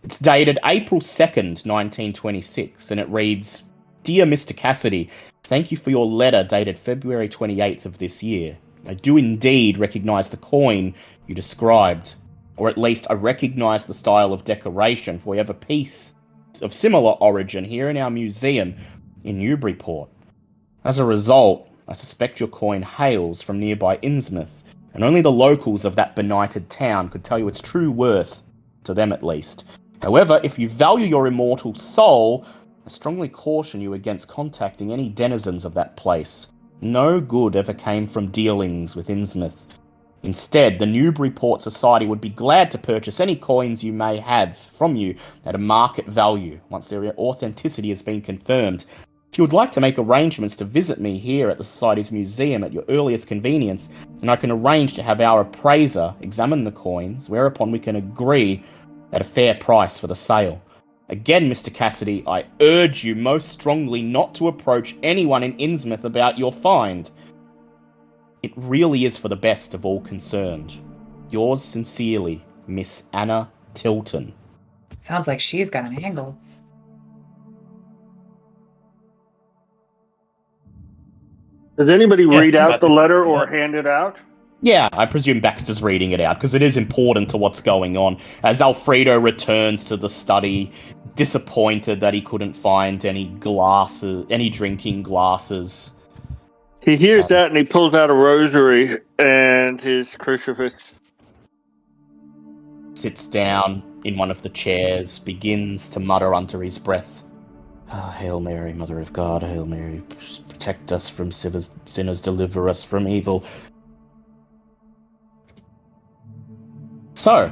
It's dated April 2nd, 1926, and it reads, "Dear Mr. Cassidy, thank you for your letter dated February 28th of this year. I do indeed recognize the coin you described, or at least I recognize the style of decoration, for we have a piece of similar origin here in our museum in Newburyport. As a result, I suspect your coin hails from nearby Innsmouth, and only the locals of that benighted town could tell you its true worth, to them at least. However, if you value your immortal soul, I strongly caution you against contacting any denizens of that place. No good ever came from dealings with Innsmouth. Instead, the Newburyport Society would be glad to purchase any coins you may have from you at a market value once their authenticity has been confirmed. If you would like to make arrangements to visit me here at the Society's museum at your earliest convenience, then I can arrange to have our appraiser examine the coins, whereupon we can agree at a fair price for the sale. Again, Mr. Cassidy, I urge you most strongly not to approach anyone in Innsmouth about your find. It really is for the best of all concerned. Yours sincerely, Miss Anna Tilton." Sounds like she's got an angle. Does anybody Yes, read think out about the this. letter or hand it out? Yeah, I presume Baxter's reading it out, because it is important to what's going on. As Alfredo returns to the study, disappointed that he couldn't find any drinking glasses. He hears that and he pulls out a rosary and his crucifix. Sits down in one of the chairs, begins to mutter under his breath, "Hail Mary, Mother of God, Hail Mary, protect us from sinners, deliver us from evil." So,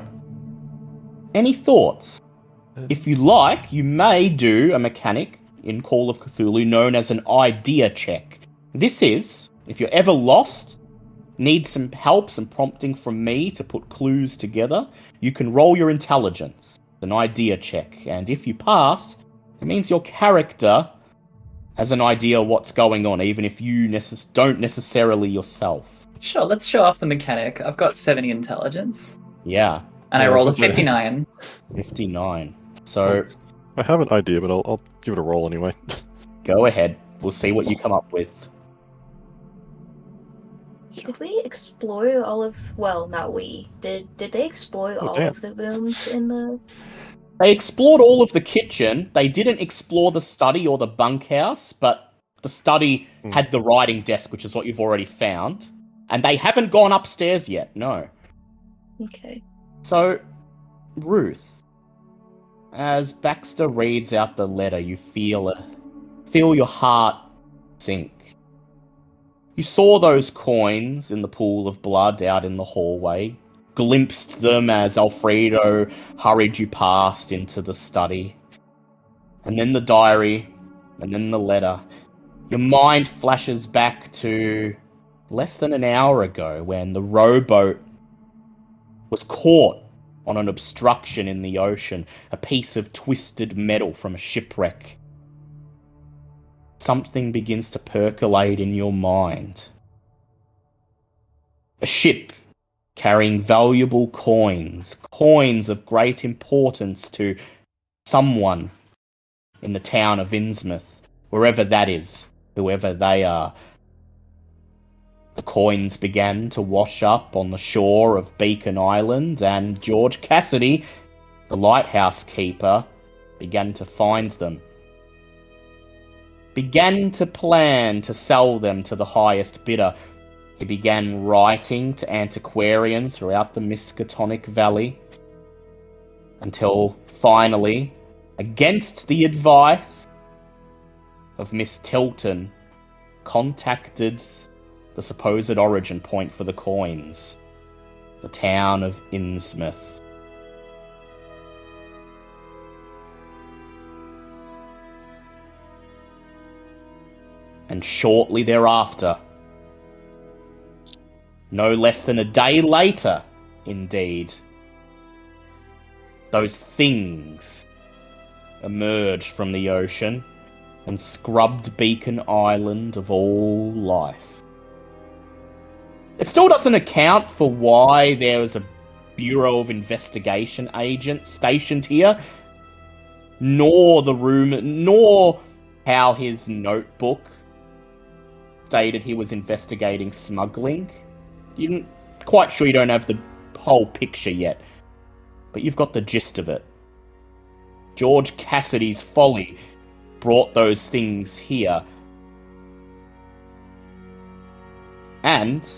any thoughts? If you like, you may do a mechanic in Call of Cthulhu known as an idea check. This is, if you're ever lost, need some help, some prompting from me to put clues together, you can roll your intelligence, an idea check, and if you pass, it means your character has an idea what's going on, even if you don't necessarily yourself. Sure, let's show off the mechanic. I've got 70 intelligence. Yeah. And Yeah, I I rolled a was gonna say- 59. 59. So I have an idea, but I'll give it a roll anyway. go ahead. We'll see what you come up with. Did we explore all of? Well, not we. Did they explore Oh, all damn. of the rooms in the? They explored all of the kitchen. They didn't explore the study or the bunkhouse, but the study had the writing desk, which is what you've already found. And they haven't gone upstairs yet, no. Okay. So, Ruth, as Baxter reads out the letter, you feel your heart sink. You saw those coins in the pool of blood out in the hallway, glimpsed them as Alfredo hurried you past into the study. And then the diary, and then the letter. Your mind flashes back to less than an hour ago when the rowboat was caught on an obstruction in the ocean, a piece of twisted metal from a shipwreck. Something begins to percolate in your mind. A ship carrying valuable coins of great importance to someone in the town of Innsmouth, wherever that is, whoever they are. The coins began to wash up on the shore of Beacon Island, and George Cassidy, the lighthouse keeper, began to find them. Began to plan to sell them to the highest bidder. He began writing to antiquarians throughout the Miskatonic Valley, until finally, against the advice of Miss Tilton, contacted the supposed origin point for the coins, the town of Innsmouth. And shortly thereafter, no less than a day later, indeed, those things emerged from the ocean and scrubbed Beacon Island of all life. It still doesn't account for why there was a Bureau of Investigation agent stationed here, nor how his notebook stated he was investigating smuggling. You're quite sure you don't have the whole picture yet, but you've got the gist of it. George Cassidy's folly brought those things here. And,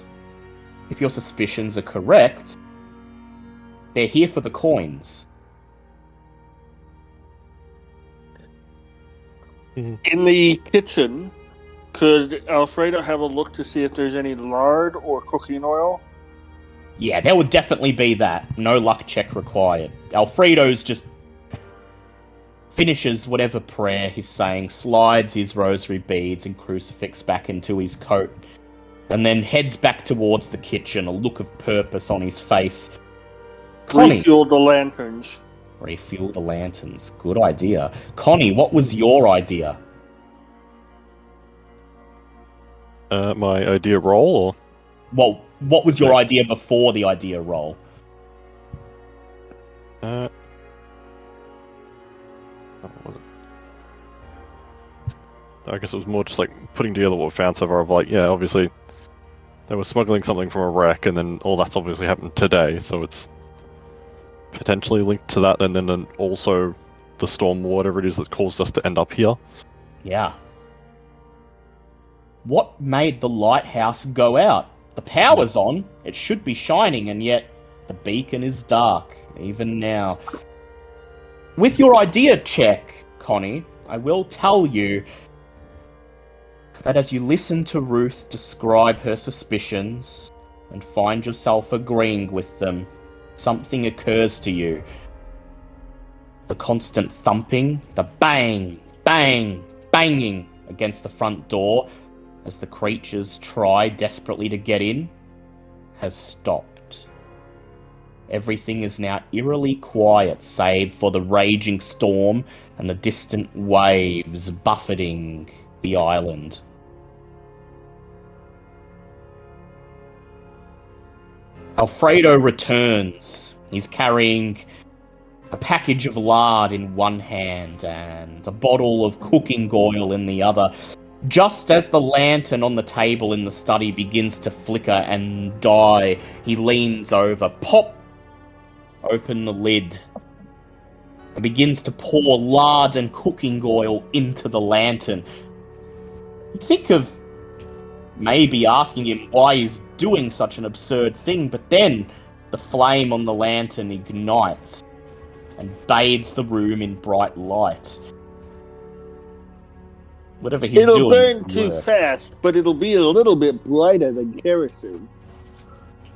if your suspicions are correct, they're here for the coins. In the kitchen, could Alfredo have a look to see if there's any lard or cooking oil? Yeah, there would definitely be that. No luck check required. Alfredo's just finishes whatever prayer he's saying, slides his rosary beads and crucifix back into his coat, and then heads back towards the kitchen, a look of purpose on his face. Connie. Refuel the lanterns. Refuel the lanterns. Good idea. Connie, what was your idea? My idea roll, or? Well, what was your idea before the idea roll? What was it? I guess it was more just like putting together what we found so far of like, yeah, obviously they were smuggling something from a wreck, and then all that's obviously happened today, so it's potentially linked to that, and then also the storm, whatever it is that caused us to end up here. Yeah. What made the lighthouse go out? The power's on, it should be shining, and yet the beacon is dark, even now. With your idea check, Connie, I will tell you that as you listen to Ruth describe her suspicions and find yourself agreeing with them, something occurs to you. The constant thumping, the bang, bang, banging against the front door as the creatures try desperately to get in, has stopped. Everything is now eerily quiet, save for the raging storm and the distant waves buffeting the island. Alfredo returns He's carrying a package of lard in one hand and a bottle of cooking oil in the other. Just as the lantern on the table in the study begins to flicker and die, he leans over, pop, open the lid, and begins to pour lard and cooking oil into the lantern. You think of maybe asking him why he's doing such an absurd thing, but then the flame on the lantern ignites and bathes the room in bright light. Whatever he's It'll doing... burn too fast, but it'll be a little bit brighter than kerosene.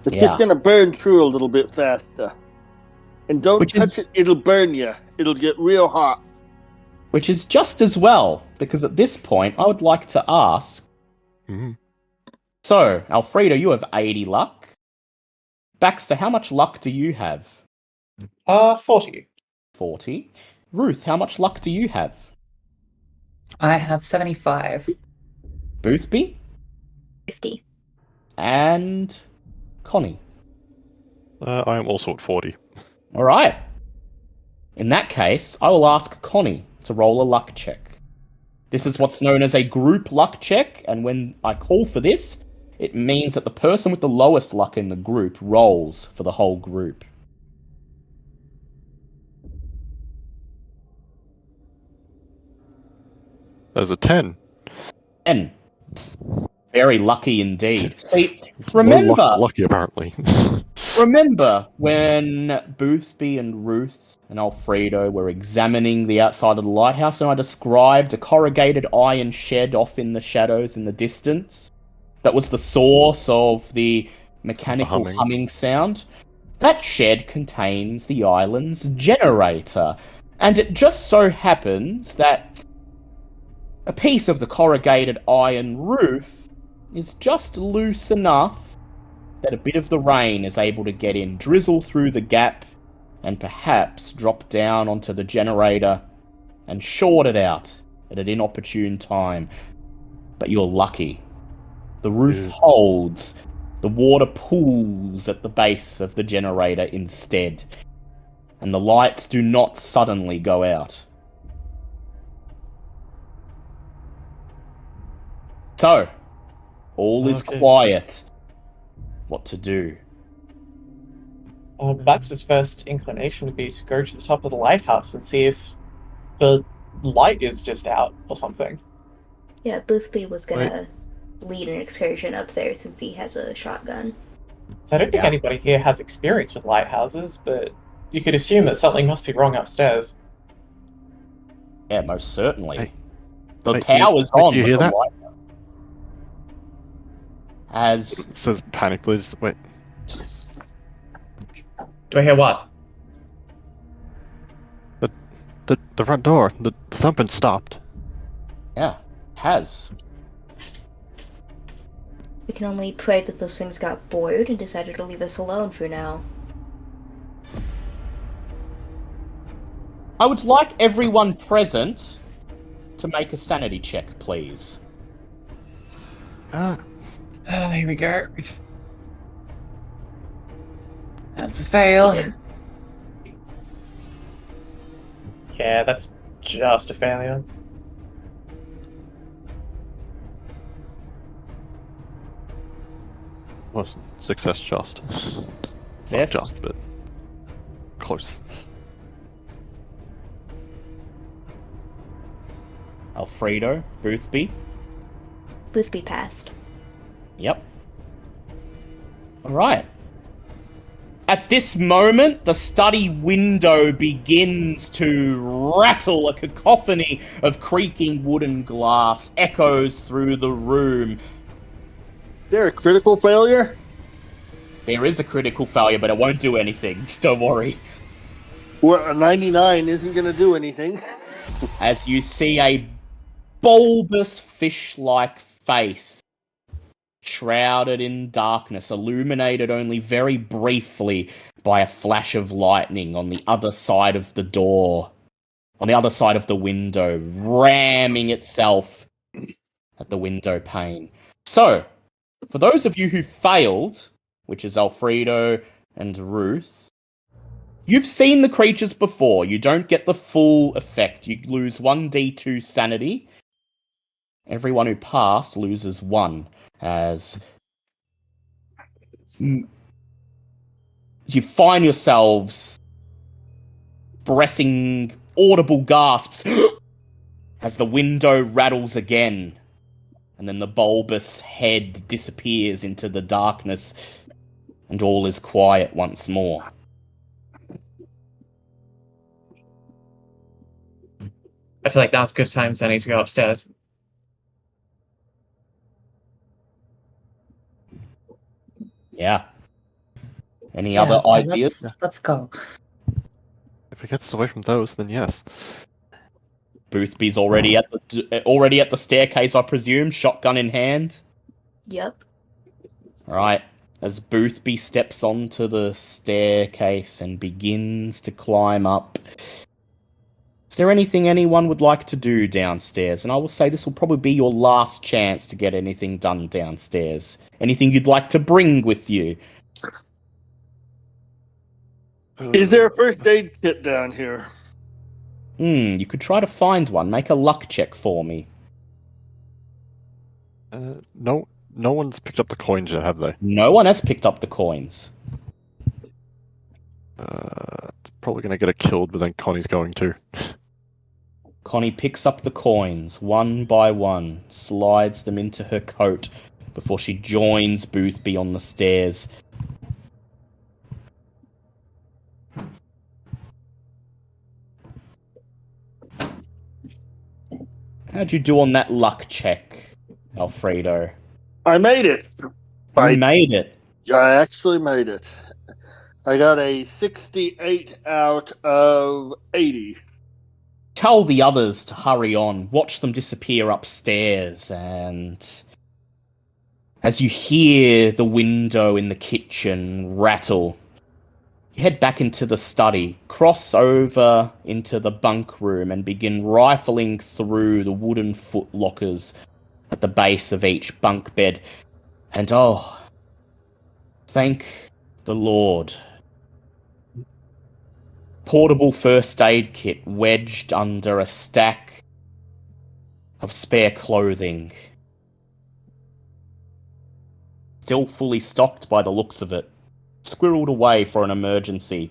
It's just going to burn through a little bit faster. And don't touch it, it'll burn you. It'll get real hot. Which is just as well, because at this point, I would like to ask... Mm-hmm. So, Alfredo, you have 80 luck. Baxter, how much luck do you have? 40. 40. Ruth, how much luck do you have? I have 75. Boothby? 50. And Connie? I am also at 40. Alright. In that case, I will ask Connie to roll a luck check. This is what's known as a group luck check, and when I call for this, it means that the person with the lowest luck in the group rolls for the whole group. There's a 10. 10. Very lucky indeed. See, remember... Lucky, apparently. Remember when Boothby and Ruth and Alfredo were examining the outside of the lighthouse and I described a corrugated iron shed off in the shadows in the distance? That was the source of the mechanical humming sound. That shed contains the island's generator. And it just so happens that a piece of the corrugated iron roof is just loose enough that a bit of the rain is able to get in, drizzle through the gap, and perhaps drop down onto the generator and short it out at an inopportune time. But you're lucky. The roof holds. The water pools at the base of the generator instead. And the lights do not suddenly go out. So, all is quiet. What to do? Bax's first inclination would be to go to the top of the lighthouse and see if the light is just out or something. Yeah, Boothby was gonna lead an excursion up there since he has a shotgun. So I don't think anybody here has experience with lighthouses, but you could assume that something must be wrong upstairs. Yeah, most certainly. The Wait, power's on. Do you hear that? As it says panic, please. Wait. Do I hear what? The front door. The thumping stopped. Yeah, has. We can only pray that those things got bored and decided to leave us alone for now. I would like everyone present to make a sanity check, please. Here we go. That's a fail. Yeah, that's just a failure. Well, success just. Yes. Not just, but close. Alfredo, Boothby. Boothby passed. Yep. Alright. At this moment, the study window begins to rattle. A cacophony of creaking wooden glass echoes through the room. Is there a critical failure? There is a critical failure, but it won't do anything. Don't worry. Well, a 99 isn't going to do anything. As you see a bulbous fish-like face, shrouded in darkness, illuminated only very briefly by a flash of lightning on the other side of the door, on the other side of the window, ramming itself at the window pane. So, for those of you who failed, which is Alfredo and Ruth, You've seen the creatures before. You don't get the full effect. You lose 1d2 sanity. Everyone who passed loses 1. As you find yourselves expressing audible gasps as the window rattles again. And then the bulbous head disappears into the darkness, and all is quiet once more. I feel like now's good times. I need to go upstairs. Yeah. Any Yeah, other ideas? let's go. If it gets us away from those, then yes. Boothby's already at the staircase, I presume, shotgun in hand. Yep. Right. As Boothby steps onto the staircase and begins to climb up. Is there anything anyone would like to do downstairs? And I will say this will probably be your last chance to get anything done downstairs. Anything you'd like to bring with you? Is there a first aid kit down here? You could try to find one. Make a luck check for me. No one's picked up the coins yet, have they? No one has picked up the coins. It's probably going to get it killed, but then Connie's going to. Connie picks up the coins one by one, slides them into her coat before she joins Boothby on the stairs. How'd you do on that luck check, Alfredo? I made it. You made it. I actually made it. I got a 68 out of 80. Tell the others to hurry on. Watch them disappear upstairs, and as you hear the window in the kitchen rattle, you head back into the study, cross over into the bunk room, and begin rifling through the wooden foot lockers at the base of each bunk bed. And oh, thank the Lord. Portable first aid kit wedged under a stack of spare clothing. Still fully stocked by the looks of it. Squirreled away for an emergency.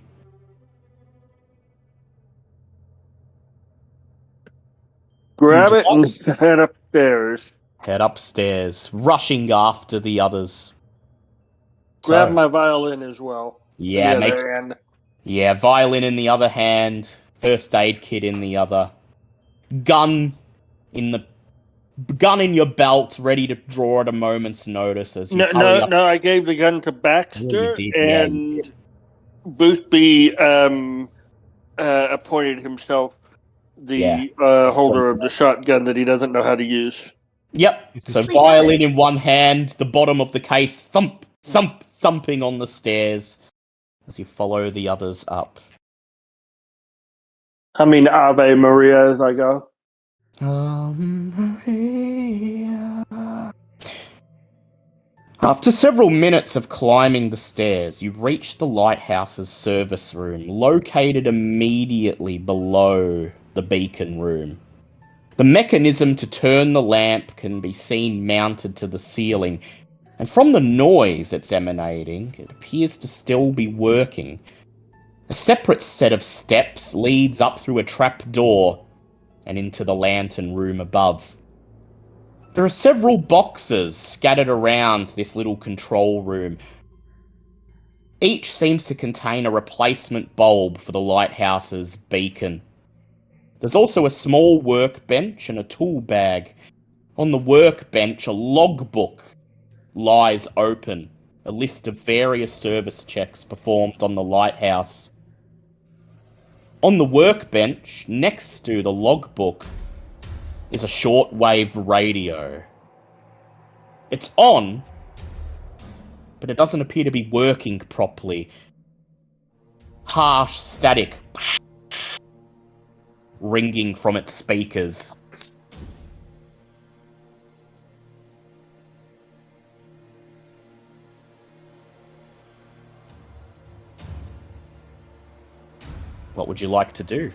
Grab it and head upstairs. Head upstairs, rushing after the others. Grab So, my violin as well. yeah, In the other hand. Yeah, violin in the other hand, first aid kit in the other. Gun in your belt, ready to draw at a moment's notice as you hurry up. No, I gave the gun to Baxter, Oh, you did, yeah, you and did. Boothby appointed himself the holder of the shotgun that he doesn't know how to use. Yep, so violin in one hand, the bottom of the case thumping on the stairs as you follow the others up. I mean, Ave Maria as I go. After several minutes of climbing the stairs, you reach the lighthouse's service room, located immediately below the beacon room. The mechanism to turn the lamp can be seen mounted to the ceiling, and from the noise it's emanating, it appears to still be working. A separate set of steps leads up through a trap door and into the lantern room above. There are several boxes scattered around this little control room. Each seems to contain a replacement bulb for the lighthouse's beacon. There's also a small workbench and a tool bag. On the workbench, a logbook lies open, a list of various service checks performed on the lighthouse. On the workbench, next to the logbook, is a shortwave radio. It's on, but it doesn't appear to be working properly. Harsh static ringing from its speakers. What would you like to do?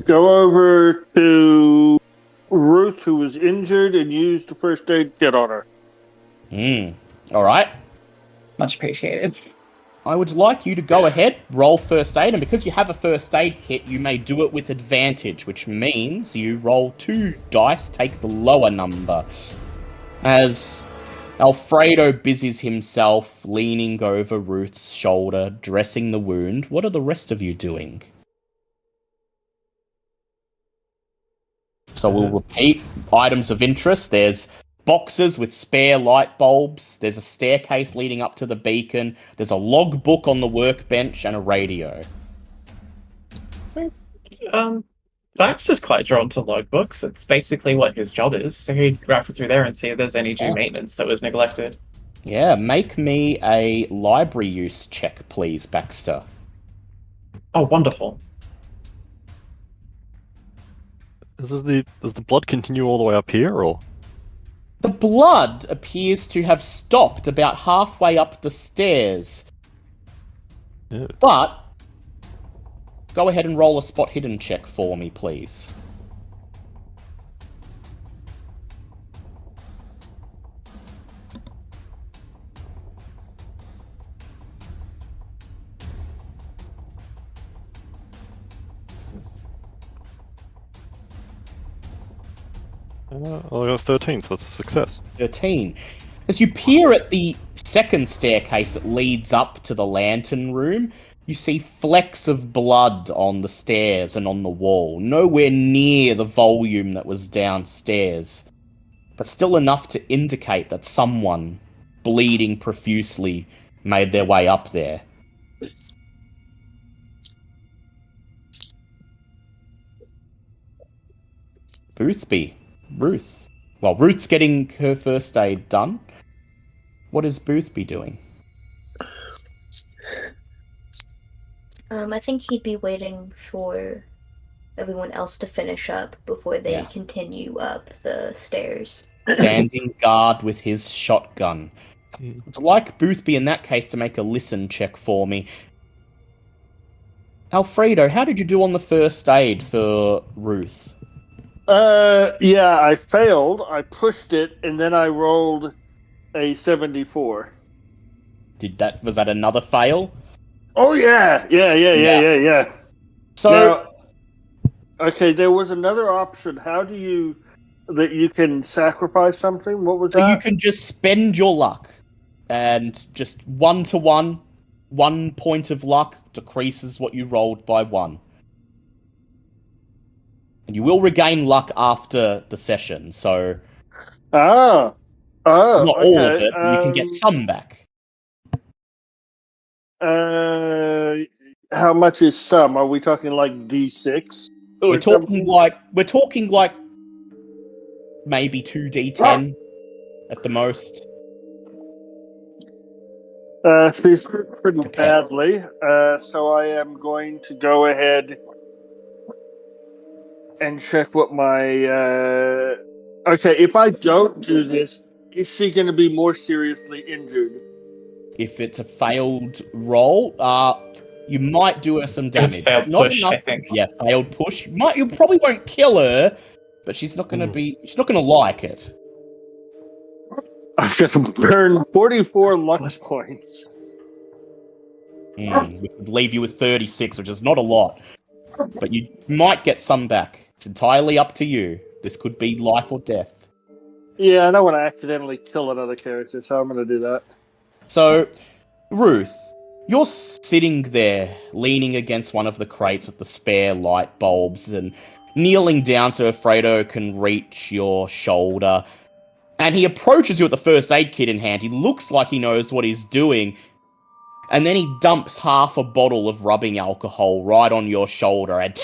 Go over to Ruth, who was injured, and use the first aid kit on her. All right. Much appreciated. I would like you to go ahead, roll first aid, and because you have a first aid kit, you may do it with advantage, which means you roll 2 dice, take the lower number. As Alfredo busies himself, leaning over Ruth's shoulder, dressing the wound, what are the rest of you doing? So we'll repeat items of interest. There's boxes with spare light bulbs. There's a staircase leading up to the beacon. There's a logbook on the workbench and a radio. Baxter's quite drawn to logbooks. It's basically what his job is. So he'd rifle through there and see if there's any due maintenance that was neglected. Yeah, make me a library use check, please, Baxter. Oh, wonderful. Does the blood continue all the way up here, or? The blood appears to have stopped about halfway up the stairs. Yeah. But go ahead and roll a spot hidden check for me, please. I got 13, so that's a success. 13. As you peer at the second staircase that leads up to the lantern room, you see flecks of blood on the stairs and on the wall, nowhere near the volume that was downstairs, but still enough to indicate that someone, bleeding profusely, made their way up there. Boothby. Ruth. Well, Ruth's getting her first aid done. What is Boothby doing? I think he'd be waiting for everyone else to finish up before they continue up the stairs. Standing guard with his shotgun. I'd like Boothby in that case to make a listen check for me. Alfredo, how did you do on the first aid for Ruth? Yeah, I failed. I pushed it, and then I rolled a 74. Was that another fail? Oh, yeah. Yeah. So, now, okay, there was another option. That you can sacrifice something? What was that? You can just spend your luck, and just 1-to-1, 1 point of luck decreases what you rolled by 1. And you will regain luck after the session, so... Not all of it, you can get some back. How much is some? Are we talking like D6? We're talking like maybe 2d10 at the most. She's pretty badly, so I am going to go ahead and check what my... Okay, if I don't do this, is she going to be more seriously injured? If it's a failed roll, you might do her some damage. It's failed Not push, enough, I think. Yeah, failed push. You probably won't kill her, but she's not going to she's not going to like it. I'm going to burn 44 luck points. We could leave you with 36, which is not a lot. But you might get some back. It's entirely up to you. This could be life or death. Yeah, I don't want to accidentally kill another character, so I'm going to do that. So, Ruth, you're sitting there, leaning against one of the crates with the spare light bulbs, and kneeling down so Alfredo can reach your shoulder. And he approaches you with the first aid kit in hand. He looks like he knows what he's doing. And then he dumps half a bottle of rubbing alcohol right on your shoulder, and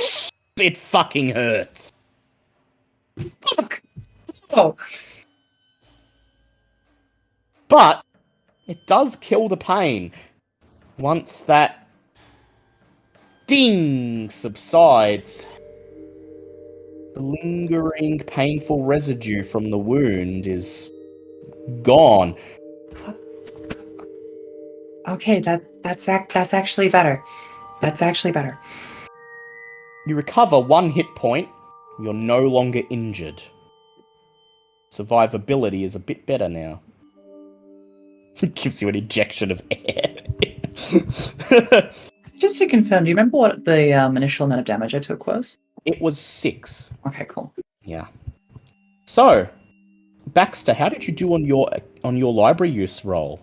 it fucking hurts. Fuck! Oh. But it does kill the pain. Once that sting subsides, the lingering, painful residue from the wound is gone. Okay, that's actually better. That's actually better. You recover 1 hit point. You're no longer injured. Survivability is a bit better now. It gives you an injection of air. Just to confirm, do you remember what the initial amount of damage I took was? It was 6. Okay, cool. Yeah. So, Baxter, how did you do on your library use roll?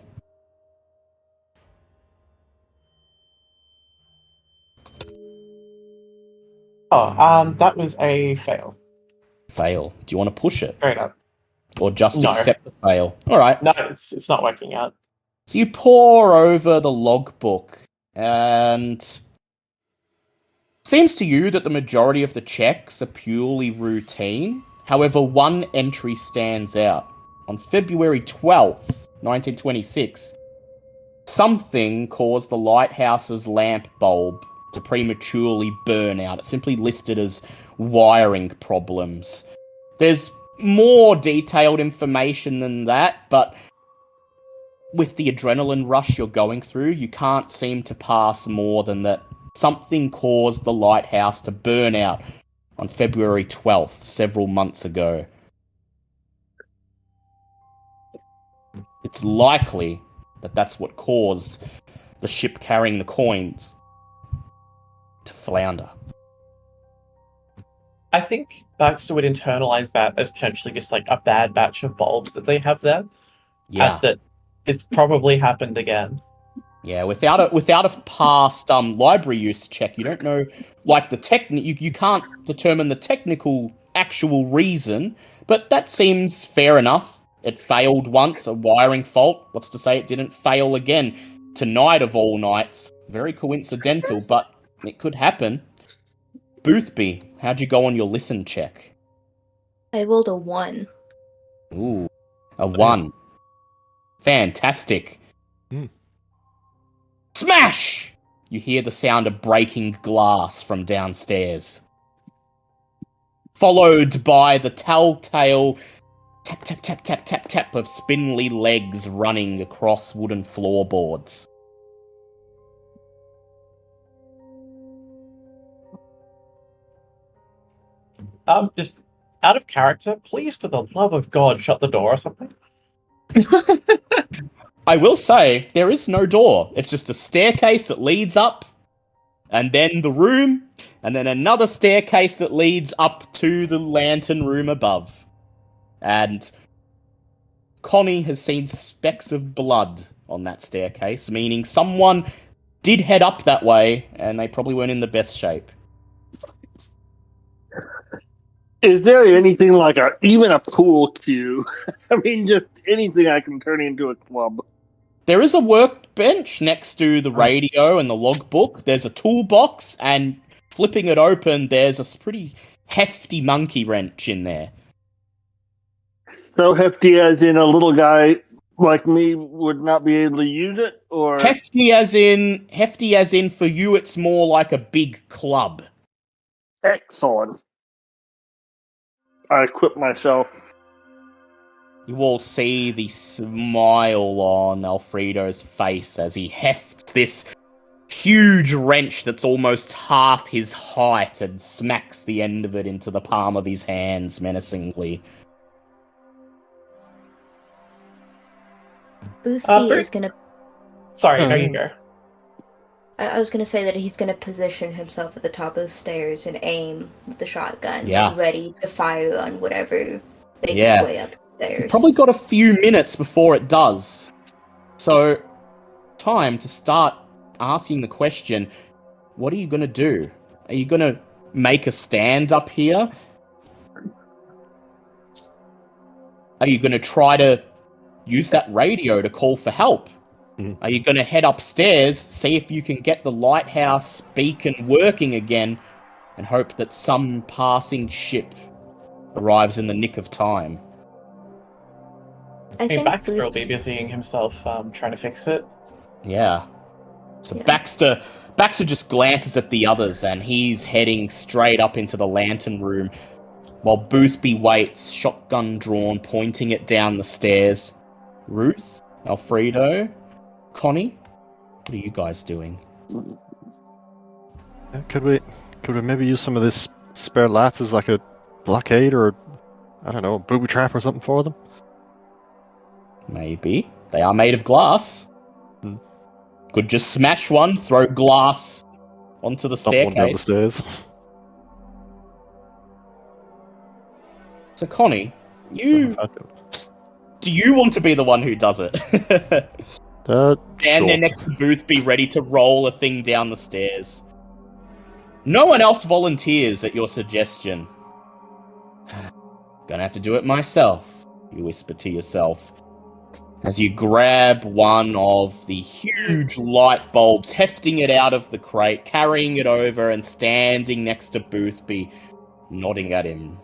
Oh, that was a fail. Fail. Do you want to push it? Straight up. Or just No. accept the fail? Alright. No, it's not working out. So you pore over the logbook, and seems to you that the majority of the checks are purely routine. However, one entry stands out. On February 12th, 1926, something caused the lighthouse's lamp bulb to prematurely burn out. It's simply listed as wiring problems. There's more detailed information than that, but with the adrenaline rush you're going through, you can't seem to pass more than that something caused the lighthouse to burn out on February 12th, several months ago. It's likely that that's what caused the ship carrying the coins to flounder. I think Baxter would internalize that as potentially just like a bad batch of bulbs that they have there. Yeah. That it's probably happened again. Yeah, without a past library use check, you don't know, like, you can't determine the technical actual reason, but that seems fair enough. It failed once, a wiring fault. What's to say it didn't fail again tonight of all nights? Very coincidental, but it could happen. Boothby, how'd you go on your listen check? I rolled a 1. Ooh, a 1. Fantastic. Smash! You hear the sound of breaking glass from downstairs. Followed by the telltale tap, tap, tap, tap, tap, tap of spindly legs running across wooden floorboards. Just out of character, please, for the love of God, shut the door or something. I will say, there is no door. It's just a staircase that leads up, and then the room, and then another staircase that leads up to the lantern room above. And Connie has seen specks of blood on that staircase, meaning someone did head up that way, and they probably weren't in the best shape. Is there anything like even a pool cue? I mean, just anything I can turn into a club. There is a workbench next to the radio and the logbook. There's a toolbox, and flipping it open, there's a pretty hefty monkey wrench in there. So hefty as in a little guy like me would not be able to use it, or Hefty as in for you, it's more like a big club. excellent. I equip myself. You all see the smile on Alfredo's face as he hefts this huge wrench that's almost half his height and smacks the end of it into the palm of his hands menacingly. Boothby is gonna. Sorry, no, you go. I was gonna say that he's gonna position himself at the top of the stairs and aim with the shotgun, Yeah. ready to fire on whatever makes Yeah. its way up the stairs. You've probably got a few minutes before it does. So, time to start asking the question, what are you going to do? Are you going to make a stand up here? Are you going to try to use that radio to call for help? Are you going to head upstairs, see if you can get the lighthouse beacon working again, and hope that some passing ship arrives in the nick of time? I think Baxter will Boothby. be busying himself trying to fix it. Yeah. So Yeah. Baxter just glances at the others, and he's heading straight up into the lantern room, while Boothby waits, shotgun drawn, pointing it down the stairs. Ruth, Alfredo, Connie, What are you guys doing? Could we maybe use some of this spare lat as like a blockade or, I don't know, a booby trap or something for them? Maybe. They are made of glass. Could just smash one, throw glass onto the Dump one down the staircase. stairs. So Connie, do Sure. you want to be the one who does it? And Sure. then next to Booth be ready to roll a thing down the stairs. No one else volunteers at your suggestion. Gonna have to do it myself, you whisper to yourself. As you grab one of the huge light bulbs, hefting it out of the crate, carrying it over and standing next to Boothby, nodding at him,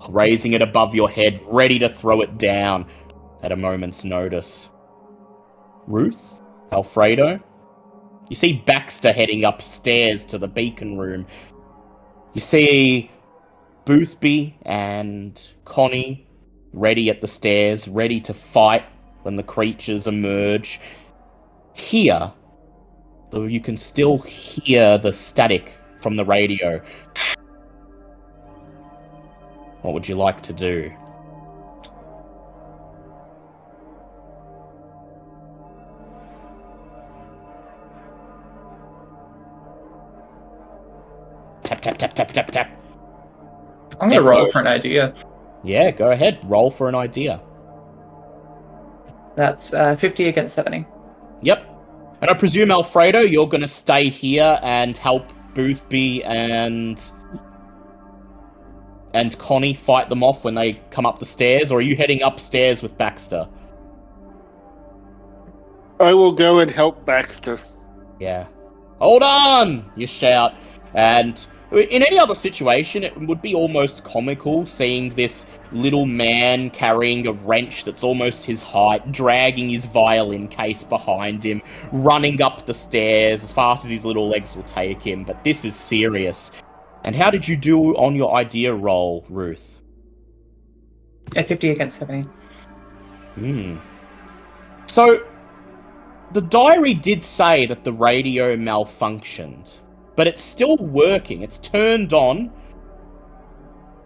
raising it above your head, ready to throw it down at a moment's notice. Ruth? Alfredo? You see Baxter heading upstairs to the beacon room. You see Boothby and Connie ready at the stairs, ready to fight when the creatures emerge. Here, though you can still hear the static from the radio. What would you like to do? Tap, tap, tap, tap, tap, tap. I'm gonna roll for an idea. Yeah, go ahead. Roll for an idea. That's 50 against 70. Yep. And I presume, Alfredo, you're going to stay here and help Boothby and Connie fight them off when they come up the stairs, or are you heading upstairs with Baxter? I will go and help Baxter. Yeah. Hold on! You shout. And in any other situation, it would be almost comical seeing this little man carrying a wrench that's almost his height, dragging his violin case behind him, running up the stairs as fast as his little legs will take him. But this is serious. And how did you do on your idea roll, Ruth? At 50 against 70. So, the diary did say that the radio malfunctioned, but it's still working. It's turned on,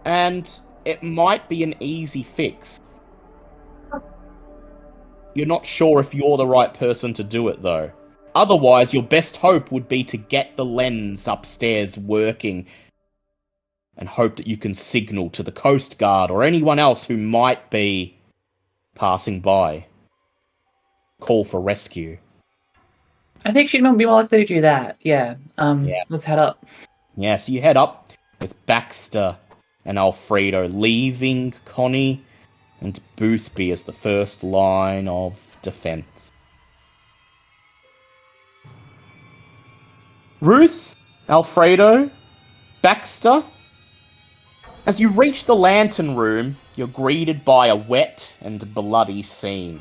and it might be an easy fix. You're not sure if you're the right person to do it, though. Otherwise, your best hope would be to get the lens upstairs working and hope that you can signal to the Coast Guard or anyone else who might be passing by. Call for rescue. I think she'd be more likely to do that. Yeah. Let's head up. Yeah, so you head up with Baxter and Alfredo, leaving Connie and Boothby as the first line of defense. Ruth, Alfredo, Baxter. As you reach the lantern room, you're greeted by a wet and bloody scene.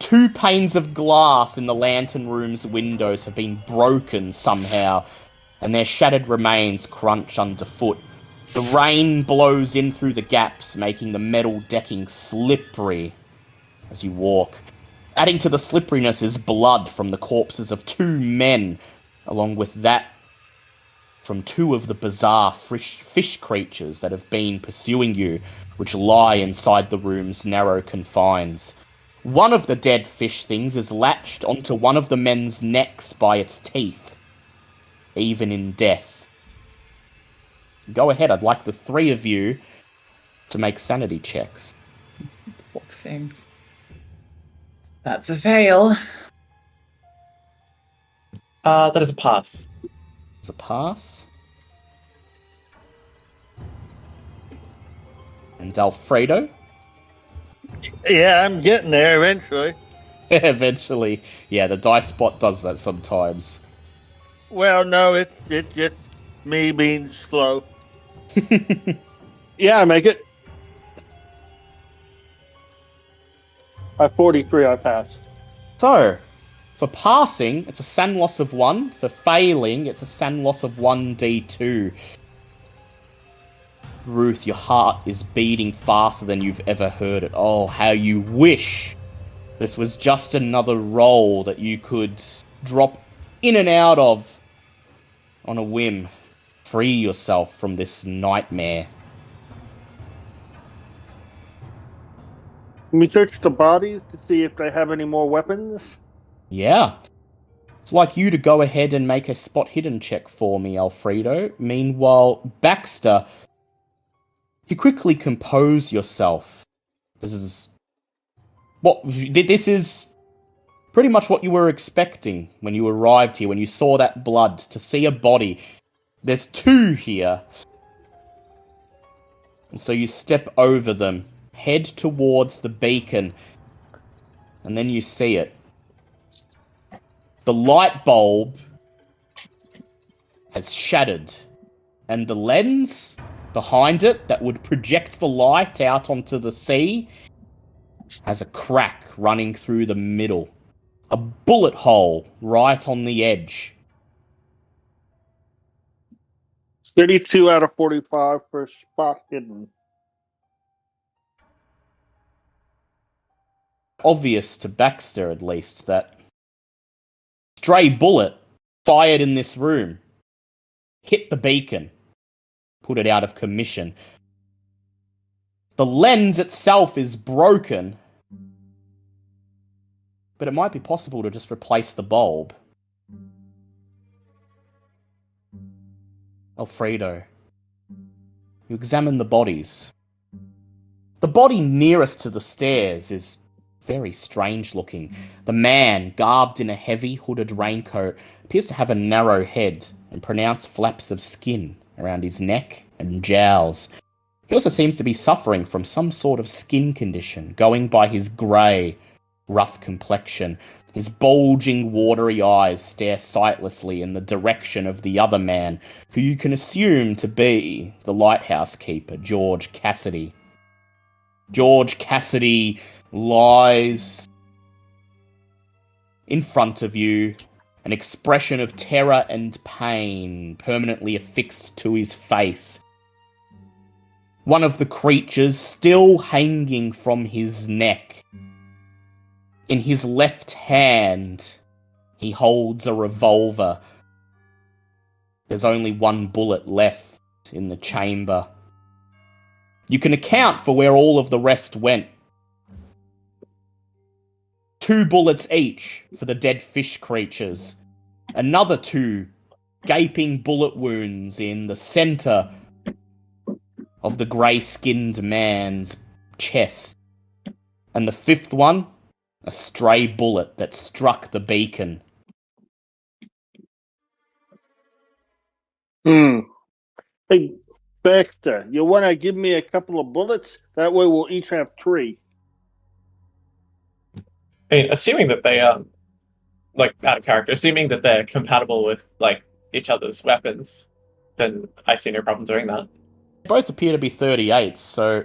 2 panes of glass in the lantern room's windows have been broken somehow, and their shattered remains crunch underfoot. The rain blows in through the gaps, making the metal decking slippery as you walk. Adding to the slipperiness is blood from the corpses of 2 men, along with that from 2 of the bizarre fish creatures that have been pursuing you, which lie inside the room's narrow confines. One of the dead fish things is latched onto one of the men's necks by its teeth, even in death. Go ahead, I'd like the 3 of you to make sanity checks. Poor thing. That's a fail. That is a pass. It's a pass. And Alfredo? Yeah, I'm getting there eventually. Eventually. Yeah, the dice spot does that sometimes. Well, no, it's just me being slow. Yeah, I make it. At 43, I pass. So, for passing, it's a san loss of 1. For failing, it's a san loss of 1d2. Ruth, your heart is beating faster than you've ever heard it. Oh, how you wish this was just another roll that you could drop in and out of on a whim. Free yourself from this nightmare. Can we search the bodies to see if they have any more weapons? Yeah. It's like you to go ahead and make a spot hidden check for me, Alfredo. Meanwhile, Baxter, you quickly compose yourself. This is pretty much what you were expecting when you arrived here, when you saw that blood, to see a body. There's two here. And so you step over them, head towards the beacon, and then you see it. The light bulb has shattered, and the lens behind it that would project the light out onto the sea has a crack running through the middle. A bullet hole right on the edge. 32 out of 45 for spot hidden. Obvious to Baxter, at least, that stray bullet fired in this room hit the beacon, put it out of commission. The lens itself is broken, but it might be possible to just replace the bulb. Alfredo, you examine the bodies. The body nearest to the stairs is very strange looking. The man, garbed in a heavy hooded raincoat, appears to have a narrow head and pronounced flaps of skin around his neck and jowls. He also seems to be suffering from some sort of skin condition, going by his grey, rough complexion. His bulging, watery eyes stare sightlessly in the direction of the other man, who you can assume to be the lighthouse keeper, George Cassidy. George Cassidy lies in front of you, an expression of terror and pain permanently affixed to his face. One of the creatures still hanging from his neck. In his left hand, he holds a revolver. There's only one bullet left in the chamber. You can account for where all of the rest went. 2 bullets each for the dead fish creatures. Another 2 gaping bullet wounds in the center of the grey-skinned man's chest. And the 5th one, a stray bullet that struck the beacon. Hey, Baxter, you want to give me a couple of bullets? That way we'll each have 3. I mean, assuming that they out of character, assuming that they're compatible with each other's weapons, then I see no problem doing that. Both appear to be 38s, so...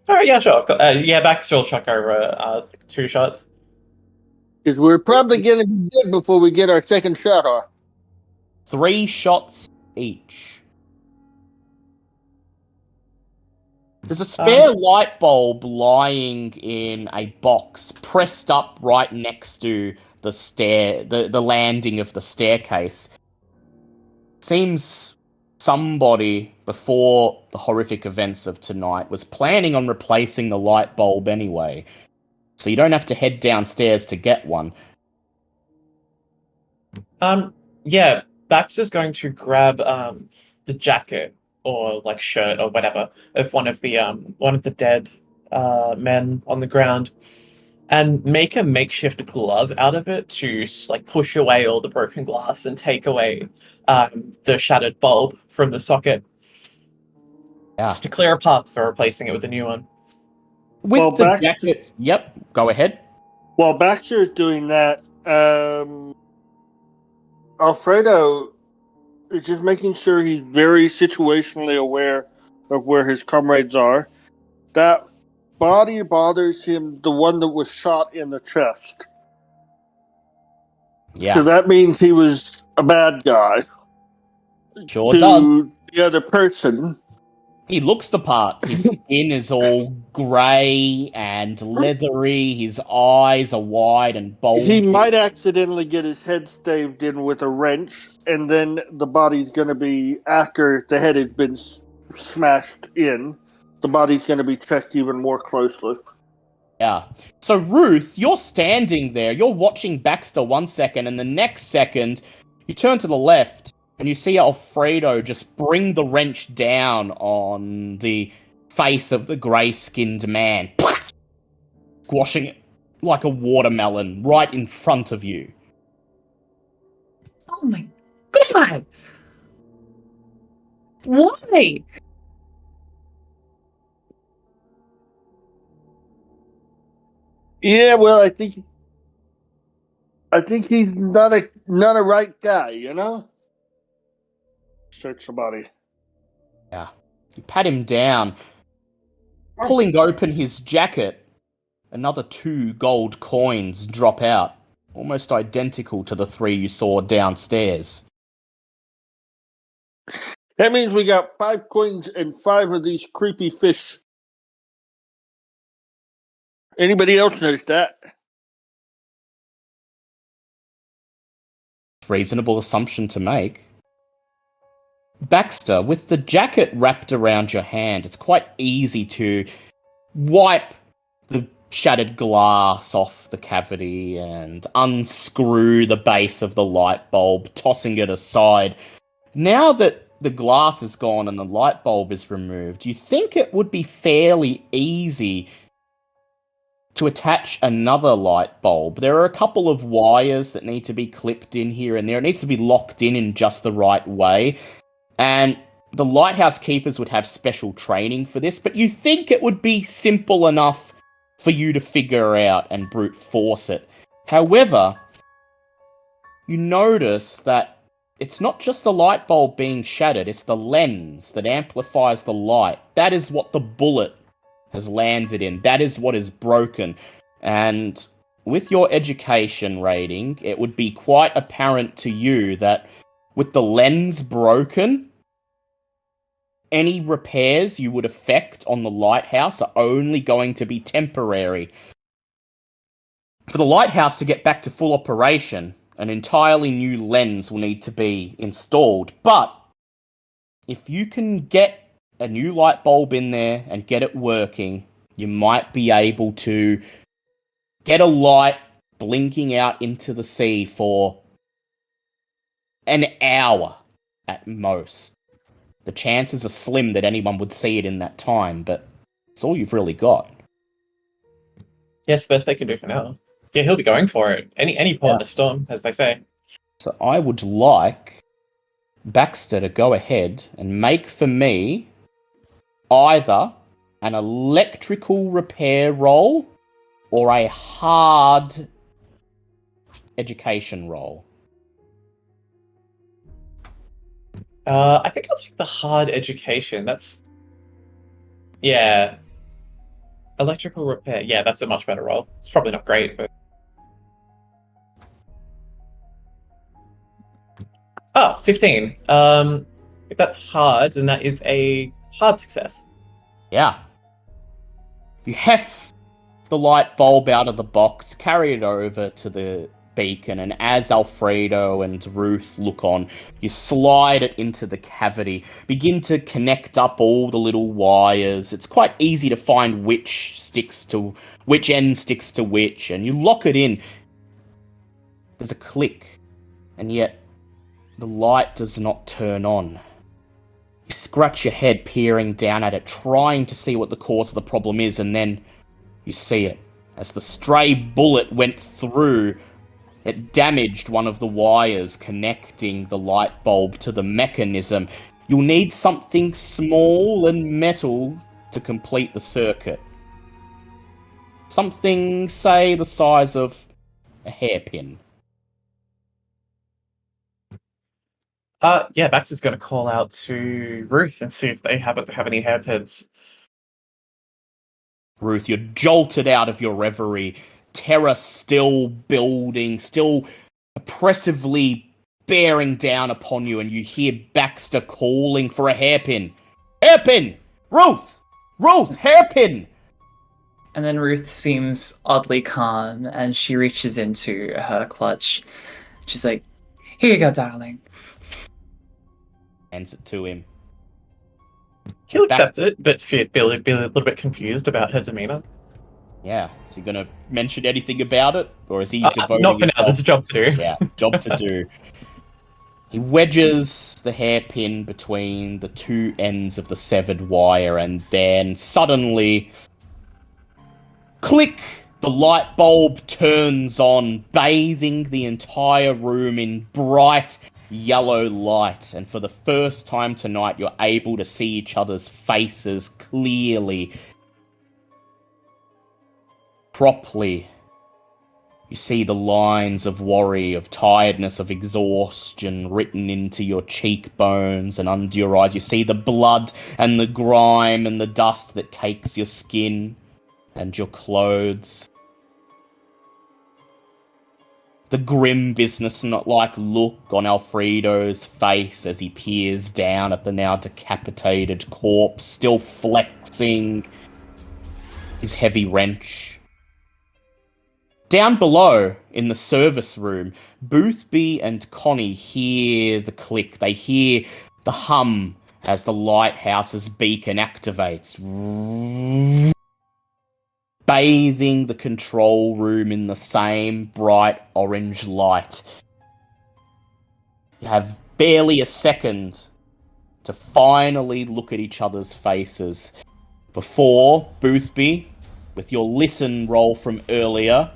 Alright, yeah, sure. Baxter will chuck over 2 shots. Because we're probably going to be dead before we get our second shot off. 3 shots each. There's a spare light bulb lying in a box, pressed up right next to the landing of the staircase. Seems somebody, before the horrific events of tonight, was planning on replacing the light bulb anyway. So you don't have to head downstairs to get one. Yeah, Baxter's going to grab the jacket or shirt or whatever of one of the dead men on the ground, and make a makeshift glove out of it to push away all the broken glass and take away the shattered bulb from the socket. Yeah. Just to clear a path for replacing it with a new one. With the jacket... Yep, go ahead. While Baxter's doing that, Alfredo is just making sure he's very situationally aware of where his comrades are. That body bothers him, the one that was shot in the chest. Yeah. So that means he was a bad guy. Sure does. The other person. He looks the part. His skin is all grey and leathery. His eyes are wide and bulgy. He might accidentally get his head staved in with a wrench, and then the body's going to be, after the head has been smashed in, the body's going to be checked even more closely. Yeah. So, Ruth, you're standing there. You're watching Baxter 1 second, and the next second, you turn to the left, and you see Alfredo just bring the wrench down on the face of the grey-skinned man, squashing it like a watermelon right in front of you. Oh my god! Why? Yeah, well, I think he's not a right guy, you know? Search the body. Yeah. You pat him down, pulling open his jacket. Another 2 gold coins drop out, almost identical to the 3 you saw downstairs. That means we got 5 coins and 5 of these creepy fish. Anybody else notice that? Reasonable assumption to make. Baxter, with the jacket wrapped around your hand, it's quite easy to wipe the shattered glass off the cavity and unscrew the base of the light bulb, tossing it aside. Now that the glass is gone and the light bulb is removed, you think it would be fairly easy to attach another light bulb. There are a couple of wires that need to be clipped in here and there. It needs to be locked in just the right way. And the lighthouse keepers would have special training for this, but you think it would be simple enough for you to figure out and brute force it. However, you notice that it's not just the light bulb being shattered, it's the lens that amplifies the light. That is what the bullet has landed in. That is what is broken. And with your education rating, it would be quite apparent to you that with the lens broken, any repairs you would effect on the lighthouse are only going to be temporary. For the lighthouse to get back to full operation, an entirely new lens will need to be installed. But if you can get a new light bulb in there and get it working, you might be able to get a light blinking out into the sea for an hour at most. The chances are slim that anyone would see it in that time, but it's all you've really got. Yes, the best they can do for now. Yeah, he'll be going for it. Any port in a storm, as they say. So I would like Baxter to go ahead and make for me either an electrical repair roll or a hard education roll. I think I'll take the hard education. Yeah. Electrical repair. Yeah, that's a much better roll. It's probably not great, but... Oh, 15. If that's hard, then that is a hard success. Yeah. You heft the light bulb out of the box, carry it over to the beacon, and as Alfredo and Ruth look on, you slide it into the cavity, begin to connect up all the little wires. It's quite easy to find which end sticks to which, and you lock it in. There's a click, and yet the light does not turn on. You scratch your head peering down at it, trying to see what the cause of the problem is, and then you see it. As the stray bullet went through, it damaged one of the wires connecting the light bulb to the mechanism. You'll need something small and metal to complete the circuit. Something, say, the size of a hairpin. Yeah, Baxter's going to call out to Ruth and see if they happen to have any hairpins. Ruth, you're jolted out of your reverie. Terror still building, still oppressively bearing down upon you, and you hear Baxter calling for a hairpin. Hairpin! Ruth! Ruth! Hairpin! And then Ruth seems oddly calm, and she reaches into her clutch. She's like, "Here you go, darling." Hands it to him. He'll accept it, but be a little bit confused about her demeanor. Yeah. Is he going to mention anything about it? Or is he devoting Not for now, himself- there's a job to do. Yeah, job to do. He wedges the hairpin between the two ends of the severed wire, and then suddenly, click! The light bulb turns on, bathing the entire room in bright yellow light. And for the first time tonight, you're able to see each other's faces clearly, properly. You see the lines of worry, of tiredness, of exhaustion written into your cheekbones and under your eyes. You see the blood and the grime and the dust that cakes your skin and your clothes. The grim business-like look on Alfredo's face as he peers down at the now decapitated corpse, still flexing his heavy wrench. Down below, in the service room, Boothby and Connie hear the click. They hear the hum as the lighthouse's beacon activates, bathing the control room in the same bright orange light. You have barely a second to finally look at each other's faces before Boothby, with your listen roll from earlier,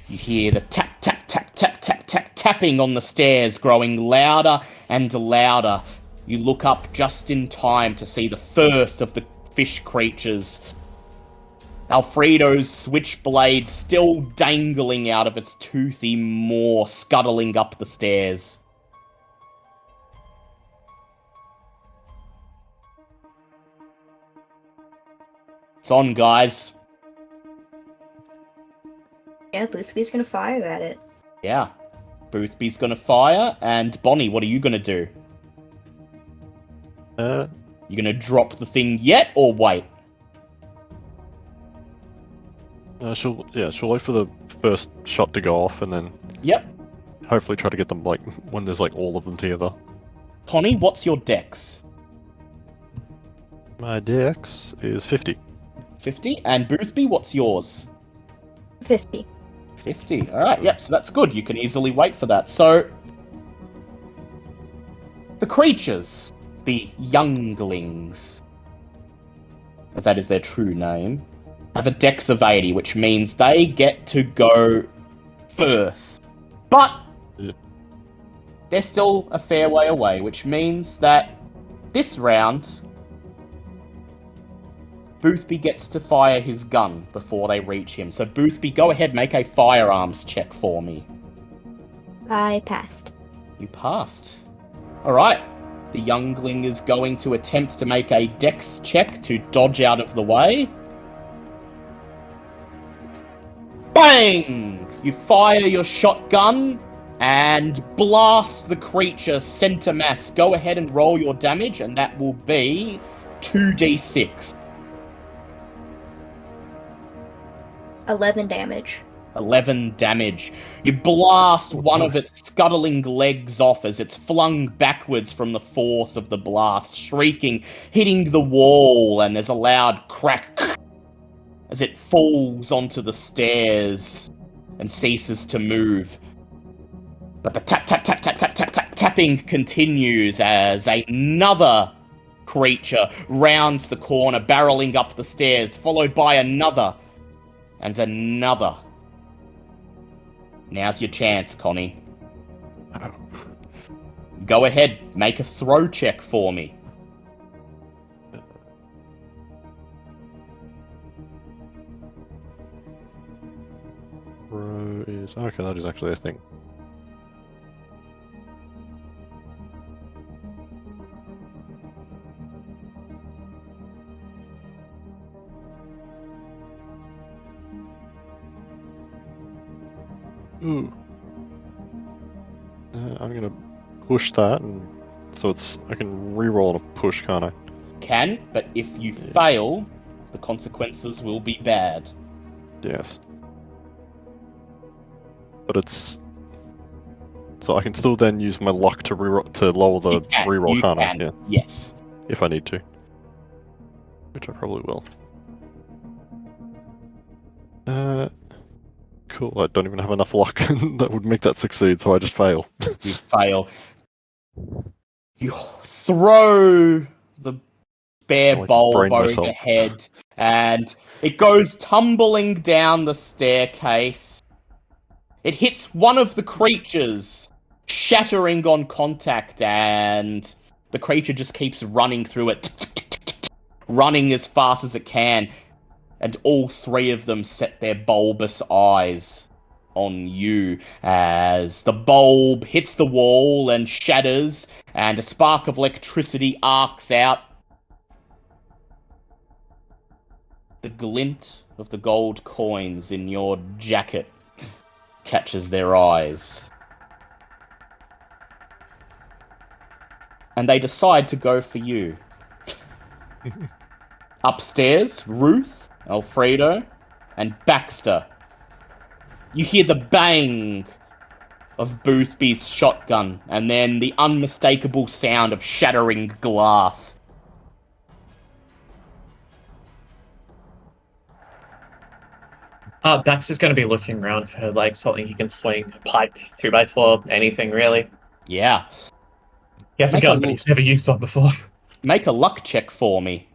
you hear the tap, tap, tap, tap, tap, tap, tapping on the stairs growing louder and louder. You look up just in time to see the first of the fish creatures. Alfredo's switchblade still dangling out of its toothy maw, scuttling up the stairs. It's on, guys. Yeah, Boothby's gonna fire at it. Yeah. Boothby's gonna fire, and Bonnie, what are you gonna do? You gonna drop the thing yet, or wait? She'll wait for the first shot to go off, and then Yep. hopefully try to get them like when there's like all of them together. Connie, what's your dex? My dex is 50. 50. And Boothby, what's yours? 50. 50. Alright, yep, so that's good. You can easily wait for that. So, the creatures, the younglings, as that is their true name, have a dex of 80, which means they get to go first. But Yeah. they're still a fair way away, which means that this round, Boothby gets to fire his gun before they reach him. So Boothby, go ahead, make a firearms check for me. I passed. You passed. Alright. The youngling is going to attempt to make a dex check to dodge out of the way. Bang! You fire your shotgun and blast the creature center mass. Go ahead and roll your damage, and that will be 2d6. 11 damage. 11 damage. You blast one of its scuttling legs off as it's flung backwards from the force of the blast, shrieking, hitting the wall, and there's a loud crack as it falls onto the stairs and ceases to move. But the tap, tap, tap, tap, tap, tap, tap, tapping continues as another creature rounds the corner, barreling up the stairs, followed by another and another. Now's your chance, Connie. Oh. Go ahead, make a throw check for me. Row is okay. That is actually a thing. Ooh. I'm gonna push that, and so I can re-roll on a push, can't I? can, but if you fail, the consequences will be bad. Yes. But it's... So I can still then use my luck to lower the reroll, You can't I? can, Yeah. yes. If I need to. Which I probably will. Cool, I don't even have enough luck that would make that succeed, so I just fail. You fail. You throw the spare I bulb brain myself. overhead, and it goes tumbling down the staircase. It hits one of the creatures, shattering on contact, and the creature just keeps running through it, running as fast as it can, and all three of them set their bulbous eyes on you as the bulb hits the wall and shatters, and a spark of electricity arcs out. The glint of the gold coins in your jacket catches their eyes. And they decide to go for you. Upstairs, Ruth, Alfredo, and Baxter. You hear the bang of Boothby's shotgun, and then the unmistakable sound of shattering glass. Baxter's going to be looking around for like something he can swing, a pipe, 2x4, anything really. Yeah. He has a Make gun, a but little- he's never used one before. Make a luck check for me.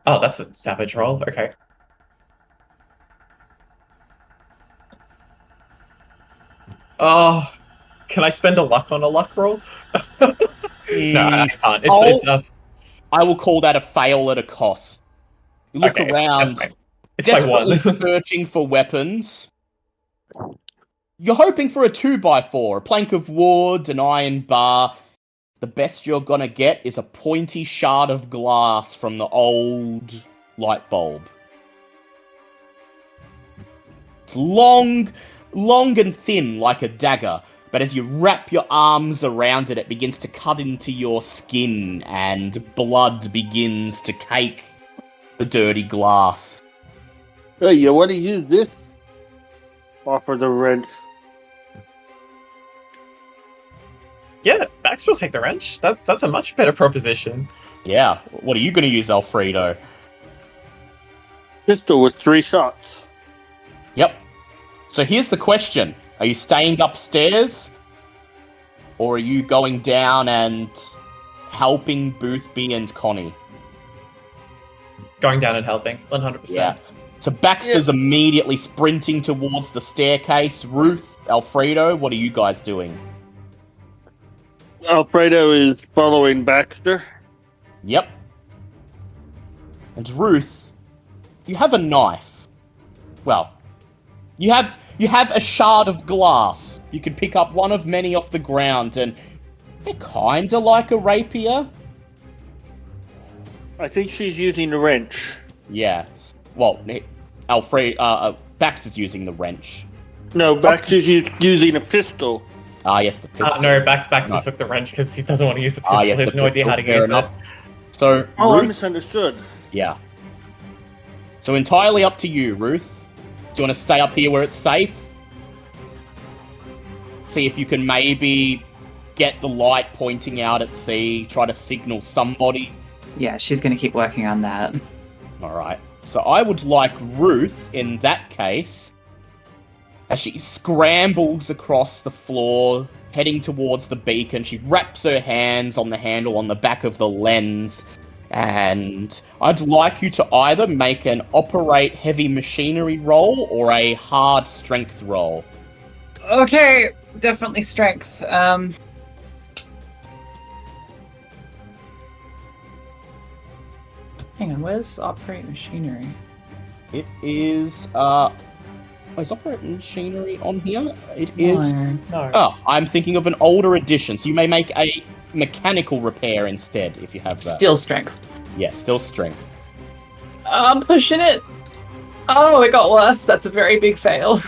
Oh, that's a savage roll. Okay. Oh, can I spend a luck on a luck roll? No, I can't. I will call that a fail at a cost. You look Okay, around, that's fine. It's my one. desperately searching for weapons. You're hoping for a 2x4, a plank of wood, an iron bar. The best you're gonna get is a pointy shard of glass from the old light bulb. It's long and thin like a dagger, but as you wrap your arms around it, it begins to cut into your skin, and blood begins to cake the dirty glass. Hey, you want to use this? Offer the wrench. Yeah, Baxter will take the wrench. That's a much better proposition. Yeah, what are you going to use, Alfredo? Pistol with 3 shots. Yep. So here's the question. Are you staying upstairs? Or are you going down and helping Boothby and Connie? Going down and helping, 100%. Yeah. So Baxter's immediately sprinting towards the staircase. Ruth, Alfredo, what are you guys doing? Alfredo is following Baxter. Yep. And Ruth, you have a knife. Well, you have a shard of glass. You could pick up one of many off the ground, and they're kinda like a rapier. I think she's using the wrench. Yeah. Well, Baxter's using the wrench. No, Baxter's using a pistol. Ah, yes, the pistol. No, Baxter No. took the wrench because he doesn't want to use the pistol. Yeah, He has the no idea pistol, how to fair use enough. it. So, Oh, I Ruth, misunderstood. yeah. So entirely up to you, Ruth. Do you want to stay up here where it's safe? See if you can maybe get the light pointing out at sea, try to signal somebody. Yeah, she's going to keep working on that. Alright. So I would like Ruth, in that case, as she scrambles across the floor, heading towards the beacon, she wraps her hands on the handle on the back of the lens, and I'd like you to either make an operate heavy machinery roll or a hard strength roll. Okay, definitely strength. Hang on, where's operate machinery? It is, is operate machinery on here? It is... No. Oh, I'm thinking of an older edition, so you may make a mechanical repair instead, if you have that. Still strength. Yeah, still strength. I'm pushing it. Oh, it got worse. That's a very big fail.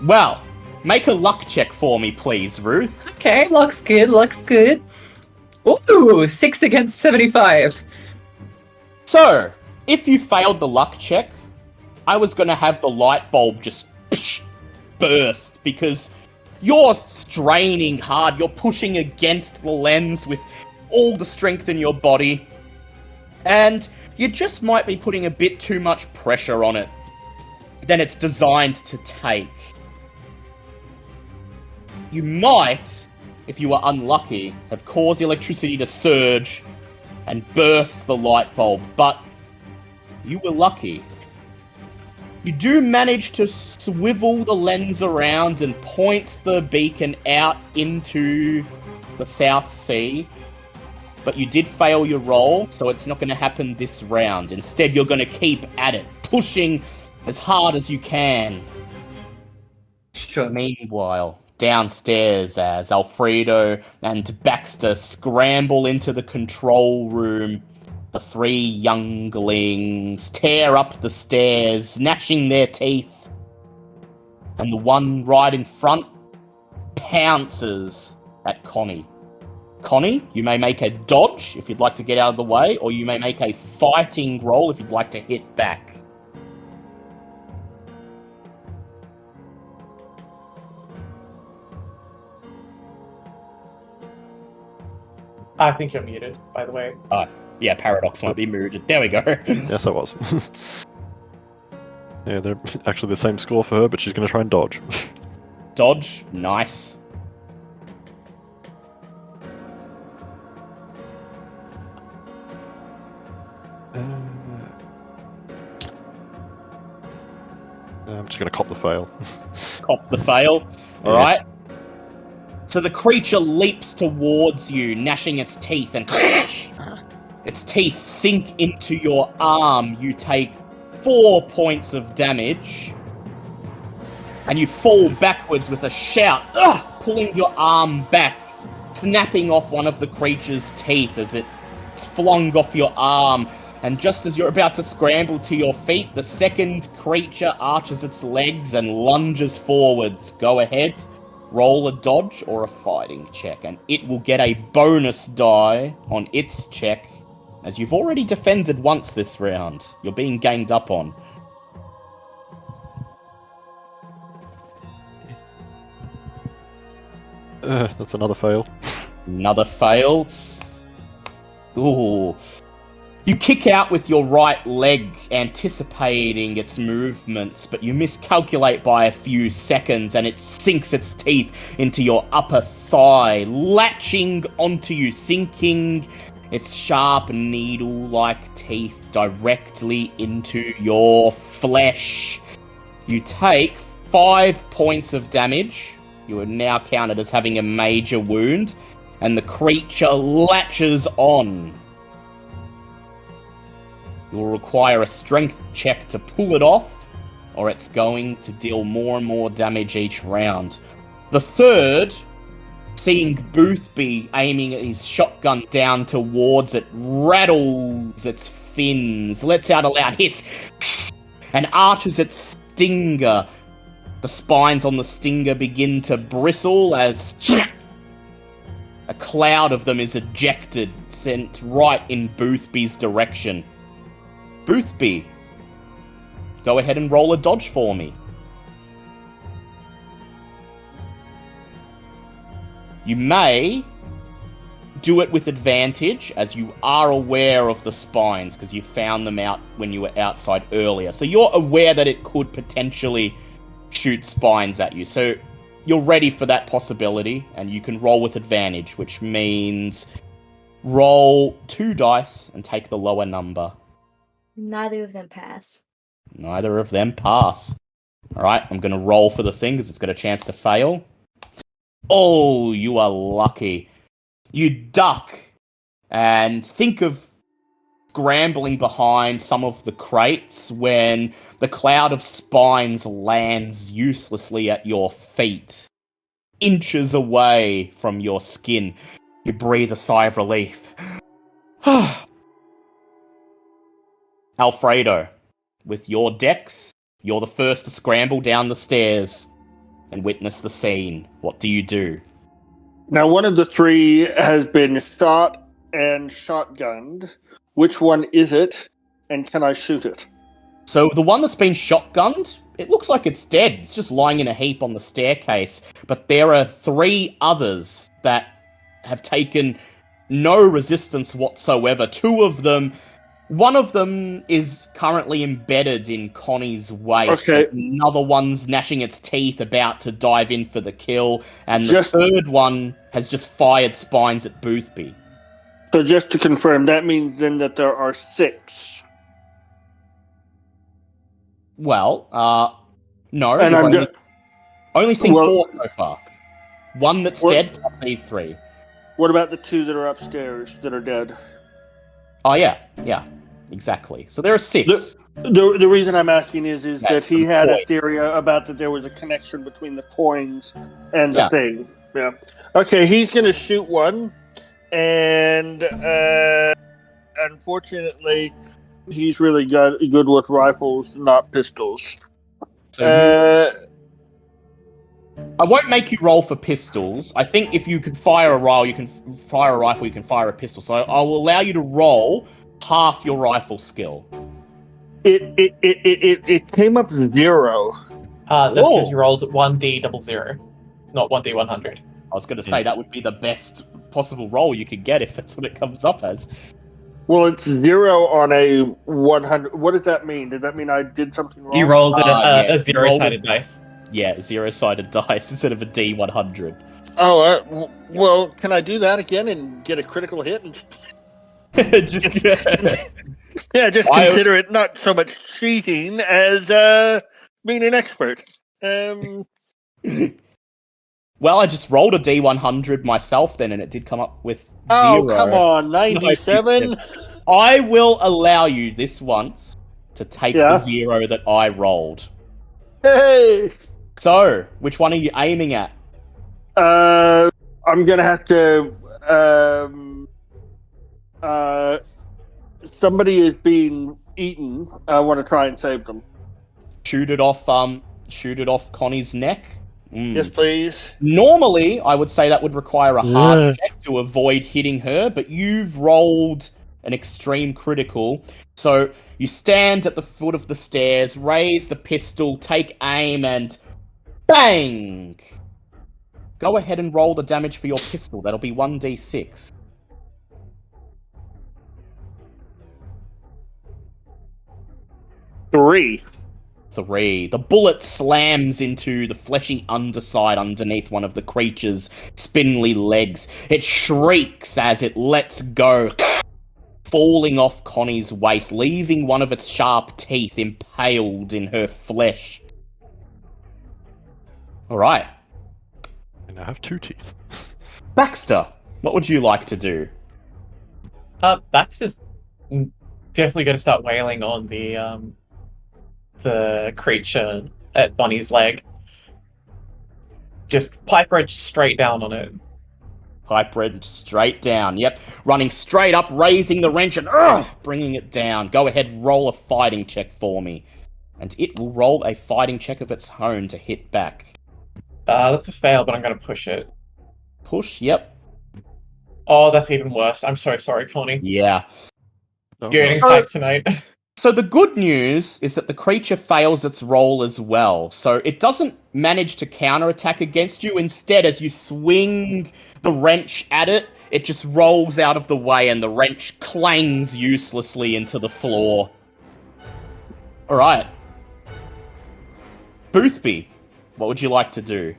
Well, Make a luck check for me, please, Ruth. Okay, looks good, looks good. Ooh, 6 against 75. So, if you failed the luck check, I was going to have the light bulb just burst because you're straining hard. You're pushing against the lens with all the strength in your body. And you just might be putting a bit too much pressure on it than it's designed to take. You might, if you were unlucky, have caused the electricity to surge and burst the light bulb, but you were lucky. You do manage to swivel the lens around and point the beacon out into the South Sea, but you did fail your roll, so it's not going to happen this round. Instead, you're going to keep at it, pushing as hard as you can. Sure. Meanwhile, downstairs, as Alfredo and Baxter scramble into the control room, the three younglings tear up the stairs, gnashing their teeth, and the one right in front pounces at Connie. Connie, you may make a dodge if you'd like to get out of the way, or you may make a fighting roll if you'd like to hit back. I think you're muted, by the way. Yeah, Paradox might be muted. There we go. Yes, I was. Yeah, they're actually the same score for her, but she's going to try and dodge. Dodge, nice. I'm just going to cop the fail. Cop the fail. Yeah. Alright. So the creature leaps towards you, gnashing its teeth, and its teeth sink into your arm. You take 4 points of damage, and you fall backwards with a shout, pulling your arm back, snapping off one of the creature's teeth as it's flung off your arm. And just as you're about to scramble to your feet, the second creature arches its legs and lunges forwards. Go ahead, roll a dodge or a fighting check, and it will get a bonus die on its check, as you've already defended once this round. You're being ganged up on. That's another fail. Another fail. Ooh. You kick out with your right leg, anticipating its movements, but you miscalculate by a few seconds, and it sinks its teeth into your upper thigh, latching onto you, sinking its sharp needle-like teeth directly into your flesh. You take 5 points of damage. You are now counted as having a major wound, and the creature latches on. You'll require a strength check to pull it off, or it's going to deal more and more damage each round. The third, seeing Boothby aiming his shotgun down towards it, rattles its fins, lets out a loud hiss, and arches its stinger. The spines on the stinger begin to bristle as a cloud of them is ejected, sent right in Boothby's direction. Boothby, go ahead and roll a dodge for me. You may do it with advantage, as you are aware of the spines, because you found them out when you were outside earlier. So you're aware that it could potentially shoot spines at you. So you're ready for that possibility, and you can roll with advantage, which means roll 2 dice and take the lower number. Neither of them pass. Neither of them pass. Alright, I'm going to roll for the thing because it's got a chance to fail. Oh, you are lucky. You duck and think of scrambling behind some of the crates when the cloud of spines lands uselessly at your feet, inches away from your skin. You breathe a sigh of relief. Alfredo, with your dex, you're the first to scramble down the stairs. and witness the scene. What do you do? Now, one of the three has been shot and shotgunned. Which one is it, and can I shoot it? So the one that's been shotgunned, it looks like it's dead. It's just lying in a heap on the staircase. But there are 3 others that have taken no resistance whatsoever. 2 of them, one of them is currently embedded in Connie's waist. Okay. Another one's gnashing its teeth, about to dive in for the kill. And Just- the third one has just fired spines at Boothby. So just to confirm, that means then that there are 6. Well, no. And you've I'm just... only seen Well- 4 so far. One that's What- dead, plus these 3. What about the 2 that are upstairs that are dead? Oh, yeah, exactly. So there are 6. The reason I'm asking is That's that he the had a point. theory about that there was a connection between the coins and the Yeah. thing. Yeah. Okay, he's going to shoot one, and unfortunately, he's really good with rifles, not pistols. So I won't make you roll for pistols. I think if you can fire a rifle, you can fire a rifle, you can fire a pistol. So I will allow you to roll half your rifle skill. It came up 0. That's because Whoa. you rolled 1d00, not 1d100. I was going to say that would be the best possible roll you could get if that's what it comes up as. Well, it's 0 on a 100. What does that mean? Does that mean I did something wrong? You rolled yeah, a zero-sided dice. Yeah, 0-sided dice instead of a D100. Oh, well, can I do that again and get a critical hit? And Just yeah, just I- consider it not so much cheating as being an expert. Well, I just rolled a D100 myself then, and it did come up with 0. Oh, come on, 97? I will allow you this once to take Yeah. the 0 that I rolled. Hey! So, which one are you aiming at? I'm gonna have to. Somebody is being eaten. I want to try and save them. Shoot it off Connie's neck? Yes, please. Normally, I would say that would require a Yeah. hard check to avoid hitting her, but you've rolled an extreme critical. So you stand at the foot of the stairs, raise the pistol, take aim, and bang! Go ahead and roll the damage for your pistol. That'll be 1d6. Three. 3. The bullet slams into the fleshy underside underneath one of the creature's spindly legs. It shrieks as it lets go, falling off Connie's waist, leaving one of its sharp teeth impaled in her flesh. Alright. And I have 2 teeth. Baxter, what would you like to do? Baxter's definitely going to start wailing on the creature at Bonnie's leg. Just pipe wrench straight down on it. Pipe wrench straight down. Yep. Running straight up, raising the wrench and bringing it down. Go ahead, roll a fighting check for me. And it will roll a fighting check of its own to hit back. That's a fail, but I'm going to push it. Push, yep. Oh, that's even worse. I'm so sorry, Connie. Yeah. Oh, You're getting no. piped tonight. So the good news is that the creature fails its roll as well. So it doesn't manage to counterattack against you. Instead, as you swing the wrench at it, it just rolls out of the way and the wrench clangs uselessly into the floor. Alright. Boothby, what would you like to do?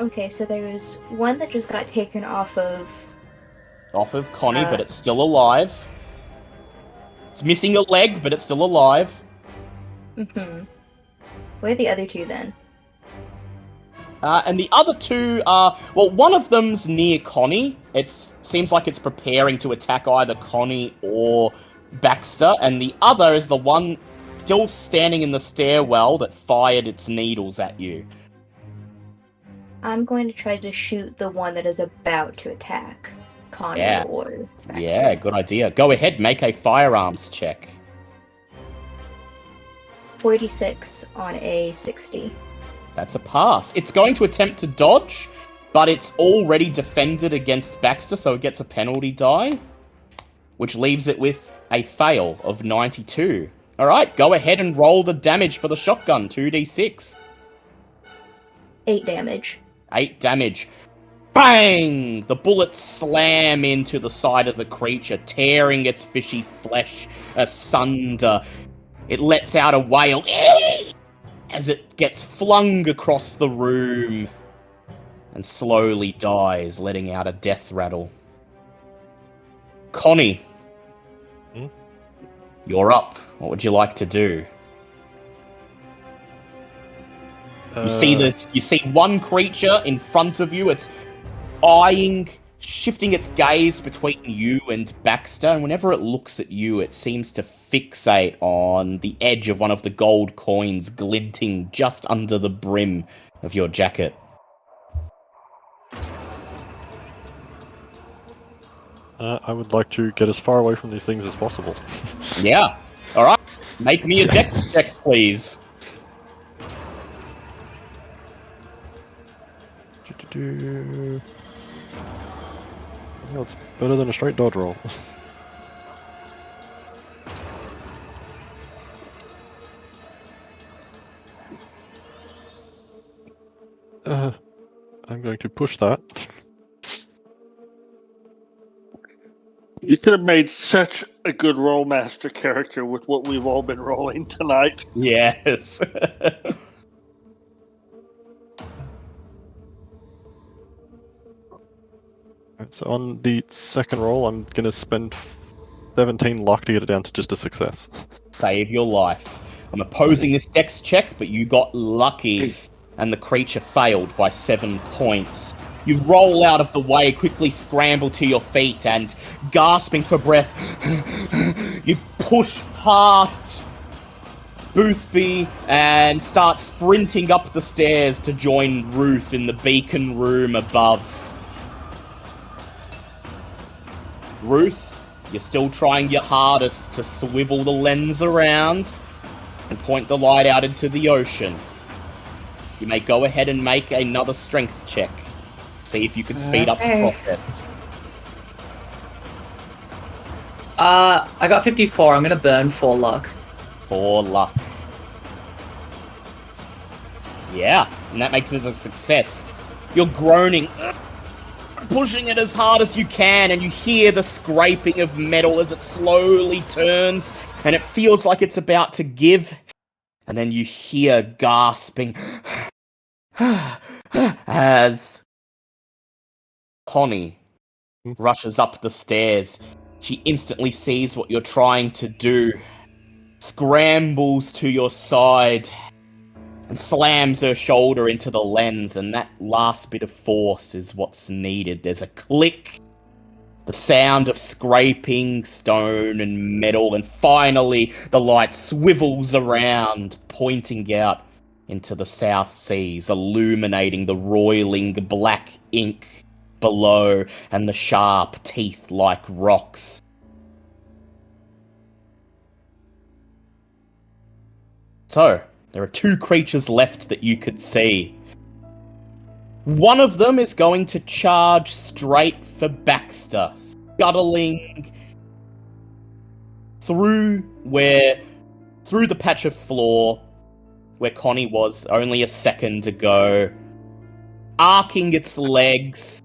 Okay, so there was one that just got taken off of. Off of Connie, but it's still alive. It's missing a leg, but it's still alive. Where are the other 2 then? And the other 2 are... Well, one of them's near Connie. It seems like it's preparing to attack either Connie or Baxter. And the other is the one still standing in the stairwell that fired its needles at you. I'm going to try to shoot the one that is about to attack Connie Yeah. or Baxter. Yeah, good idea. Go ahead, make a firearms check. 46 on a 60. That's a pass. It's going to attempt to dodge, but it's already defended against Baxter, so it gets a penalty die, which leaves it with a fail of 92. Alright, go ahead and roll the damage for the shotgun, 2d6. 8 damage. 8 damage. Bang! The bullets slam into the side of the creature, tearing its fishy flesh asunder. It lets out a wail as it gets flung across the room and slowly dies, letting out a death rattle. Connie, you're up. What would you like to do? You see one creature in front of you. It's eyeing, shifting its gaze between you and Baxter, and whenever it looks at you, it seems to fixate on the edge of one of the gold coins glinting just under the brim of your jacket. I would like to get as far away from these things as possible. Yeah. Alright. Make me a dex check, please. Well, it's better than a straight dodge roll. I'm going to push that. You could have made such a good rollmaster character with what we've all been rolling tonight. Yes. So on the second roll, I'm going to spend 17 luck to get it down to just a success. Save your life. I'm opposing this dex check, but you got lucky, and the creature failed by 7 points. You roll out of the way, quickly scramble to your feet, and, gasping for breath, you push past Boothby and start sprinting up the stairs to join Ruth in the beacon room above. Ruth, you're still trying your hardest to swivel the lens around and point the light out into the ocean. You may go ahead and make another strength check. See if you can speed up the process. I got 54. I'm gonna burn 4 luck. 4 luck. Yeah, and that makes it a success. You're groaning, pushing it as hard as you can, and you hear the scraping of metal as it slowly turns, and it feels like it's about to give. And then you hear gasping as Connie rushes up the stairs. She instantly sees what you're trying to do, scrambles to your side, and slams her shoulder into the lens, and that last bit of force is what's needed. There's a click, the sound of scraping stone and metal, and finally the light swivels around, pointing out into the South Seas, illuminating the roiling black ink below and the sharp teeth like rocks. So, there are 2 creatures left that you could see. One of them is going to charge straight for Baxter, scuttling through the patch of floor where Connie was only a second ago, arcing its legs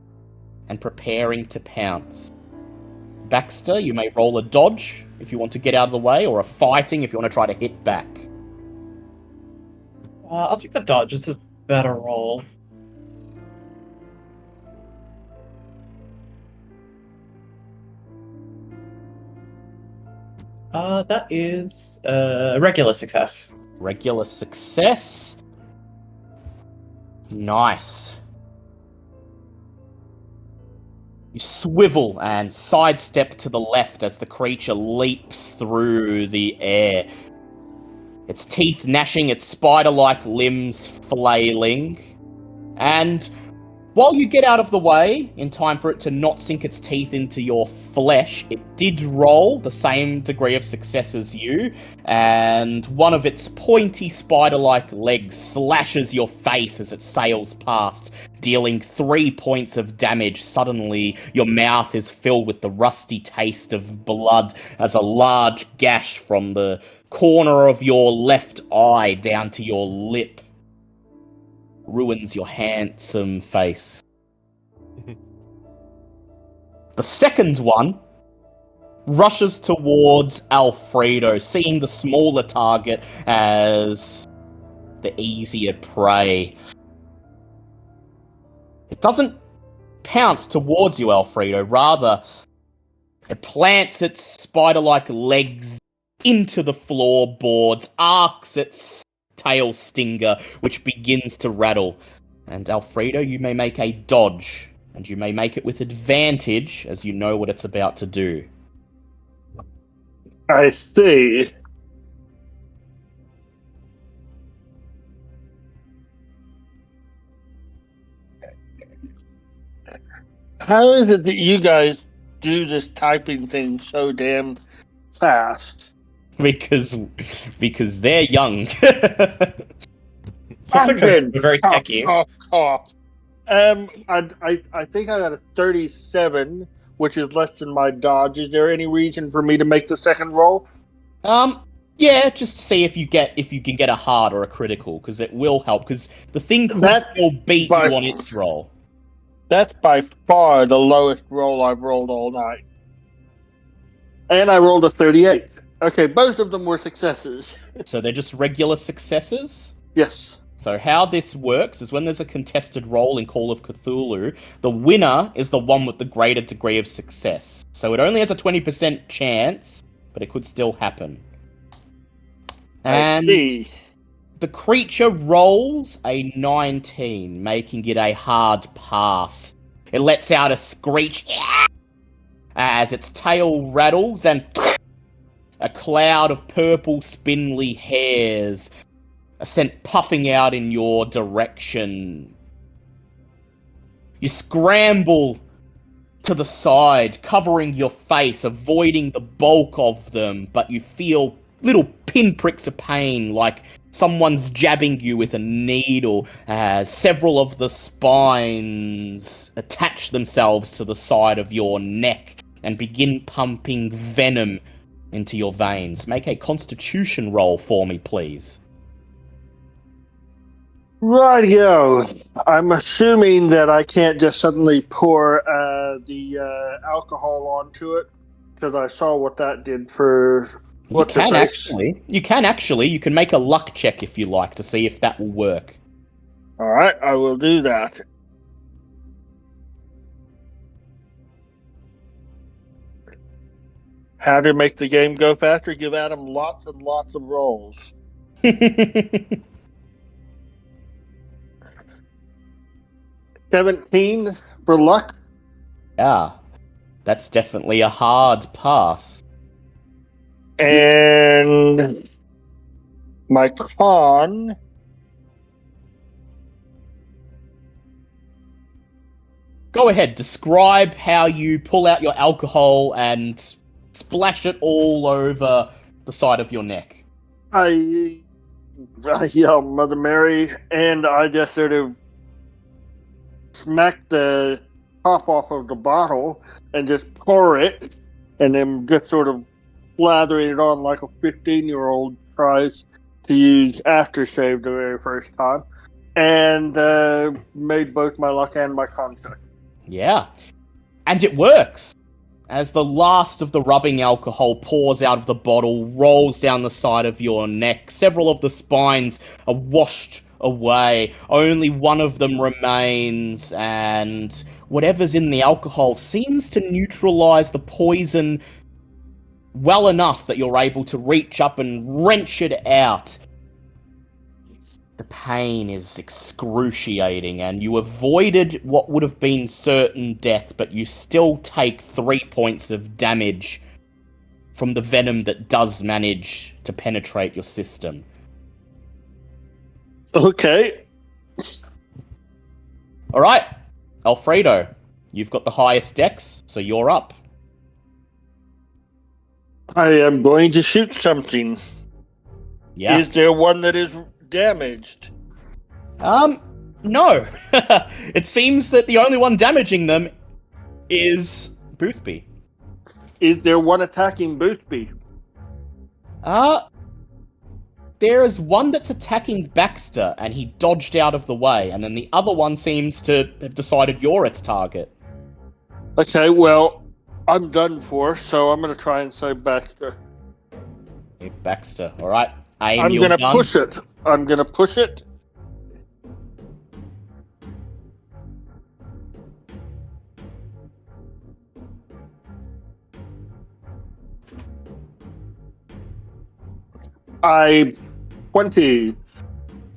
and preparing to pounce. Baxter, you may roll a dodge if you want to get out of the way, or a fighting if you want to try to hit back. I'll take the dodge. It's a better roll. That is a regular success. Regular success. Nice. You swivel and sidestep to the left as the creature leaps through the air. Its teeth gnashing, its spider-like limbs flailing. And While you get out of the way, in time for it to not sink its teeth into your flesh, it did roll the same degree of success as you, and one of its pointy spider-like legs slashes your face as it sails past, dealing 3 points of damage. Suddenly, your mouth is filled with the rusty taste of blood as a large gash from the corner of your left eye down to your lip ruins your handsome face. The second one rushes towards Alfredo, seeing the smaller target as the easier prey. It doesn't pounce towards you, Alfredo. Rather, it plants its spider-like legs into the floorboards, arcs its tail stinger, which begins to rattle. And Alfredo, you may make a dodge, and you may make it with advantage, as you know what it's about to do. I see. How is it that you guys do this typing thing so damn fast? Because they're young. It's also because we're very techy. I think I got a 37, which is less than my dodge. Is there any reason for me to make the second roll? Yeah, just to see if you can get a hard or a critical, because it will help. Because the thing could still beat you on its roll. That's by far the lowest roll I've rolled all night, and I rolled a 38. Okay, both of them were successes. So they're just regular successes? Yes. So how this works is when there's a contested roll in Call of Cthulhu, the winner is the one with the greater degree of success. So it only has a 20% chance, but it could still happen. And I see. The creature rolls a 19, making it a hard pass. It lets out a screech as its tail rattles and a cloud of purple spindly hairs are sent puffing out in your direction. You scramble to the side, covering your face, avoiding the bulk of them, but you feel little pinpricks of pain, like someone's jabbing you with a needle, as several of the spines attach themselves to the side of your neck and begin pumping venom into your veins. Make a constitution roll for me, please. Rightio. I'm assuming that I can't just suddenly pour the alcohol onto it, because I saw what that did for... You can actually. You can make a luck check if you like to see if that will work. All right, I will do that. How to make the game go faster? Give Adam lots and lots of rolls. 17 for luck. Yeah, that's definitely a hard pass. And my con... Go ahead, describe how you pull out your alcohol and splash it all over the side of your neck. I yell Mother Mary, and I just sort of smack the top off of the bottle and just pour it, and then just sort of slathering it on like a 15-year-old tries to use aftershave the very first time, and made both my luck and my con check. Yeah. And it works. As the last of the rubbing alcohol pours out of the bottle, rolls down the side of your neck, several of the spines are washed away. Only one of them remains, and whatever's in the alcohol seems to neutralize the poison well enough that you're able to reach up and wrench it out. The pain is excruciating, and you avoided what would have been certain death, but you still take 3 points of damage from the venom that does manage to penetrate your system. Okay. Alright, Alfredo, you've got the highest dex, so you're up. I am going to shoot something. Yeah. Is there one that is damaged? No. It seems that the only one damaging them is Boothby. Is there one attacking Boothby? There is one that's attacking Baxter, and he dodged out of the way, and then the other one seems to have decided you're its target. Okay, well, I'm done for, so I'm going to try and save Baxter. If Baxter, alright. Aim I'm your going to gun. push it. I'm going to push it. I 20.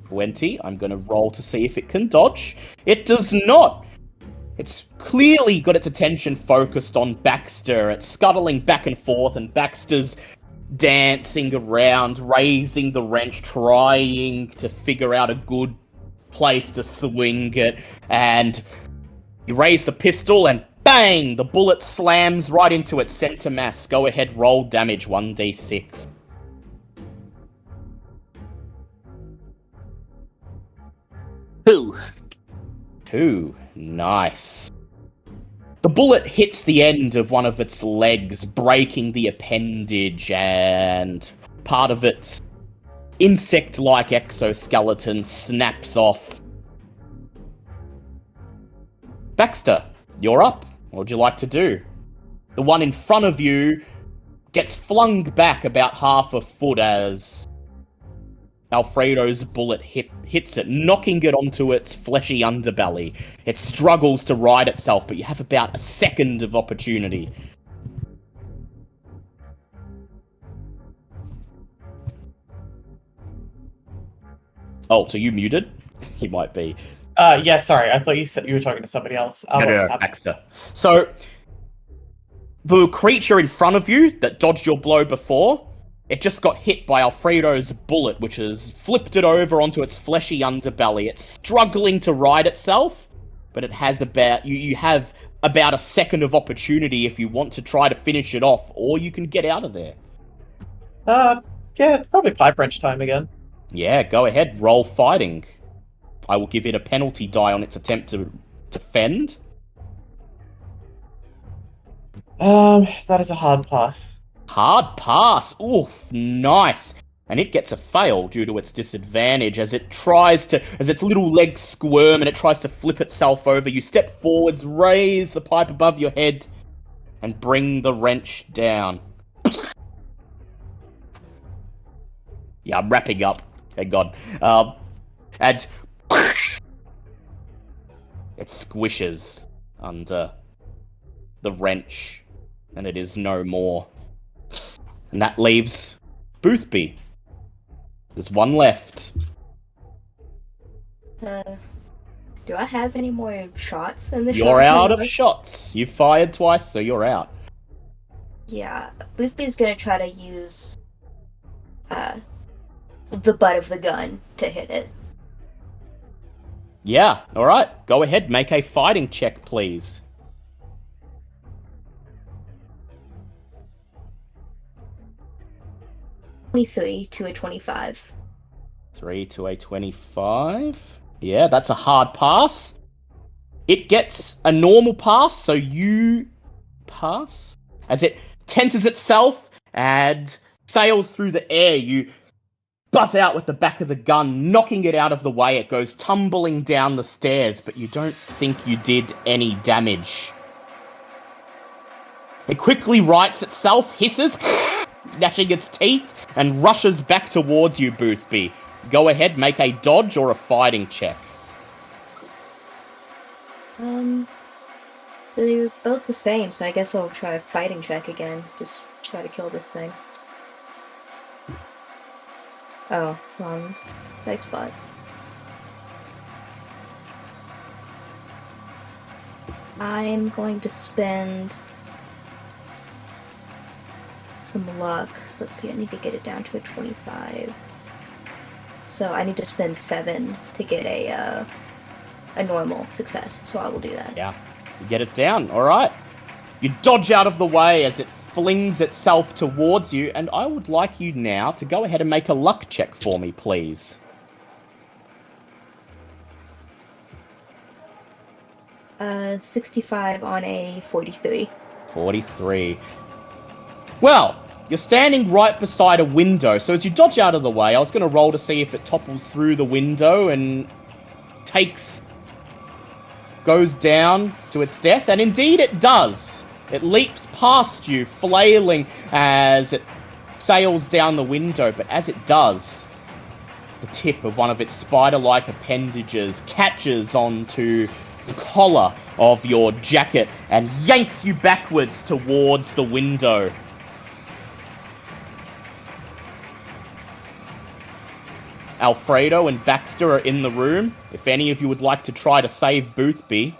20. I'm going to roll to see if it can dodge. It does not. It's clearly got its attention focused on Baxter. It's scuttling back and forth, and Baxter's dancing around, raising the wrench, trying to figure out a good place to swing it. And you raise the pistol, and bang! The bullet slams right into its center mass. Go ahead, roll damage 1d6. 2. 2. Nice. The bullet hits the end of one of its legs, breaking the appendage, and part of its insect-like exoskeleton snaps off. Baxter, you're up. What would you like to do? The one in front of you gets flung back about half a foot as Alfredo's bullet hits it, knocking it onto its fleshy underbelly. It struggles to right itself, but you have about a second of opportunity. Oh, so you muted? He might be. Yeah, sorry. I thought you said you were talking to somebody else. No, Baxter. So, the creature in front of you that dodged your blow before, it just got hit by Alfredo's bullet, which has flipped it over onto its fleshy underbelly. It's struggling to right itself, but it has about... You have about a second of opportunity if you want to try to finish it off, or you can get out of there. Yeah, probably pipe wrench time again. Yeah, go ahead. Roll fighting. I will give it a penalty die on its attempt to defend. That is a hard pass. Hard pass. Oof, nice. And it gets a fail due to its disadvantage as its little legs squirm and it tries to flip itself over. You step forwards, raise the pipe above your head, and bring the wrench down. Yeah, I'm wrapping up. Thank God. And it squishes under the wrench, and it is no more. And that leaves Boothby. There's one left. Do I have any more shots in the shot? You're out of shots. You fired twice, so you're out. Yeah, Boothby's gonna try to use the butt of the gun to hit it. Yeah, alright. Go ahead, make a fighting check, please. 23 to a 25. 3 to a 25. Yeah, that's a hard pass. It gets a normal pass, so you pass. As it tensors itself and sails through the air, you butt out with the back of the gun, knocking it out of the way. It goes tumbling down the stairs, but you don't think you did any damage. It quickly rights itself, hisses, gnashing its teeth, and rushes back towards you, Boothby. Go ahead, make a dodge or a fighting check. They're both the same, so I guess I'll try a fighting check again. Just try to kill this thing. Oh, wrong. Nice spot. I'm going to spend some luck. Let's see, I need to get it down to a 25. So I need to spend 7 to get a a normal success, so I will do that. Yeah, you get it down. All right. You dodge out of the way as it flings itself towards you, and I would like you now to go ahead and make a luck check for me, please. 65 on a 43. 43. Well, you're standing right beside a window, so as you dodge out of the way, I was going to roll to see if it topples through the window and goes down to its death, and indeed it does. It leaps past you, flailing as it sails down the window, but as it does, the tip of one of its spider-like appendages catches onto the collar of your jacket and yanks you backwards towards the window. Alfredo and Baxter are in the room. If any of you would like to try to save Boothby,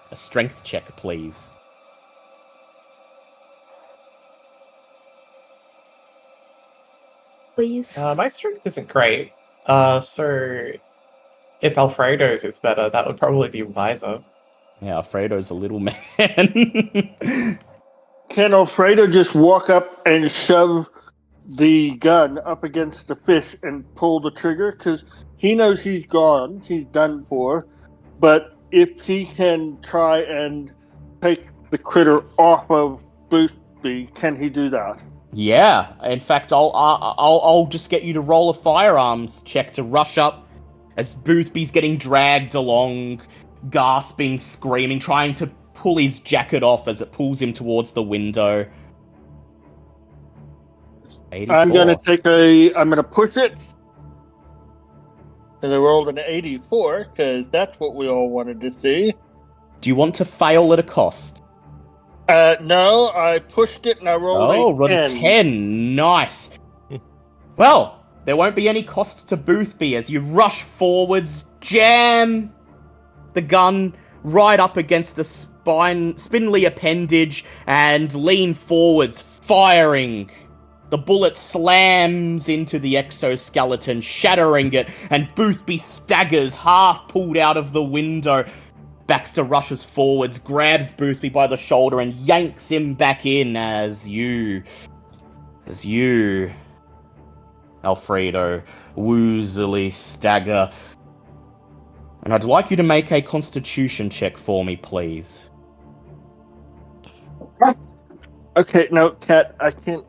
a strength check, please. Please. My strength isn't great. So if Alfredo's is better, that would probably be wiser. Yeah, Alfredo's a little man. Can Alfredo just walk up and shove the gun up against the fish and pull the trigger? Because he knows he's gone, he's done for. But if he can try and take the critter off of Boothby, can he do that? Yeah, in fact, I'll just get you to roll a firearms check to rush up as Boothby's getting dragged along, gasping, screaming, trying to pull his jacket off as it pulls him towards the window. 84. I'm gonna push it. And I rolled an 84, because that's what we all wanted to see. Do you want to fail at a cost? No, I pushed it and I rolled a 10. 10. Nice. Well, there won't be any cost to Boothby as you rush forwards, jam the gun right up against the spindly appendage, and lean forwards, firing. The bullet slams into the exoskeleton, shattering it, and Boothby staggers, half pulled out of the window. Baxter rushes forwards, grabs Boothby by the shoulder, and yanks him back in as you, Alfredo, woozily stagger. And I'd like you to make a constitution check for me, please. Okay, no, Cat, I can't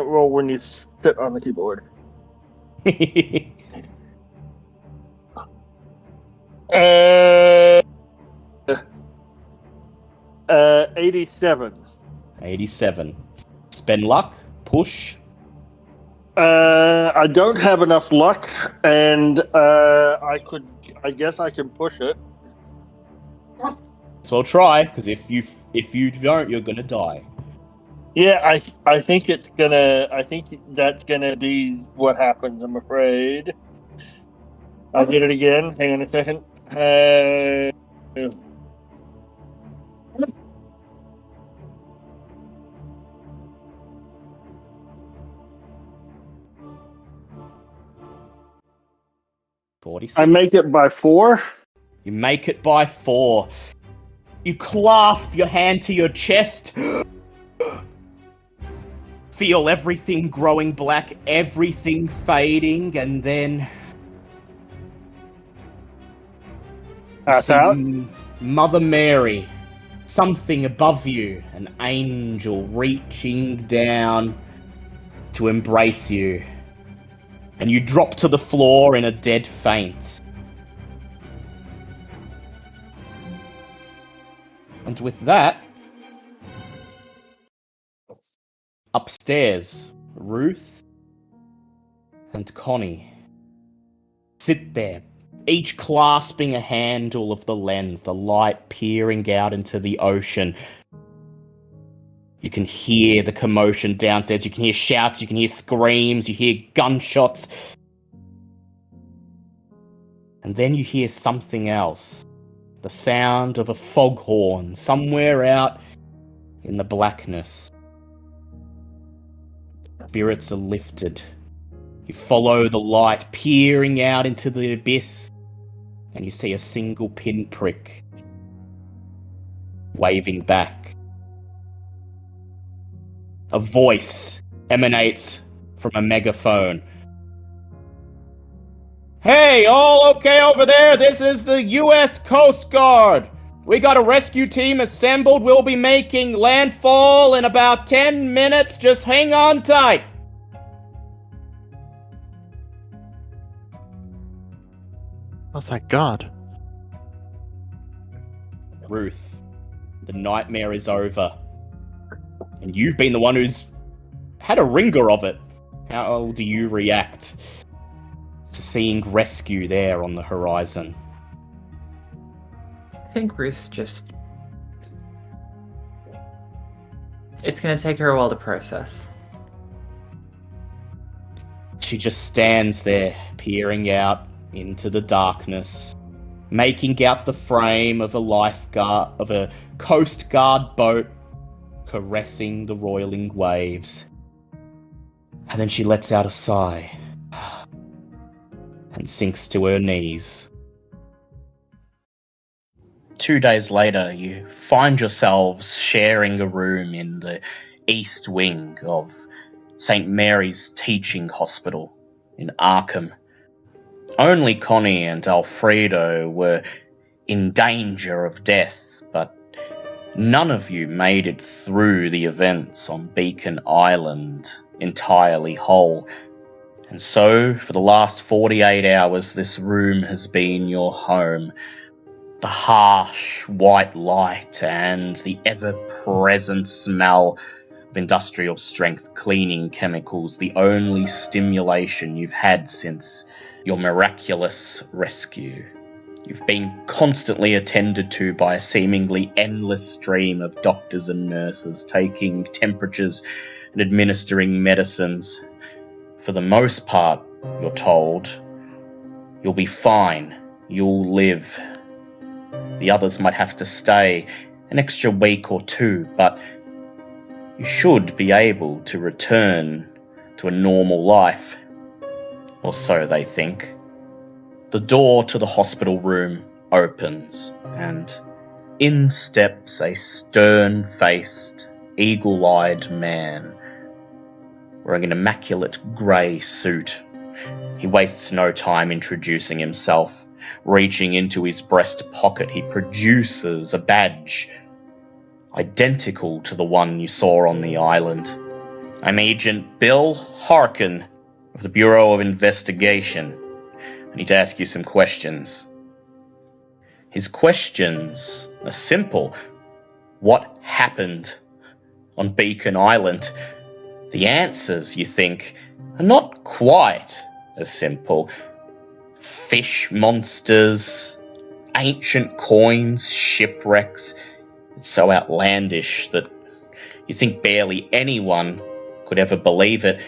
roll when you sit on the keyboard. 87. 87. Spend luck, push. I don't have enough luck, and I guess I can push it. So I'll try, because if you don't, you're gonna die. Yeah, I think that's gonna be what happens, I'm afraid. I'll get it again. Hang on a second. 46. I make it by 4. You make it by 4. You clasp your hand to your chest. Feel everything growing black, everything fading, and then Pass out. Mother Mary, something above you, an angel reaching down to embrace you. And you drop to the floor in a dead faint. And with that, upstairs, Ruth and Connie sit there, each clasping a handle of the lens, the light peering out into the ocean. You can hear the commotion downstairs, you can hear shouts, you can hear screams, you hear gunshots. And then you hear something else. The sound of a foghorn somewhere out in the blackness. Spirits are lifted. You follow the light peering out into the abyss, and you see a single pinprick waving back. A voice emanates from a megaphone. Hey, all okay over there? This is the U.S. Coast Guard. We got a rescue team assembled. We'll be making landfall in about 10 minutes. Just hang on tight. Oh, thank God. Ruth, the nightmare is over. And you've been the one who's had a ringer of it. How do you react to seeing rescue there on the horizon? I think Ruth just... It's going to take her a while to process. She just stands there, peering out into the darkness, making out the frame of a Coast Guard boat caressing the roiling waves. And then she lets out a sigh and sinks to her knees. 2 days later, you find yourselves sharing a room in the east wing of St. Mary's Teaching Hospital in Arkham. Only Connie and Alfredo were in danger of death, but none of you made it through the events on Beacon Island entirely whole. And so, for the last 48 hours, this room has been your home. The harsh white light and the ever-present smell of industrial-strength cleaning chemicals, the only stimulation you've had since your miraculous rescue. You've been constantly attended to by a seemingly endless stream of doctors and nurses taking temperatures and administering medicines. For the most part, you're told, you'll be fine, you'll live. The others might have to stay an extra week or two, but you should be able to return to a normal life. Or so they think. The door to the hospital room opens, and in steps a stern-faced, eagle-eyed man wearing an immaculate grey suit. He wastes no time introducing himself. Reaching into his breast pocket, he produces a badge identical to the one you saw on the island. I'm Agent Bill Harkin of the Bureau of Investigation. I need to ask you some questions. His questions are simple. What happened on Beacon Island? The answers, you think, are not quite as simple. Fish monsters, ancient coins, shipwrecks. It's so outlandish that you think barely anyone could ever believe it.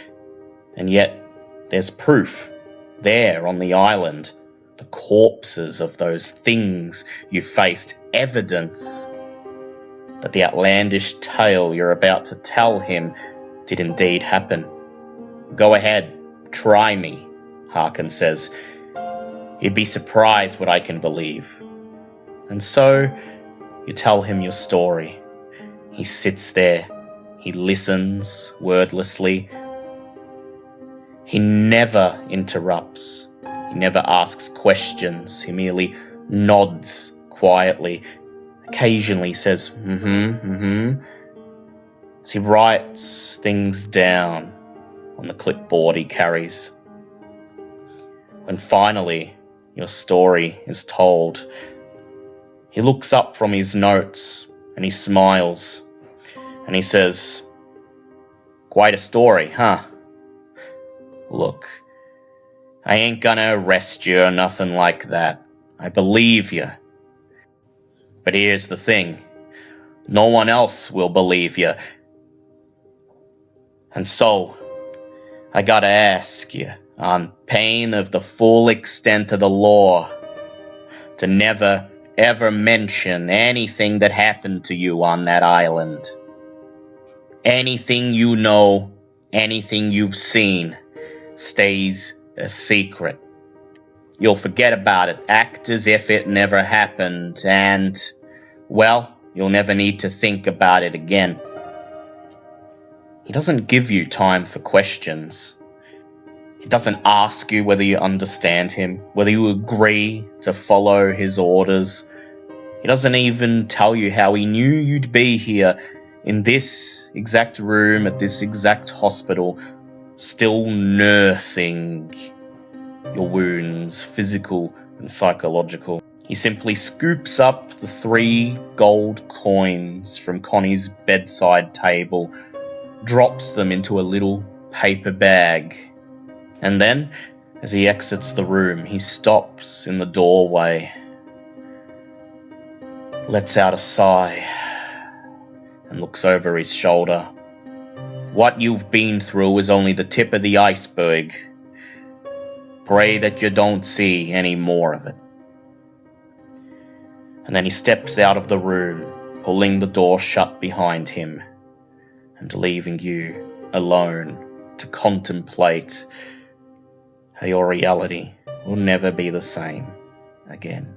And yet, there's proof. There on the island, the corpses of those things you faced, evidence that the outlandish tale you're about to tell him did indeed happen. Go ahead, try me, Harkin says. You'd be surprised what I can believe. And so, you tell him your story. He sits there. He listens wordlessly. He never interrupts. He never asks questions. He merely nods quietly. Occasionally says, as he writes things down on the clipboard he carries. When finally your story is told, he looks up from his notes and he smiles and he says, "Quite a story, huh? Look, I ain't gonna arrest you or nothing like that. I believe you. But here's the thing. No one else will believe you. And so, I gotta ask you, on pain of the full extent of the law, to never ever mention anything that happened to you on that island. Anything you know, anything you've seen, stays a secret. You'll forget about it, act as if it never happened, and, well, you'll never need to think about it again. He doesn't give you time for questions. He doesn't ask you whether you understand him, whether you agree to follow his orders. He doesn't even tell you how he knew you'd be here, in this exact room, at this exact hospital, still nursing your wounds, physical and psychological. He simply scoops up the 3 gold coins from Connie's bedside table, drops them into a little paper bag, and then, as he exits the room, he stops in the doorway, lets out a sigh, and looks over his shoulder. What you've been through is only the tip of the iceberg. Pray that you don't see any more of it. And then he steps out of the room, pulling the door shut behind him, and leaving you alone to contemplate how your reality will never be the same again.